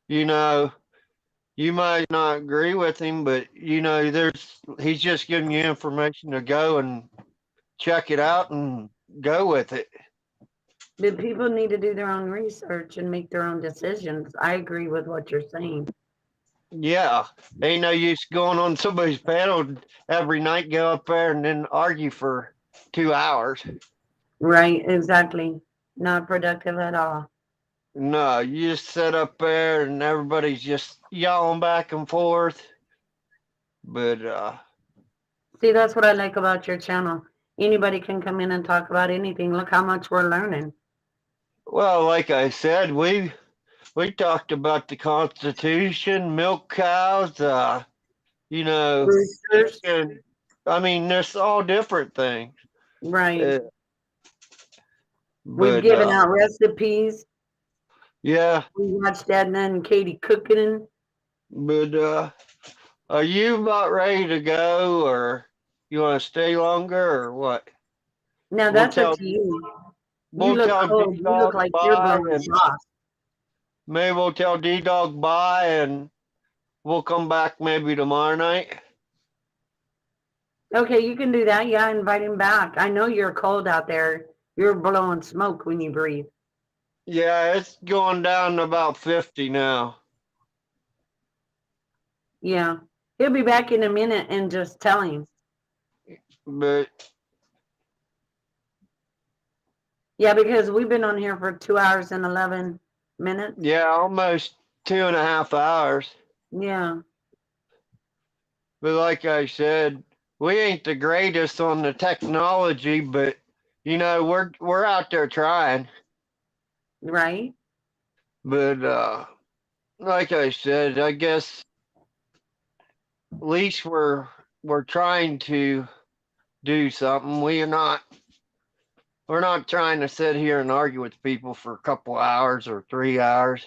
[SPEAKER 1] You know, you might not agree with him, but he's just giving you information to go and check it out and go with it.
[SPEAKER 3] But people need to do their own research and make their own decisions. I agree with what you're saying.
[SPEAKER 1] Yeah, ain't no use going on somebody's panel every night, go up there and then argue for 2 hours.
[SPEAKER 3] Right, exactly. Not productive at all.
[SPEAKER 1] No, you just sit up there and everybody's just yelling back and forth. But
[SPEAKER 3] See, that's what I like about your channel. Anybody can come in and talk about anything. Look how much we're learning.
[SPEAKER 1] well, like I said, we talked about the Constitution, milk cows, you know,
[SPEAKER 3] Roosters.
[SPEAKER 1] and I mean, there's all different things.
[SPEAKER 3] Right.
[SPEAKER 1] Uh,
[SPEAKER 3] We've
[SPEAKER 1] but
[SPEAKER 3] given out recipes.
[SPEAKER 1] yeah,
[SPEAKER 3] We watched Edna and Katie cooking.
[SPEAKER 1] but are you about ready to go, or you want to stay longer, or what?
[SPEAKER 3] Now
[SPEAKER 1] We'll
[SPEAKER 3] that's up
[SPEAKER 1] tell
[SPEAKER 3] to you. You
[SPEAKER 1] we'll
[SPEAKER 3] look
[SPEAKER 1] tell
[SPEAKER 3] cold.
[SPEAKER 1] D
[SPEAKER 3] You look
[SPEAKER 1] Dog
[SPEAKER 3] like you're
[SPEAKER 1] bye,
[SPEAKER 3] blowing
[SPEAKER 1] and
[SPEAKER 3] sauce.
[SPEAKER 1] maybe we'll tell D Dog bye, and we'll come back maybe tomorrow night.
[SPEAKER 3] Okay, you can do that. Yeah, invite him back. I know you're cold out there. You're blowing smoke when you breathe.
[SPEAKER 1] Yeah, it's going down to about 50 now.
[SPEAKER 3] Yeah. He'll be back in a minute and just tell him.
[SPEAKER 1] But
[SPEAKER 3] Yeah, because we've been on here for 2 hours and 11 minutes.
[SPEAKER 1] yeah, almost 2.5 hours.
[SPEAKER 3] Yeah.
[SPEAKER 1] But like I said, we ain't the greatest on the technology, but you know, we're out there trying.
[SPEAKER 3] Right?
[SPEAKER 1] But like I said, I guess at least we're trying to do something. We're not trying to sit here and argue with people for a couple hours or 3 hours.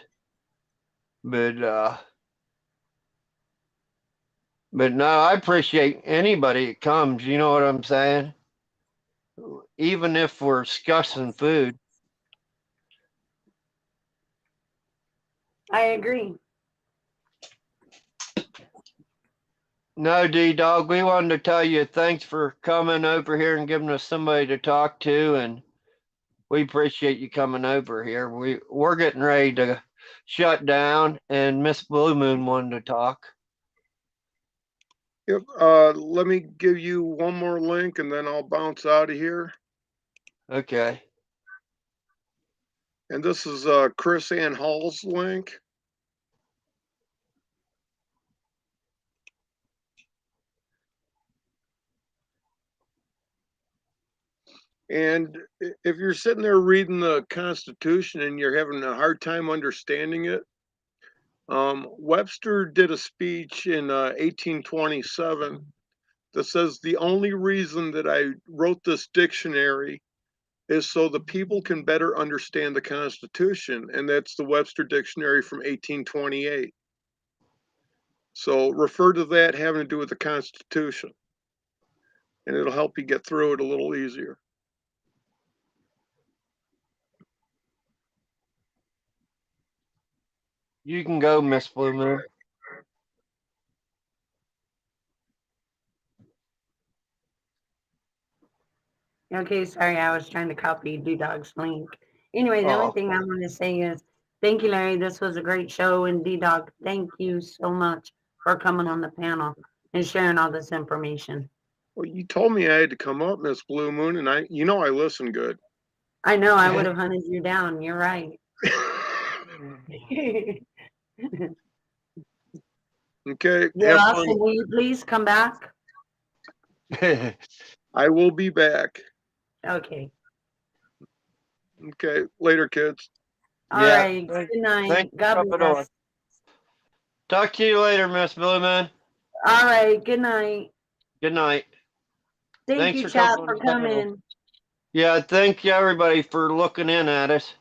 [SPEAKER 1] But but no, I appreciate anybody that comes, you know what I'm saying? Even if we're discussing food.
[SPEAKER 3] I agree.
[SPEAKER 1] No, D Dog, we wanted to tell you thanks for coming over here and giving us somebody to talk to, and we appreciate you coming over here. We're getting ready to shut down, and Miss Blue Moon wanted to talk.
[SPEAKER 5] Yep. Let me give you one more link and then I'll bounce out of here.
[SPEAKER 1] Okay.
[SPEAKER 5] And this is Chris Ann Hall's link. And if you're sitting there reading the Constitution and you're having a hard time understanding it, Webster did a speech in 1827 that says the only reason that I wrote this dictionary is so the people can better understand the Constitution, and that's the Webster Dictionary from 1828. So refer to that having to do with the Constitution, and it'll help you get through it a little easier.
[SPEAKER 1] You can go, Miss Blue Moon.
[SPEAKER 3] Okay, sorry, I was trying to copy D-Dog's link. Anyway, the only
[SPEAKER 1] Oh,
[SPEAKER 3] thing I want to say is thank you, Larry. This was a great show. And D-Dog, thank you so much for coming on the panel and sharing all this information.
[SPEAKER 5] Well, you told me I had to come up, Miss Blue Moon, and I listen good.
[SPEAKER 3] I know I would have hunted you down. You're right.
[SPEAKER 5] Okay.
[SPEAKER 3] You're
[SPEAKER 5] Have
[SPEAKER 3] awesome.
[SPEAKER 5] fun.
[SPEAKER 3] Will you please come back?
[SPEAKER 5] I will be back.
[SPEAKER 3] Okay.
[SPEAKER 5] Okay. Later, kids.
[SPEAKER 3] All
[SPEAKER 1] yeah.
[SPEAKER 3] right. Good night.
[SPEAKER 1] Thanks for
[SPEAKER 3] God
[SPEAKER 1] coming on.
[SPEAKER 3] bless.
[SPEAKER 1] Talk to you later, Miss Blue Moon.
[SPEAKER 3] All right. Good night.
[SPEAKER 1] Good night.
[SPEAKER 3] Thank
[SPEAKER 1] Thanks
[SPEAKER 3] you,
[SPEAKER 1] for
[SPEAKER 3] chat,
[SPEAKER 1] coming
[SPEAKER 3] for
[SPEAKER 1] on the panel.
[SPEAKER 3] coming.
[SPEAKER 1] Yeah, thank you everybody for looking in at us.